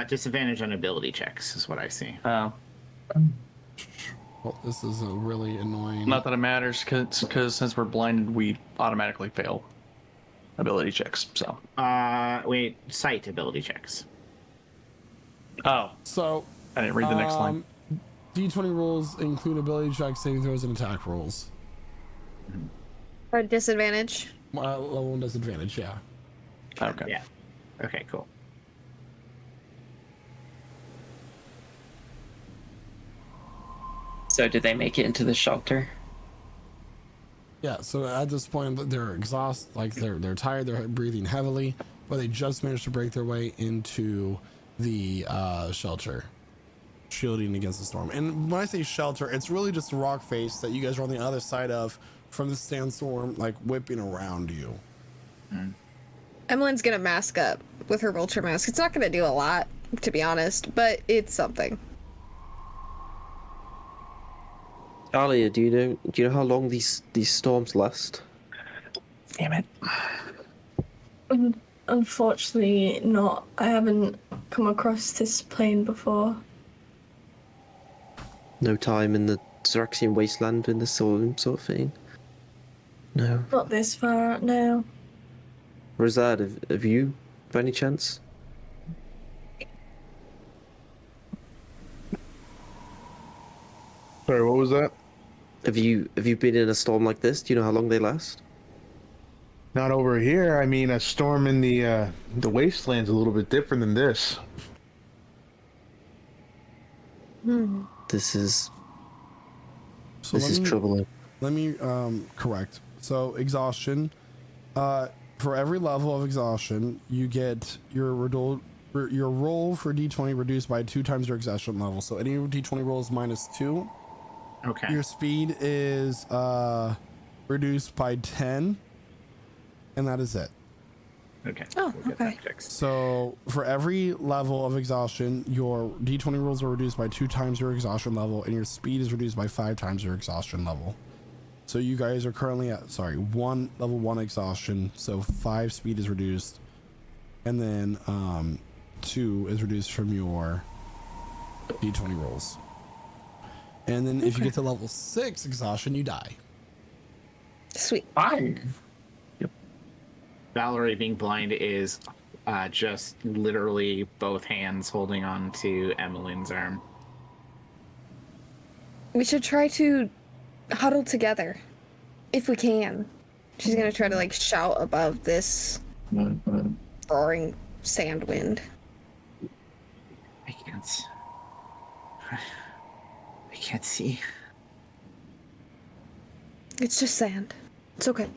Disadvantage on ability checks is what I see. Oh, Well, this is a really annoying. not that it matters, because since we're blinded, we automatically fail ability checks. So. Wait, sight ability checks. Oh, So, I didn't read the next line. D20 rules include ability checks, saving throws, and attack rolls. Or disadvantage. Level 1 disadvantage, yeah. Okay. Yeah. Okay, cool. So did they make it into the shelter? Yeah, so at this point, they're exhausted, like they're tired, they're breathing heavily, but they just managed to break their way into the shelter, shielding against the storm. And when I say shelter, it's really just a rock face that you guys are on the other side of from the sandstorm, like whipping around you. Emmeline's gonna mask up with her vulture mask. It's not gonna do a lot, to be honest, but it's something. Alia, do you know how long these storms last? Damn it. Unfortunately, not. I haven't come across this plane before. No time in the Xeraxian wasteland in this sort of thing? No. Not this far out now. Razad, have you, by any chance? Sorry, what was that? Have you been in a storm like this? Do you know how long they last? Not over here. I mean, a storm in the wasteland's a little bit different than this. This is So troubling. Let me correct. So exhaustion. For every level of exhaustion, you get your roll for D20 reduced by 2 times your exhaustion level. So any D20 roll is -2. Okay. Your speed is reduced by 10, and that is it. Okay. Oh, We'll get okay. that fixed. So for every level of exhaustion, your D20 rolls are reduced by 2 times your exhaustion level, and your speed is reduced by 5 times your exhaustion level. So you guys are currently at level 1 exhaustion, so 5 speed is reduced, and then 2 is reduced from your D20 rolls. And then if you get to level 6 exhaustion, you die. Sweet. Fine. Valerie being blind is just literally both hands holding on to Emmeline's arm. We should try to huddle together, if we can. She's gonna try to like shout above this roaring sand wind. I can't see. It's just sand. It's okay.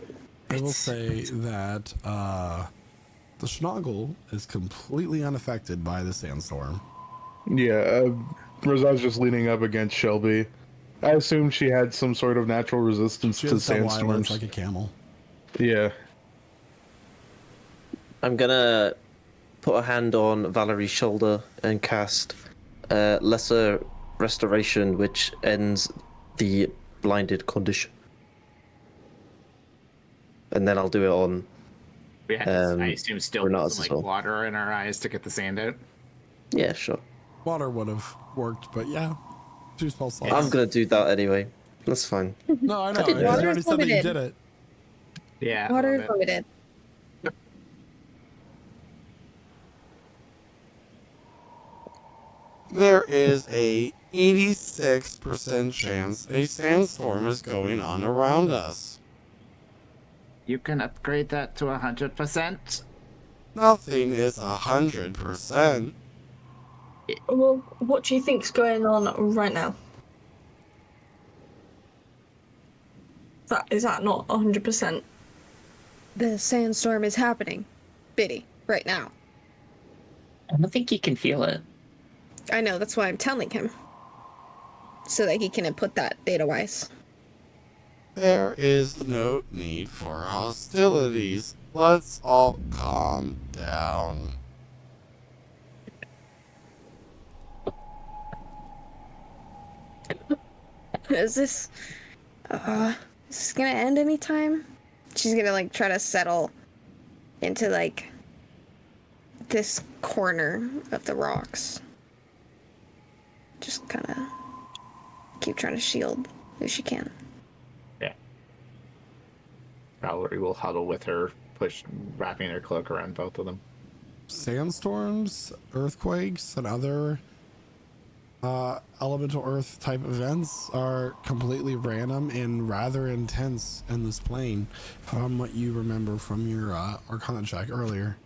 I will say that the Schnoggle is completely unaffected by the sandstorm. Yeah, Razad's just leaning up against Shelby. I assume she had some sort of natural resistance She to has double eyelids sandstorms. like a camel. Yeah. I'm gonna put a hand on Valerie's shoulder and cast Lesser Restoration, which ends the blinded condition. And then I'll do it on. We have to, I assume still we're put not some as like well. water in our eyes to get the sand out. Yeah, sure. Water would have worked, but yeah. 2 spell slots. I'm gonna do that anyway. That's fine. No, I know. did You that. already said that you did it. Yeah. Water love is it. limited. There is a 86% chance a sandstorm is going on around us. You can upgrade that to 100%. Nothing is 100%. Well, what do you think's going on right now? Is that not 100%? The sandstorm is happening, Biddy, right now. I don't think he can feel it. I know, that's why I'm telling him. So that he can input that data-wise. There is no need for hostilities. Let's all calm down. Is this gonna end anytime? She's gonna like try to settle into like this corner of the rocks. Just kind of keep trying to shield if she can. Yeah. Valerie will huddle with her, wrapping her cloak around both of them. Sandstorms, earthquakes, and other elemental earth type events are completely random and rather intense in this plane, from what you remember from your Arcana check earlier.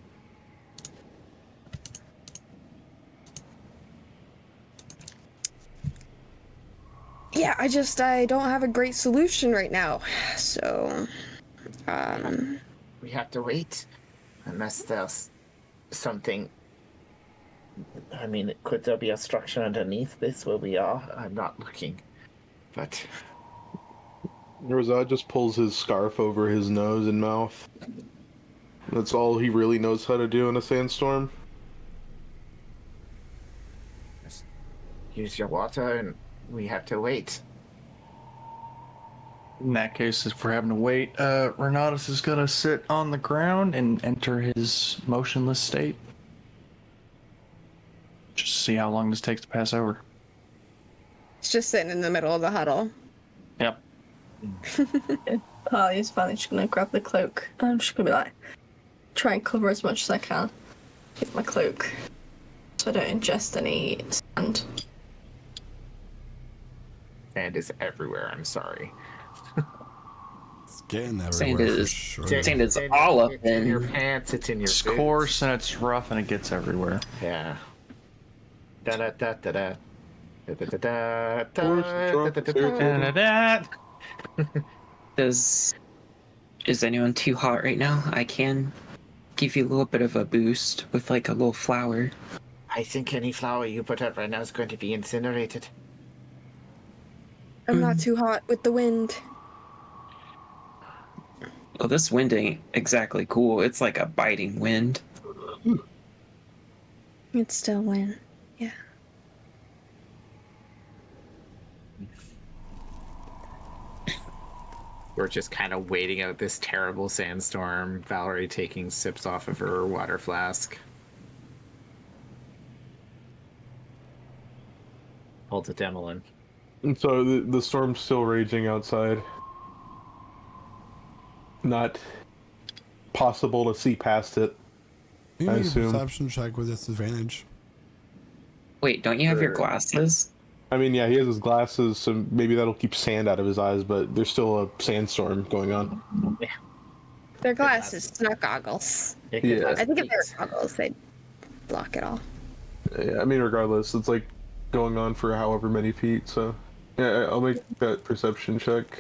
Yeah, I don't have a great solution right now. So, We have to wait. Unless there's something. I mean, could there be a structure underneath this where we are? I'm not looking. But Razad just pulls his scarf over his nose and mouth. That's all he really knows how to do in a sandstorm. use your water and we have to wait. In that case, if we're having to wait, Renatus is gonna sit on the ground and enter his motionless state. Just see how long this takes to pass over. it's just sitting in the middle of the huddle. Yep. Harley's finally just gonna grab the cloak. I'm just gonna be like, try and cover as much as I can with my cloak, so I don't ingest any sand. Sand is everywhere, I'm sorry. getting Sand everywhere for is- sure. Sand is all up It's in your in. pants. It's in your It's boots. coarse and it's rough and it gets everywhere. Yeah. Da da da da da. Da da da Coarse, rough, it's irritating. That. Is anyone too hot right now? I can give you a little bit of a boost with like a little flower. I think any flower you put out right now is going to be incinerated. I'm not too hot with the wind. Well, this wind ain't exactly cool. It's like a biting wind. It's still wind. Yeah. We're just kind of waiting out this terrible sandstorm. Valerie taking sips off of her water flask. Holds it to Emmeline. And so the storm's still raging outside. Not possible to see past it. You I can make a assume. perception check with disadvantage. Wait, don't you have your Sure. glasses? I mean, yeah, he has his glasses, so maybe that'll keep sand out of his eyes, but there's still a sandstorm going on. Their glasses, not goggles. Yeah. I think if they were goggles, they'd block it all. Yeah, I mean, regardless, it's like going on for however many feet, so... Yeah, I'll make that perception check.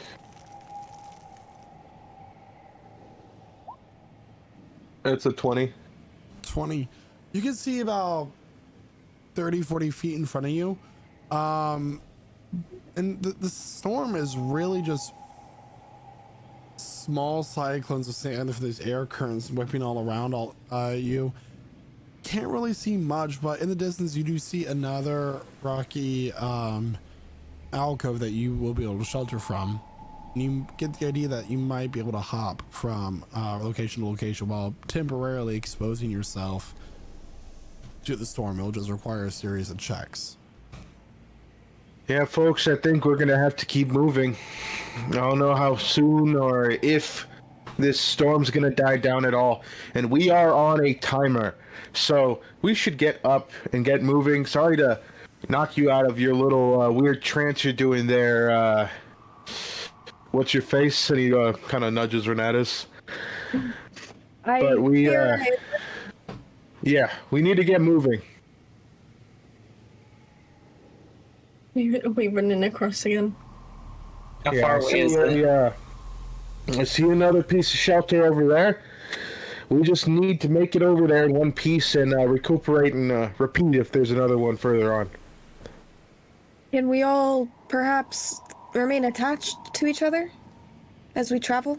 It's a 20. 20. You can see about 30, 40 feet in front of you. And the storm is really just small cyclones of sand with these air currents whipping all around you. Can't really see much, but in the distance you do see another rocky alcove that you will be able to shelter from. And you get the idea that you might be able to hop from location to location while temporarily exposing yourself to the storm. It'll just require a series of checks. Yeah, folks, I think we're gonna have to keep moving. I don't know how soon or if this storm's gonna die down at all. And we are on a timer, so we should get up and get moving. Sorry to knock you out of your little weird trance you're doing there. What's your face? And he kind of nudges Renatus. But we, yeah, we need to get moving. We running across again. How far away is it? Yeah, I see another piece of shelter over there. We just need to make it over there in one piece and recuperate and repeat if there's another one further on. Can we all perhaps remain attached to each other as we travel?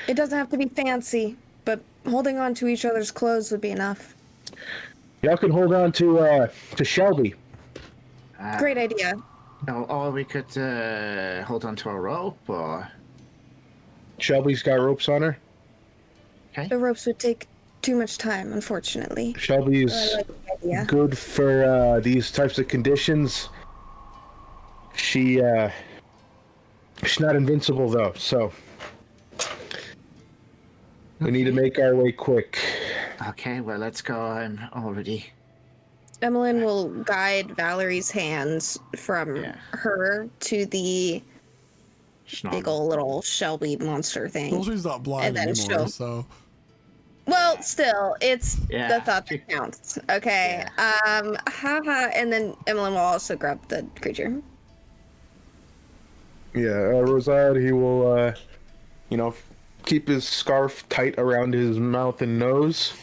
It doesn't have to be fancy, but holding on to each other's clothes would be enough. Y'all can hold on to Shelby. Great idea. Or we could hold on to a rope, or... Shelby's got ropes on her. Okay. The ropes would take too much time, unfortunately. Shelby's I like the idea. good for these types of conditions. She's not invincible though, so we need to make our way quick. Okay, well, let's go. I'm already... Emmeline will guide Valerie's hands from her to the big old little Shelby monster thing. Well, she's not blind And then anymore, she'll- so... Well, still, it's Yeah. the thought that counts. Okay. And then Emmeline will also grab the creature. Yeah, Rosad, he will, keep his scarf tight around his mouth and nose.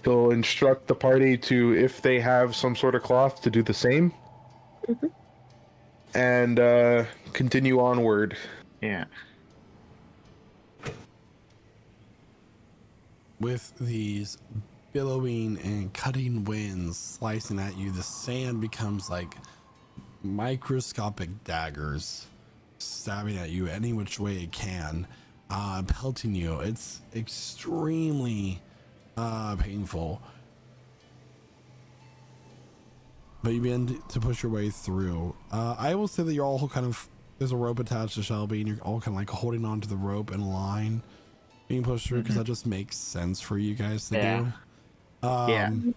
He'll instruct the party to, if they have some sort of cloth, to do the same. Mm-hmm. And continue onward. Yeah. With these billowing and cutting winds slicing at you, the sand becomes like microscopic daggers stabbing at you any which way it can, pelting you. It's extremely painful. But you begin to push your way through. I will say that you're all kind of, there's a rope attached to Shelby and you're all kind of like holding on to the rope in line being pushed through because that just makes sense for you guys to do.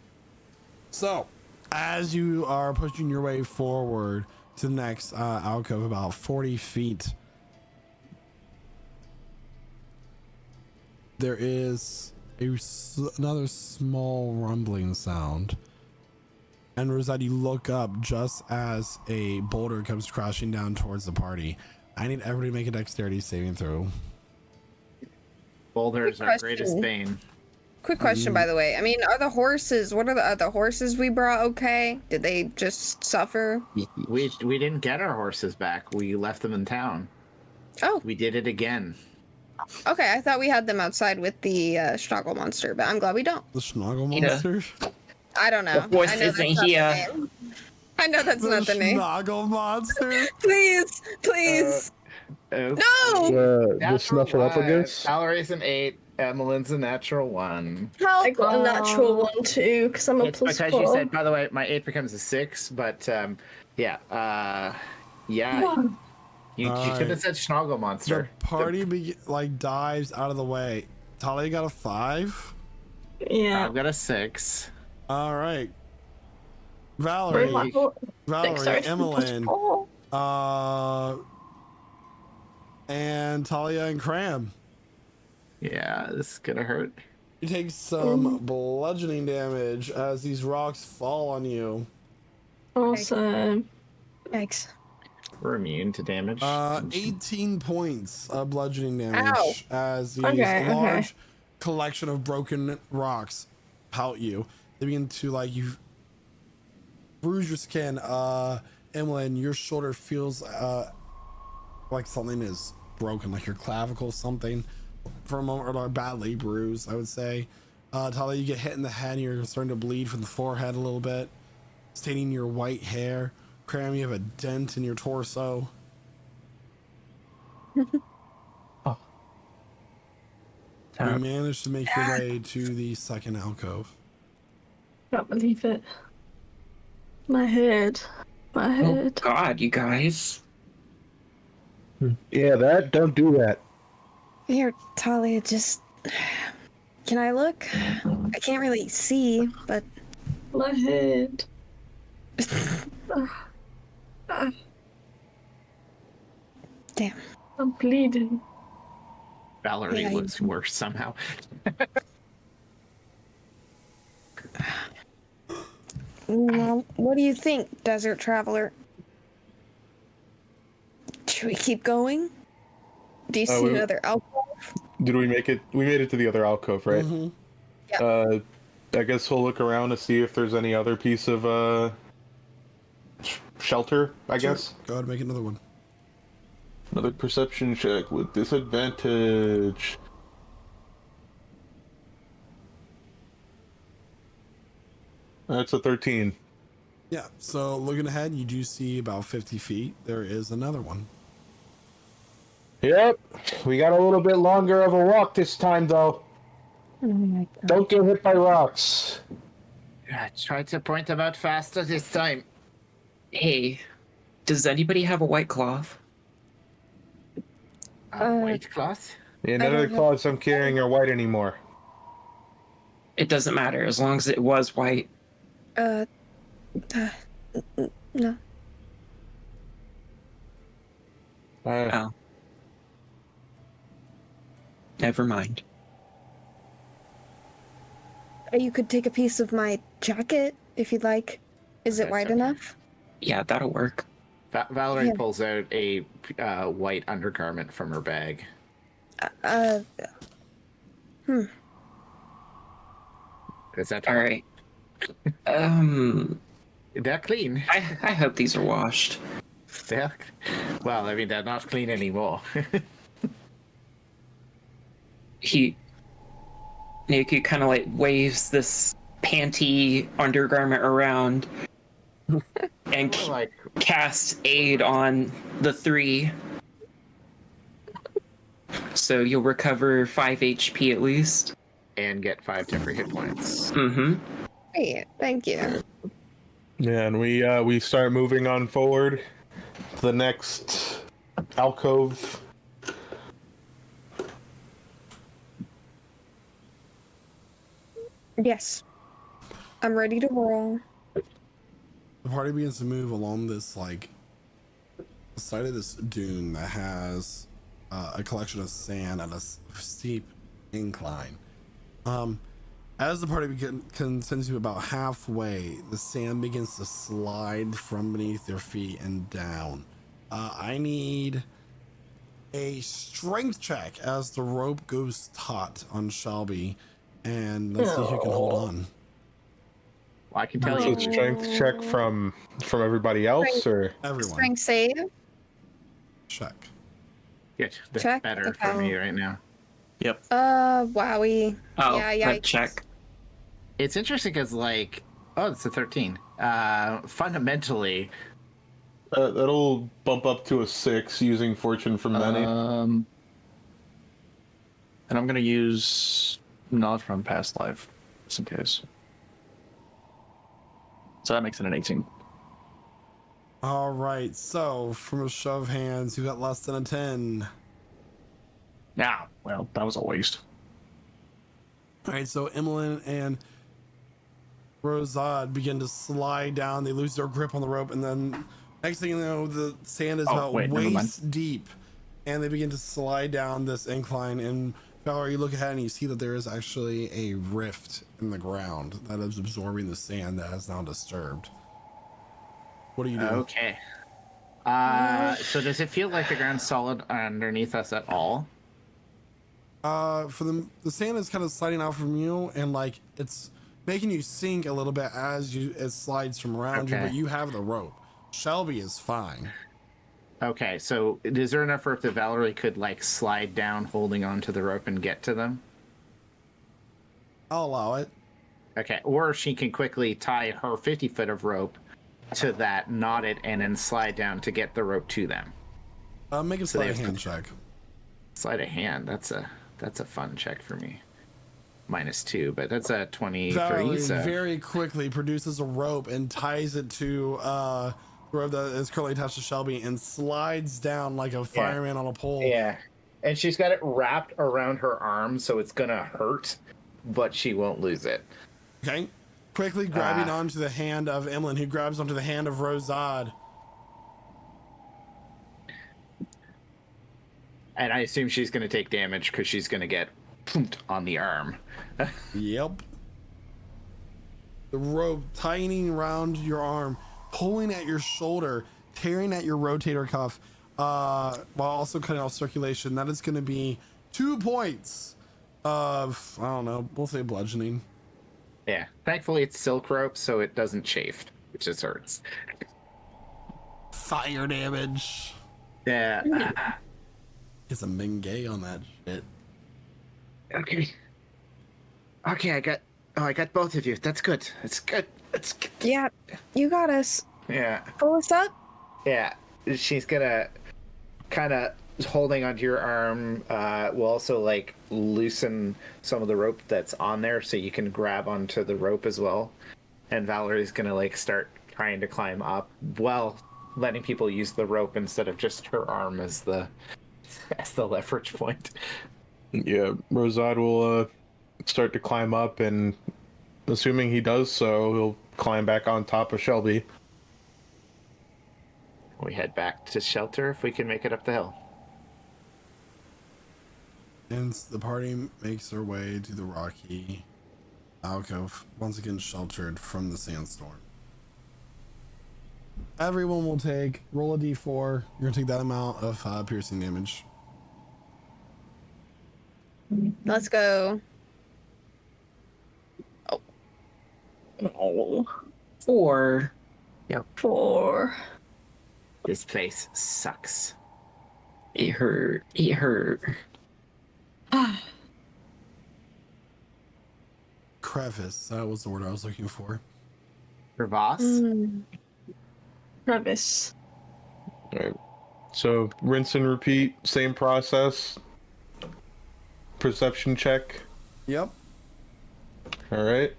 So as you are pushing your way forward to the next alcove, about 40 feet there is another small rumbling sound. And Rosette, you look up just as a boulder comes crashing down towards the party. I need everybody to make a dexterity saving throw. Boulders are greatest bane. Quick question, by the way. I mean, are the horses? What are the horses we brought? Okay, did they just suffer? We didn't get our horses back. We left them in town. Oh, we did it again. Okay, I thought we had them outside with the Schnoggle monster, but I'm glad we don't. The Schnoggle monster? I don't know. The horse isn't here. I know that's not the name. Schnoggle monster. Please. No. The Snuffleupagus. Valerie's an 8. Emmeline's a natural 1. I got a natural 1 too, because I'm a it's plus because 4. you said, by the way, my 8 becomes a 6, but yeah. You should have said Schnoggle monster. The party dives out of the way. Talia got a 5. Yeah. I've got a 6. All right. Valerie, Emmeline, and Talia and Cram. Yeah, this is gonna hurt. You take some bludgeoning damage as these rocks fall on you. Awesome. Thanks. We're immune to damage. 18 points of bludgeoning damage as these large collection of broken rocks pout you. They begin to you bruise your skin. Emmeline, your shoulder feels like something is broken, like your clavicle, something for a moment, or badly bruised, I would say. Talia, you get hit in the head and you're starting to bleed from the forehead a little bit, staining your white hair. Cram, you have a dent in your torso. Oh. You managed to make your way to the second alcove. Can't believe it. My head. Oh God, you guys. Yeah, don't do that. Here, Talia, just... Can I look? I can't really see, but... My head. Damn. I'm bleeding. Valerie looks worse somehow. Well, what do you think, Desert Traveler? Should we keep going? Do you see another alcove? Did we make it? We made it to the other alcove, right? Mm-hmm. Yep. I guess we'll look around to see if there's any other piece of shelter, I guess. Go ahead and make another one. Another perception check with disadvantage. That's a 13. Yeah, so looking ahead, you do see about 50 feet. There is another one. Yep. We got a little bit longer of a walk this time, though. Oh my God. Don't get hit by rocks. I tried to point them out faster this time. Hey, does anybody have a white cloth? White cloth? Yeah, none of the cloths I'm carrying are white anymore. It doesn't matter as long as it was white. No. Oh. Never mind. You could take a piece of my jacket if you'd like. Is it white enough? Yeah, that'll work. Valerie pulls out a white undergarment from her bag. Is that all right? They're clean. I hope these are washed. Well, I mean, they're not clean anymore. Naoki kind of waves this panty undergarment around and casts aid on the 3. So you'll recover 5 HP at least. And get 5 temporary hit points. Mm-hmm. Great, thank you. Yeah, and we start moving on forward to the next alcove. Yes. I'm ready to roll. The party begins to move along this side of this dune that has a collection of sand at a steep incline. As the party continues to about halfway, the sand begins to slide from beneath their feet and down. I need a strength check as the rope goes taut on Shelby, and let's see who can hold on. Well, I can tell So you. it's strength check from everybody else, or Everyone. Strength save. Check. Good. That's Check. better for me right now. Yep. Wowie. Oh, Yeah, yeah, yikes. check. It's interesting because, like, it's a 13. Fundamentally, that'll bump up to a 6 using fortune from many. And I'm gonna use knowledge from past life, just in case. So that makes it an 18. All right, so from a show of hands, who got less than a 10? Yeah, well, that was a waste. All right, so Emmeline and Rosad begin to slide down. They lose their grip on the rope, and then next thing you know, the sand is about never mind. waist deep, and they begin to slide down this incline. And Valerie, you look ahead and you see that there is actually a rift in the ground that is absorbing the sand that has now disturbed. What do you do? okay. So does it feel like the ground's solid underneath us at all? For the sand is kind of sliding out from you, and like it's making you sink a little bit as it slides from around you, Okay. but you have the rope. Shelby is fine. Okay, so is there enough rope that Valerie could, like, slide down holding onto the rope and get to them? I'll allow it. Okay, or she can quickly tie her 50 foot of rope to that, knot it, and then slide down to get the rope to them. Make a So sleight they of have hand to- check. Sleight of hand, that's a fun check for me. -2, but that's a 23. Valerie So very quickly produces a rope and ties it to the rope that is currently attached to Shelby and slides down like a fireman on a pole. yeah, and she's got it wrapped around her arm, so it's gonna hurt, but she won't lose it. Okay. Quickly grabbing onto the hand of Emmeline, who grabs onto the hand of Rosad. And I assume she's gonna take damage because she's gonna get pumped on the arm. Yep. The rope tightening around your arm, pulling at your shoulder, tearing at your rotator cuff, while also cutting off circulation. That is going to be 2 points of, I don't know, we'll say bludgeoning. Yeah, thankfully it's silk rope, so it doesn't chafe, which just hurts. Fire damage. Yeah. Get some Bengay on that shit. Okay, I got both of you. That's good. That's good. That's good. Yeah, you got us. Yeah. Pull us up. Yeah. She's gonna kind of holding onto your arm. Will also like loosen some of the rope that's on there, so you can grab onto the rope as well. And Valerie's gonna like start trying to climb up, while letting people use the rope instead of just her arm as the leverage point. Yeah, Rosad will start to climb up, and assuming he does so, he'll climb back on top of Shelby. We head back to shelter if we can make it up the hill. And the party makes their way to the rocky alcove, once again sheltered from the sandstorm. Everyone will roll a d4. You're going to take that amount of piercing damage. Let's go. Oh, 4. 4. This place sucks. It hurt. It hurt. Crevice, that was the word I was looking for. Rivas? Crevice. All right. So rinse and repeat, same process. Perception check. Yep. All right.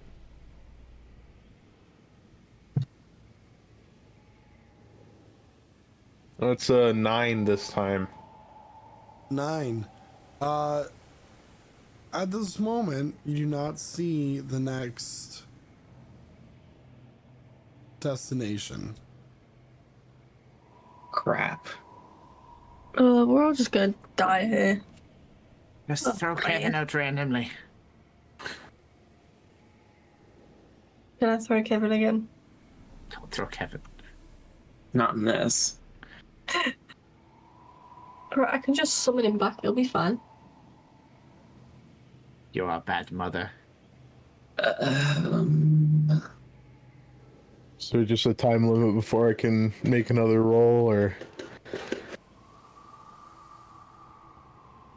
That's a 9 this time. 9. At this moment, you do not see the next destination. Crap. We're all just gonna die here. Just throw Kevin out randomly. Can I throw Kevin again? Don't throw Kevin. Not in this. Right, I can just summon him back. It'll be fine. You're a bad mother. So just a time limit before I can make another roll, or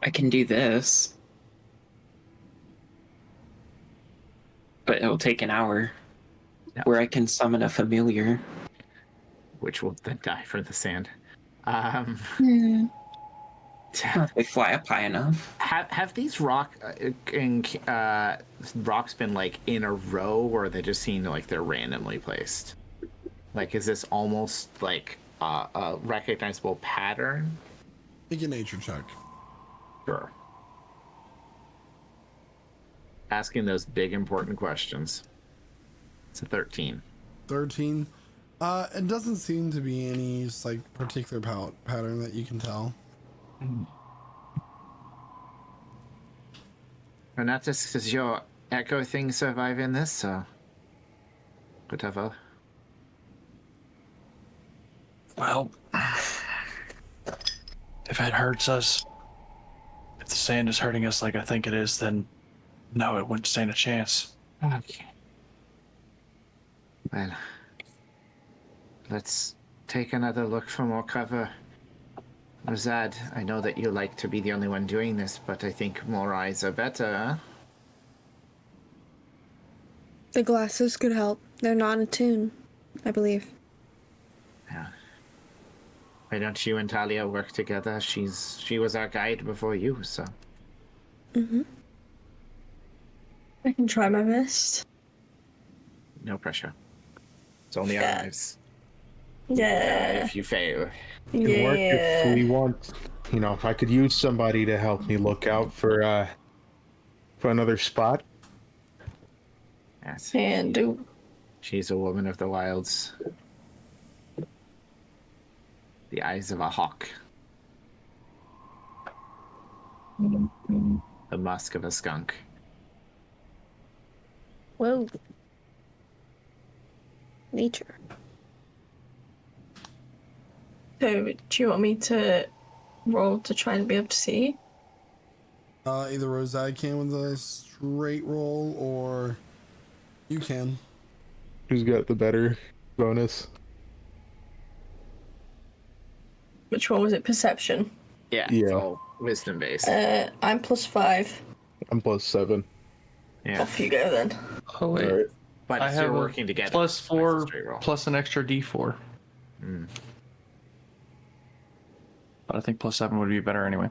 I can do this. But it'll take an hour. No. Where I can summon a familiar. Which will then die from the sand. They fly up high enough. Have these rocks been like in a row, or they just seem like they're randomly placed? Like, is this almost like a recognizable pattern? Make a nature check. Sure. Asking those big important questions. It's a 13. 13. It doesn't seem to be any like particular pattern that you can tell. And not just does your echo thing survive in this, so whatever. Well, if it hurts us, if the sand is hurting us like I think it is, then no, it wouldn't stand a chance. Okay. Well, let's take another look for more cover. Razad, I know that you like to be the only one doing this, but I think more eyes are better. The glasses could help. They're not attuned, I believe. Yeah. Why don't you and Talia work together? She was our guide before you, so. Mm-hmm. I can try my best. No pressure. It's only our lives. Yeah. If you fail. it can work if we want. You know, I could use somebody to help me look out for another spot. Yes. And do. She's a woman of the wilds. The eyes of a hawk. The musk of a skunk. Whoa. Nature. So, do you want me to roll to try and be able to see? Either Rosai can with a straight roll, or you can. Who's got the better bonus? Which one was it? Perception. Yeah. It's all wisdom based. I'm +5. I'm +7. Yeah. Off you go then. Oh wait, Alright. But I you're have working together. +4 Straight roll. plus an extra D4. Mm. But I think +7 would be better anyway.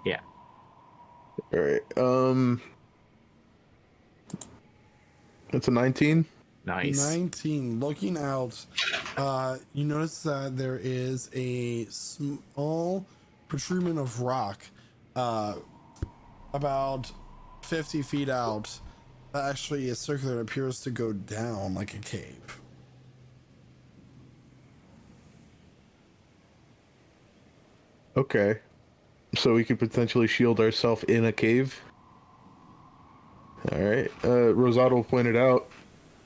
Yeah. Alright. It's a 19. Nice. 19. Looking out, you notice that there is a small protrusion of rock about 50 feet out that actually is circular and appears to go down like a cave. Okay. So we could potentially shield ourselves in a cave. Alright. Rosado will point it out.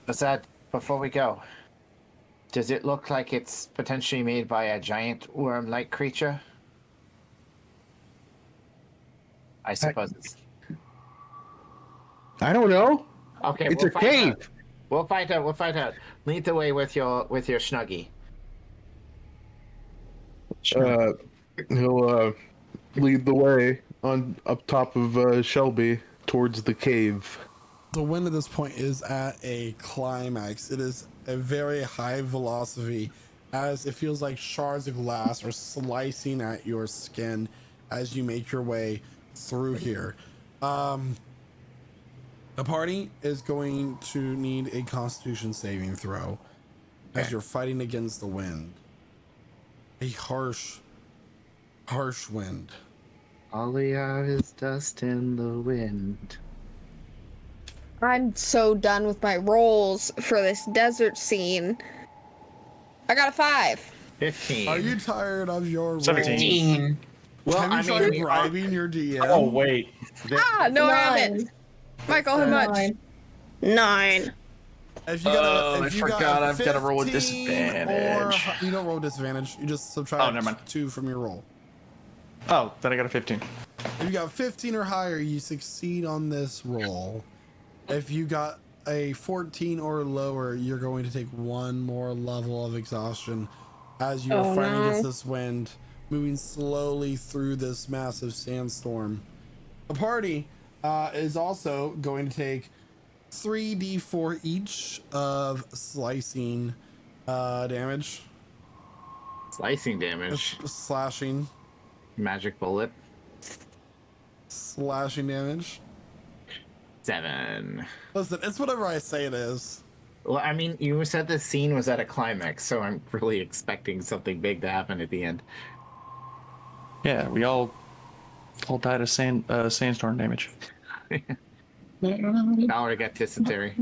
Azad, before we go, does it look like it's potentially made by a giant worm-like creature? I suppose it's... I don't know. Okay, It's we'll a find cave. out. We'll find out. We'll find out. Lead the way with your Snuggie. He'll lead the way on up top of Shelby towards the cave. The wind at this point is at a climax. It is a very high velocity, as it feels like shards of glass are slicing at your skin as you make your way through here. The party is going to need a Constitution saving throw as you're fighting against the wind. A harsh wind. All we are is dust in the wind. I'm so done with my rolls for this desert scene. I got a 5. 15. Are you tired of your rolls? 17. Well, have you tried bribing your DM? Oh wait. No, I haven't. Michael, how much? 9. If you got I forgot I've got to roll with disadvantage. Or you don't roll disadvantage. You just subtract never mind. 2 from your roll. Oh, then I got a 15. If you got 15 or higher, you succeed on this roll. If you got a 14 or lower, you're going to take 1 more level of exhaustion as you are fighting against this wind, moving slowly through this massive sandstorm. The party is also going to take 3d4 each of slicing damage. Slicing damage. Slashing. Magic bullet. Slashing damage. 7. Listen, it's whatever I say it is. Well, I mean, you said the scene was at a climax, so I'm really expecting something big to happen at the end. Yeah, we all died of sandstorm damage. Valerie got dysentery.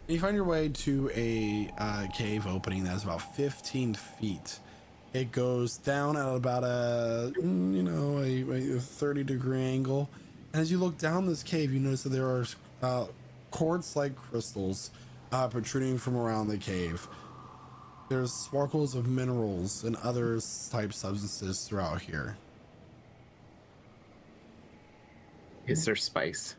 You find your way to a cave opening that's about 15 feet. It goes down at about a 30-degree angle. And as you look down this cave, you notice that there are quartz-like crystals protruding from around the cave. There's sparkles of minerals and other type substances throughout here. Is there spice?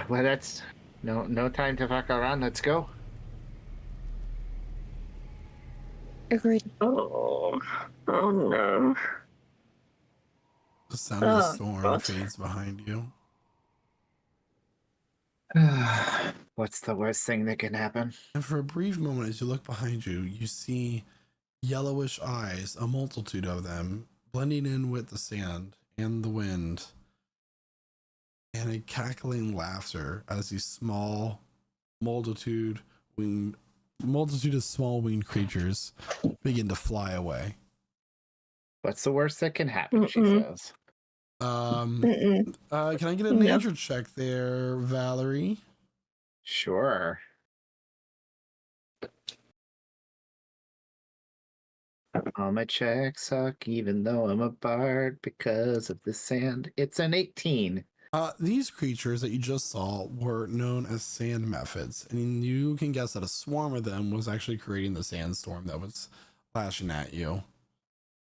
Well, that's no time to fuck around. Let's go. Agreed. Oh no. The sound of the storm fades behind you. What's the worst thing that can happen? And for a brief moment, as you look behind you, you see yellowish eyes, a multitude of them, blending in with the sand and the wind, and a cackling laughter as these small multitude of small winged creatures begin to fly away. What's the worst that can happen? She says. Can I get a nature check there, Valerie? Sure. All my checks suck, even though I'm a bard because of the sand. It's an 18. These creatures that you just saw were known as sand methods, and you can guess that a swarm of them was actually creating the sandstorm that was lashing at you.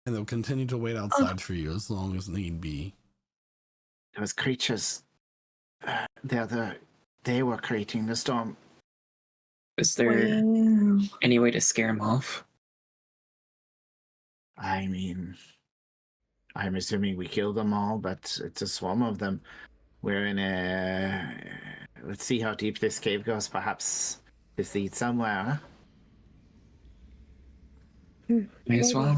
And they'll continue to wait outside for you as long as need be. Those creatures, they were creating the storm. Is there any way to scare them off? I mean, I'm assuming we killed them all, but it's a swarm of them. We're in a... Let's see how deep this cave goes. Perhaps this leads somewhere. May as well.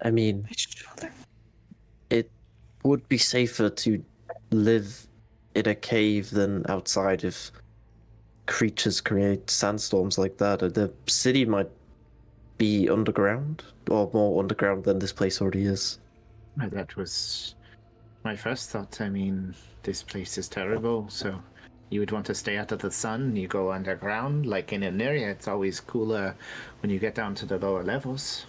I mean, it would be safer to live in a cave than outside if creatures create sandstorms like that. The city might be underground, or more underground than this place already is. That was my first thought. I mean, this place is terrible, so you would want to stay out of the sun. You go underground, like in an area. It's always cooler when you get down to the lower levels.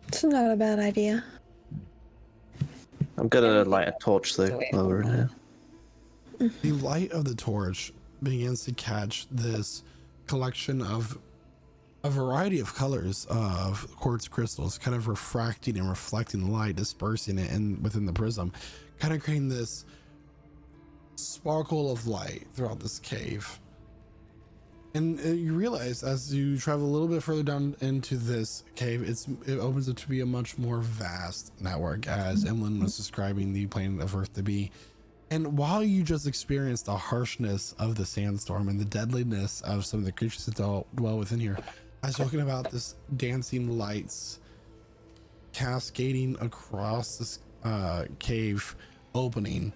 It's not a bad idea. I'm gonna light a torch though while we're in here. The light of the torch begins to catch this collection of a variety of colors of quartz crystals, kind of refracting and reflecting the light, dispersing it within the prism, kind of creating this sparkle of light throughout this cave. And you realize as you travel a little bit further down into this cave, it opens up to be a much more vast network, as Emlyn was describing the plane of Earth to be. And while you just experienced the harshness of the sandstorm and the deadliness of some of the creatures that dwell within here, I was talking about this dancing lights cascading across this cave opening.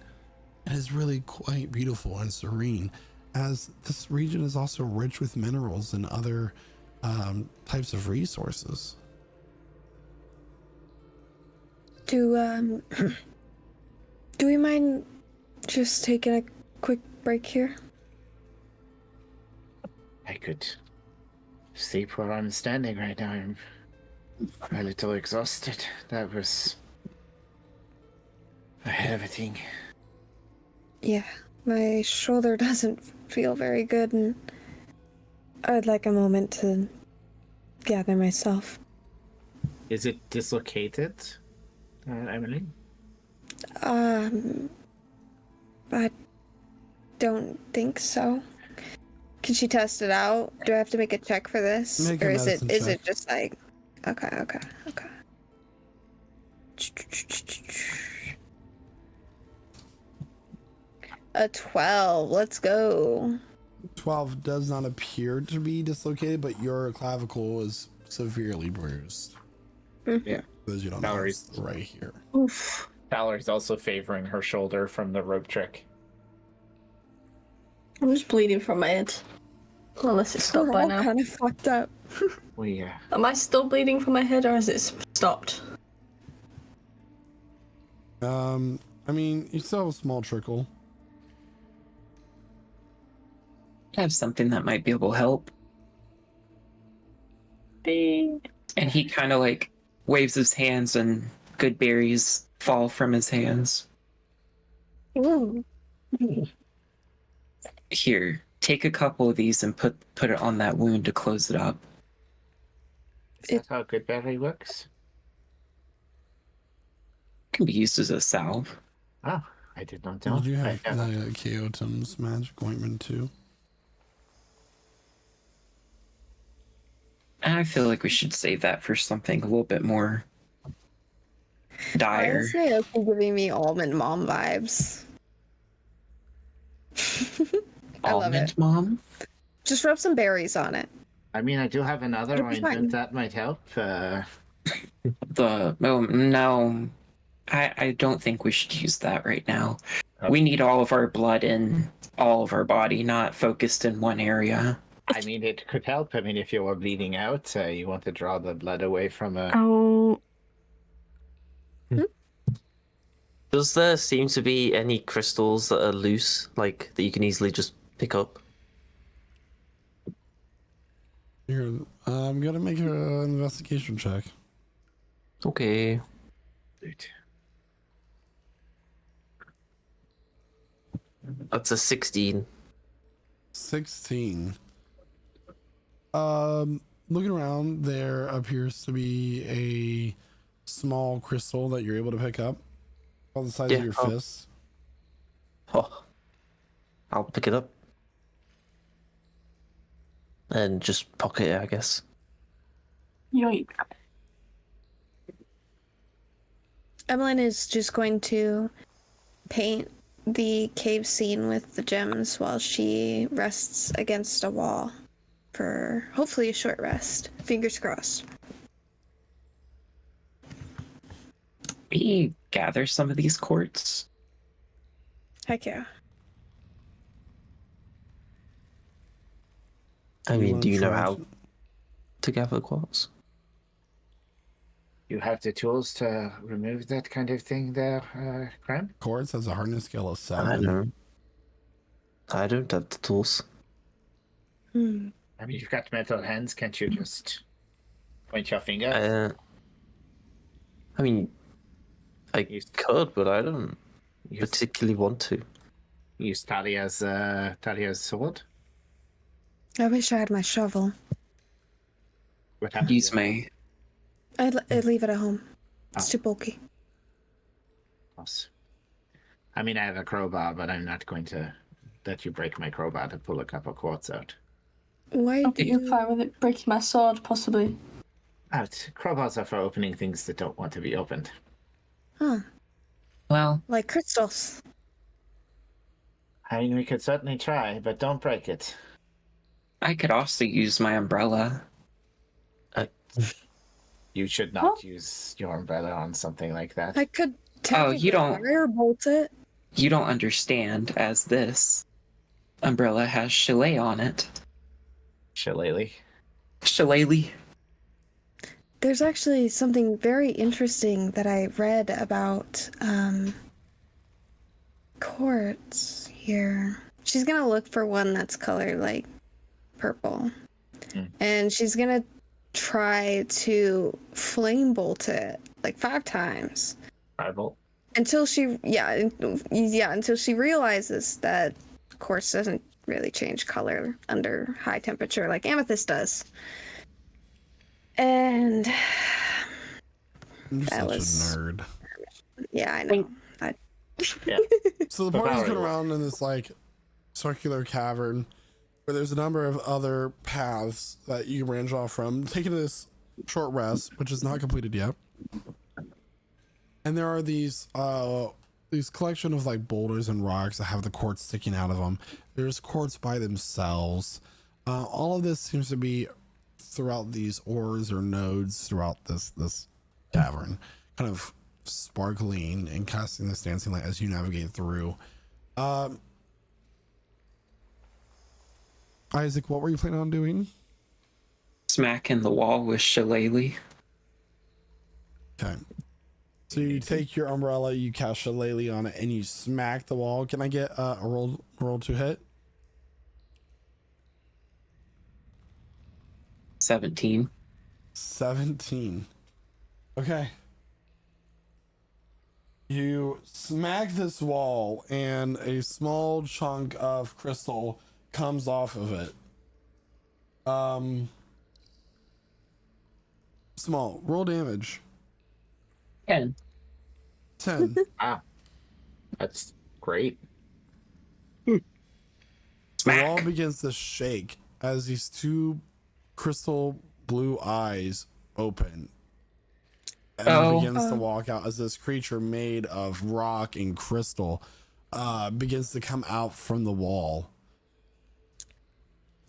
It is really quite beautiful and serene, as this region is also rich with minerals and other types of resources. Do do we mind just taking a quick break here? I could sleep where I'm standing right now. I'm a little exhausted. That was a hell of a thing. Yeah, my shoulder doesn't feel very good, and I'd like a moment to gather myself. Is it dislocated, Emily? I don't think so. Can she test it out? Do I have to make a check for this? Make a or is medicine it check. just like okay. A 12. Let's go. 12 does not appear to be dislocated, but your clavicle is severely bruised. Yeah. Because you don't know, Valerie's it's right here. Oof. Valerie's also favoring her shoulder from the rope trick. I'm just bleeding from my head. Unless it's stopped We're by all now. kind of fucked up. We Am I still bleeding from my head or has it stopped? I mean, you still have a small trickle. I have something that might be able to help. Ding. And he kind of like waves his hands and good berries fall from his hands. Ooh. Here, take a couple of these and put it on that wound to close it up. Is that how good berry works? Can be used as a salve. Oh, I did not know. Did you have I the Keotum's magic ointment too? I feel like we should save that for something a little bit more dire. Honestly, it's giving me almond mom vibes. I love Almond it. Mom? Just rub some berries on it. I mean, I do have another It'll be fine. ointment that might help. No, I don't think we should use that right now. Okay. We need all of our blood in all of our body, not focused in one area. I mean, it could help. I mean, if you were bleeding out, you want to draw the blood away from a... Oh. Does there seem to be any crystals that are loose, like that you can easily just pick up? Here, I'm gonna make an investigation check. Okay. That's a 16. 16. Looking around, there appears to be a small crystal that you're able to pick up, about the size of your fist. Oh. I'll pick it up. And just pocket it, I guess. Yoink. Evelyn is just going to paint the cave scene with the gems while she rests against a wall for hopefully a short rest. Fingers crossed. We gather some of these quartz. Heck yeah. I mean, wanna do you know try how to gather quartz? You have the tools to remove that kind of thing there, Cram? Quartz has a hardness scale of 7. I know. I don't have the tools. I mean, you've got metal hands. Can't you just point your finger? I mean, I could, but I don't particularly want to. Use Talia's sword. I wish I had my shovel. What happened? Use my... I'd leave it at home. It's too bulky. I mean, I have a crowbar, but I'm not going to let you break my crowbar to pull a couple quartz out. Why I'll do be you... fine with it breaking my sword, possibly. Crowbars are for opening things that don't want to be opened. Huh. Well, Like crystals. I mean, we could certainly try, but don't break it. I could also use my umbrella. You should not use your umbrella on something like that. I could you don't- firebolt it. You don't understand, as this umbrella has chalet on it. Shillelagh. Shillelagh. there's actually something very interesting that I read about quartz here. She's gonna look for one that's colored like purple. And she's gonna try to flame bolt it like 5 times. 5 volt. Until she until she realizes that quartz doesn't really change color under high temperature like amethyst does. And You're that such a nerd. Yeah, I know. So the party's going around in this like circular cavern where there's a number of other paths that you can branch off from. Taking this short rest, which is not completed yet. And there are these collection of like boulders and rocks that have the quartz sticking out of them. There's quartz by themselves. All of this seems to be throughout these ores or nodes throughout this cavern, kind of sparkling and casting this dancing light as you navigate through. Isaac, what were you planning on doing? Smacking the wall with shillelagh. Okay. So you take your umbrella, you cast shillelagh on it, and you smack the wall. Can I get a roll to hit? 17. 17. Okay. You smack this wall, and a small chunk of crystal comes off of it. Small. Roll damage. 10. 10. Wow. That's great. The wall begins to shake as these 2 crystal blue eyes open. And begins to walk out as this creature made of rock and crystal begins to come out from the wall.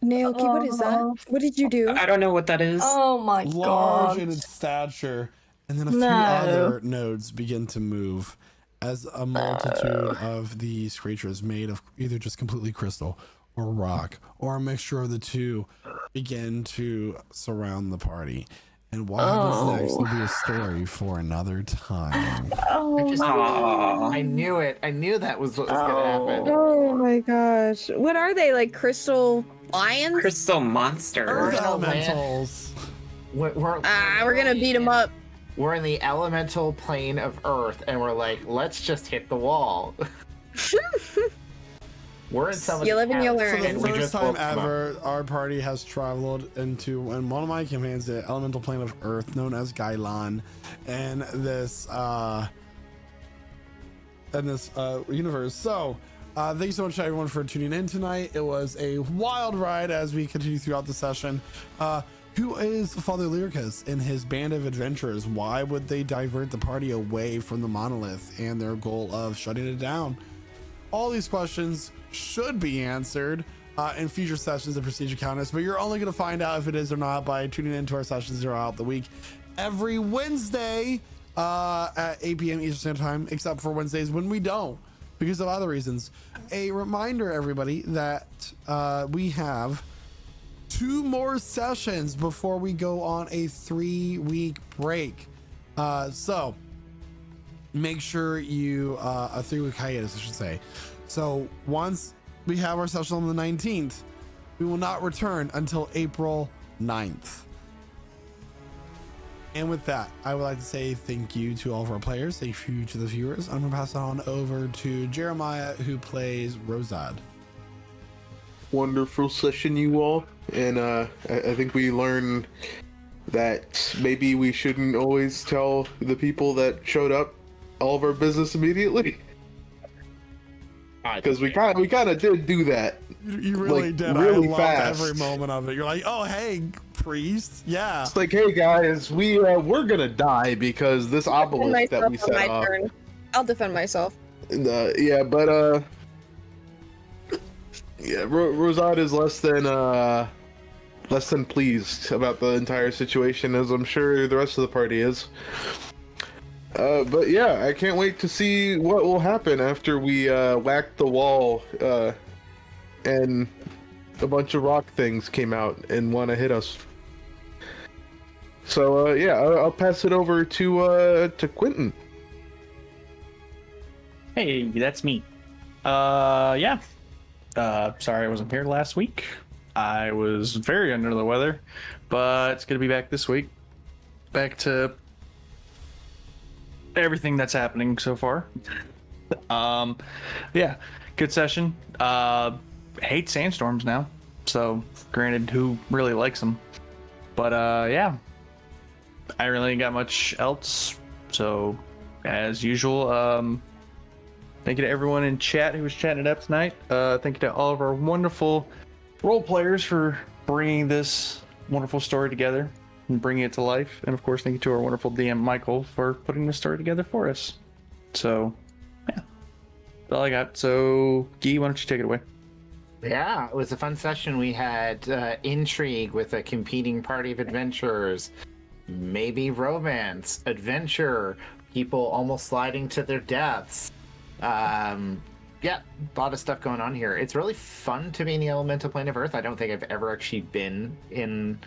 Naoki, what is that? What did you do? I don't know what that is. Oh my god. Large in its stature, and then a few other nodes begin to move as a multitude of these creatures made of either just completely crystal or rock or a mixture of the two begin to surround the party. And what happens next will be a story for another time. I knew it. I knew that was what was going to happen. Oh my gosh. What are they? Like crystal lions? Crystal monsters. Elementals. We're gonna beat them up. We're in the elemental plane of Earth, and we're like, let's just hit the wall. We're in some. You live and you learn. For the first time ever, our party has traveled into one of my campaigns, the elemental plane of Earth, known as Gailon, and this universe. So, thank you so much, everyone, for tuning in tonight. It was a wild ride as we continue throughout the session. Who is Father Lyricus and his band of adventurers? Why would they divert the party away from the monolith and their goal of shutting it down? All these questions should be answered in future sessions of Prestige Encounters, but you're only going to find out if it is or not by tuning into our sessions throughout the week every Wednesday at 8 p.m. Eastern Standard Time, except for Wednesdays when we don't because of other reasons. A reminder, everybody, that we have 2 more sessions before we go on a 3-week break. So make sure you a 3-week hiatus, I should say. So once we have our session on the 19th, we will not return until April 9th. And with that, I would like to say thank you to all of our players. Thank you to the viewers. I'm gonna pass it on over to Jeremiah, who plays Rosad. Wonderful session, you all. And I think we learned that maybe we shouldn't always tell the people that showed up all of our business immediately, because we kind of did do that. You really did. Really I fast. loved every moment of it. You're like, oh hey, priest, yeah. It's like, hey guys, we're gonna die because this obelisk that we set up. I'll defend myself. Yeah, but yeah, Rosad is less than pleased about the entire situation, as I'm sure the rest of the party is. But yeah, I can't wait to see what will happen after we whacked the wall and a bunch of rock things came out and want to hit us. So yeah, I'll pass it over to Quentin. Hey, that's me. Yeah. Sorry I wasn't here last week. I was very under the weather, but it's gonna be back this week. Back to everything that's happening so far. Yeah, good session. Hate sandstorms now. So, granted, who really likes them? But yeah, I really ain't got much else. So, as usual, thank you to everyone in chat who was chatting it up tonight. Thank you to all of our wonderful role players for bringing this wonderful story together and bringing it to life. And of course, thank you to our wonderful DM Michael for putting this story together for us. So, yeah, that's all I got. So, Guy, why don't you take it away? Yeah, it was a fun session. We had intrigue with a competing party of adventurers, maybe romance, adventure, people almost sliding to their deaths. Yeah, a lot of stuff going on here. It's really fun to be in the elemental plane of Earth. I don't think I've ever actually been in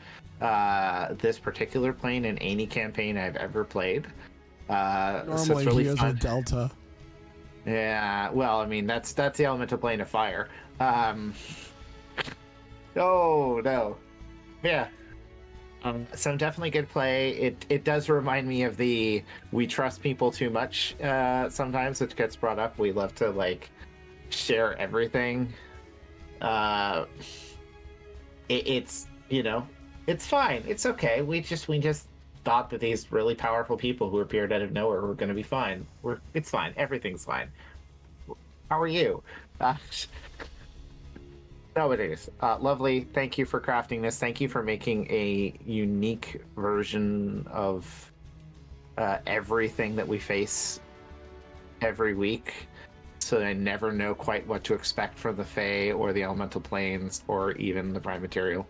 this particular plane in any campaign I've ever played. Normally so it's really he is fun. a delta. Yeah, well, I mean that's the elemental plane of fire. Oh no, yeah. So definitely good play. It does remind me of the we trust people too much sometimes, which gets brought up. We love to like share everything. It's you know it's fine. It's okay. We just thought that these really powerful people who appeared out of nowhere were going to be fine. It's fine. Everything's fine. How are you? No, it is. Lovely. Thank you for crafting this. Thank you for making a unique version of everything that we face every week. So I never know quite what to expect from the Fae or the Elemental Planes or even the Prime Material.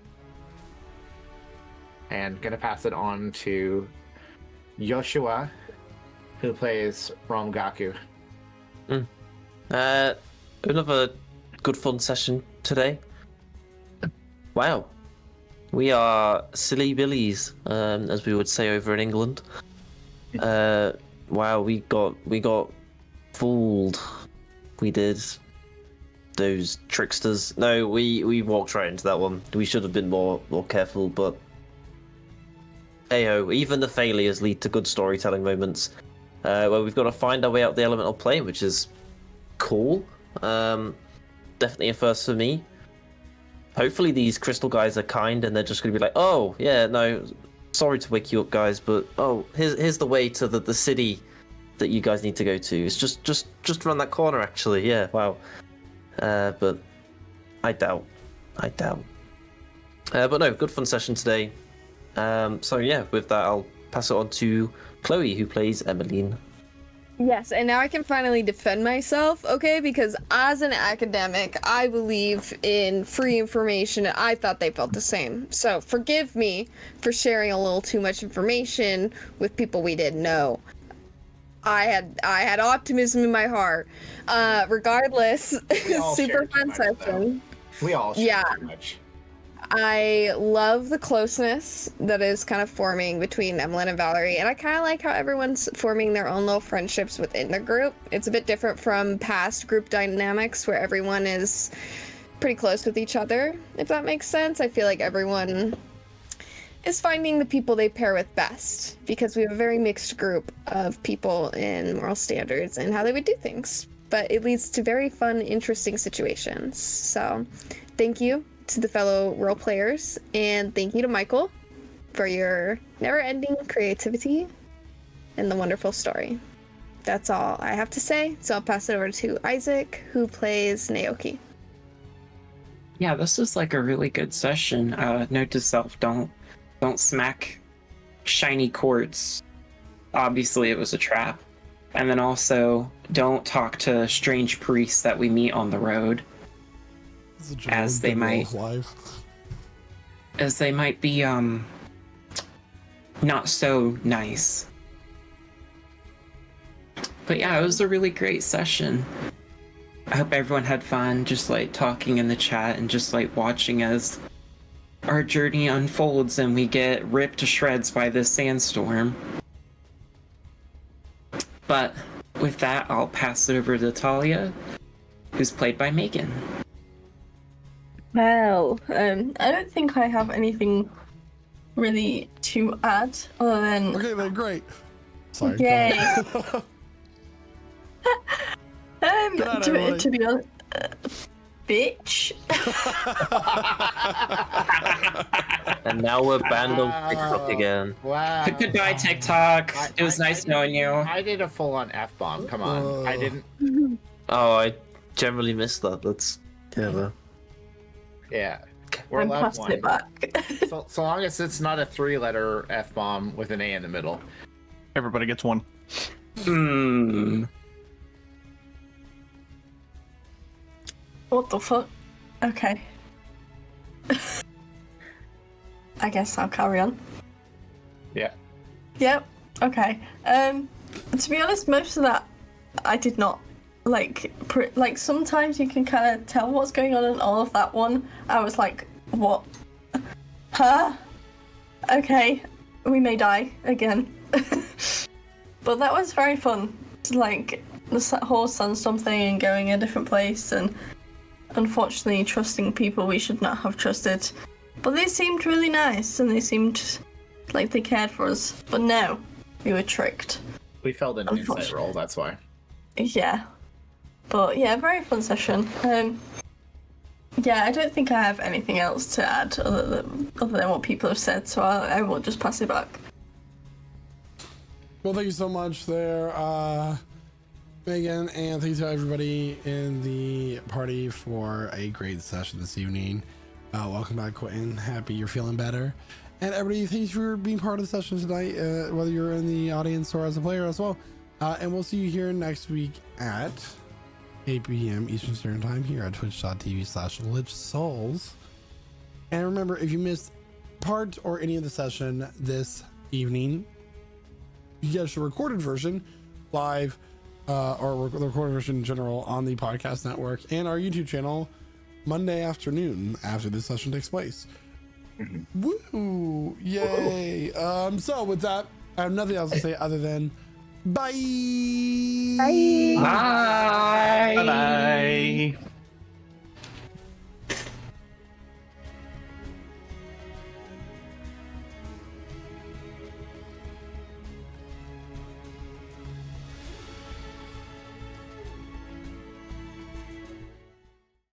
And gonna pass it on to Yoshua, who plays Romgaku. Another good fun session today. Wow, we are silly billies, as we would say over in England. Wow, we got fooled. We did. Those tricksters. No, we walked right into that one. We should have been more careful, but hey-ho, even the failures lead to good storytelling moments. Where we've got to find our way out the elemental plane, which is cool. Definitely a first for me. Hopefully these crystal guys are kind and they're just going to be like, oh, yeah, no, sorry to wake you up, guys, but oh, here's the way to the city that you guys need to go to. It's just around that corner, actually. Yeah, wow. But I doubt. But no, good fun session today. So yeah, with that, I'll pass it on to Chloe, who plays Emmeline. Yes, and now I can finally defend myself, okay? Because as an academic, I believe in free information, and I thought they felt the same. So forgive me for sharing a little too much information with people we didn't know. I had optimism in my heart. Regardless, super fun session. We all share too much. I love the closeness that is kind of forming between Emmeline and Valerie, and I kind of like how everyone's forming their own little friendships within the group. It's a bit different from past group dynamics where everyone is pretty close with each other, if that makes sense. I feel like everyone is finding the people they pair with best, because we have a very mixed group of people in moral standards and how they would do things. But it leads to very fun, interesting situations. So thank you to the fellow role players, and thank you to Michael for your never-ending creativity and the wonderful story. That's all I have to say, so I'll pass it over to Isaac, who plays Naoki. Yeah, this is like a really good session. Note to self, don't smack shiny quartz. Obviously it was a trap. And then also, don't talk to strange priests that we meet on the road. As they might be not so nice. But yeah, it was a really great session. I hope everyone had fun just like talking in the chat and just like watching as our journey unfolds and we get ripped to shreds by this sandstorm. But with that, I'll pass it over to Talia, who's played by Megan. Well, I don't think I have anything really to add other than Okay, then great. Sorry. yay. Good night, everybody. To be honest, bitch. And now we're banned on TikTok again. Wow. Goodbye, TikTok. It was nice knowing you. I did a full-on F-bomb. Come on. I didn't... Oh, I generally miss that. That's clever. Yeah. We're I'm allowed passing one. it back. So long as it's not a 3-letter F-bomb with an A in the middle. Everybody gets one. What the fuck? Okay. I guess I'll carry on. Yeah. Yep. Okay. To be honest, most of that I did not like. Like sometimes you can kind of tell what's going on, and all of that one, I was like, "What? Huh? Okay, we may die again." But that was very fun. Like the whole sandstorm thing and going a different place, and unfortunately trusting people we should not have trusted. But they seemed really nice, and they seemed like they cared for us. But no, we were tricked. We failed an insight roll, that's why. Yeah. But yeah, very fun session. Yeah, I don't think I have anything else to add other than what people have said, so I will just pass it back. Well, thank you so much there, Megan, and thanks to everybody in the party for a great session this evening. Welcome back, Quentin. Happy you're feeling better. And everybody, thanks for being part of the session tonight, whether you're in the audience or as a player as well. And we'll see you here next week at 8 p.m. Eastern Standard Time here at twitch.tv/lichsouls. And remember, if you missed part or any of the session this evening, you get the recorded version live, or the recorded version in general on the podcast network and our YouTube channel Monday afternoon after this session takes place. Woo! Yay! So with that, I have nothing else to say other than bye. Bye. Bye-bye.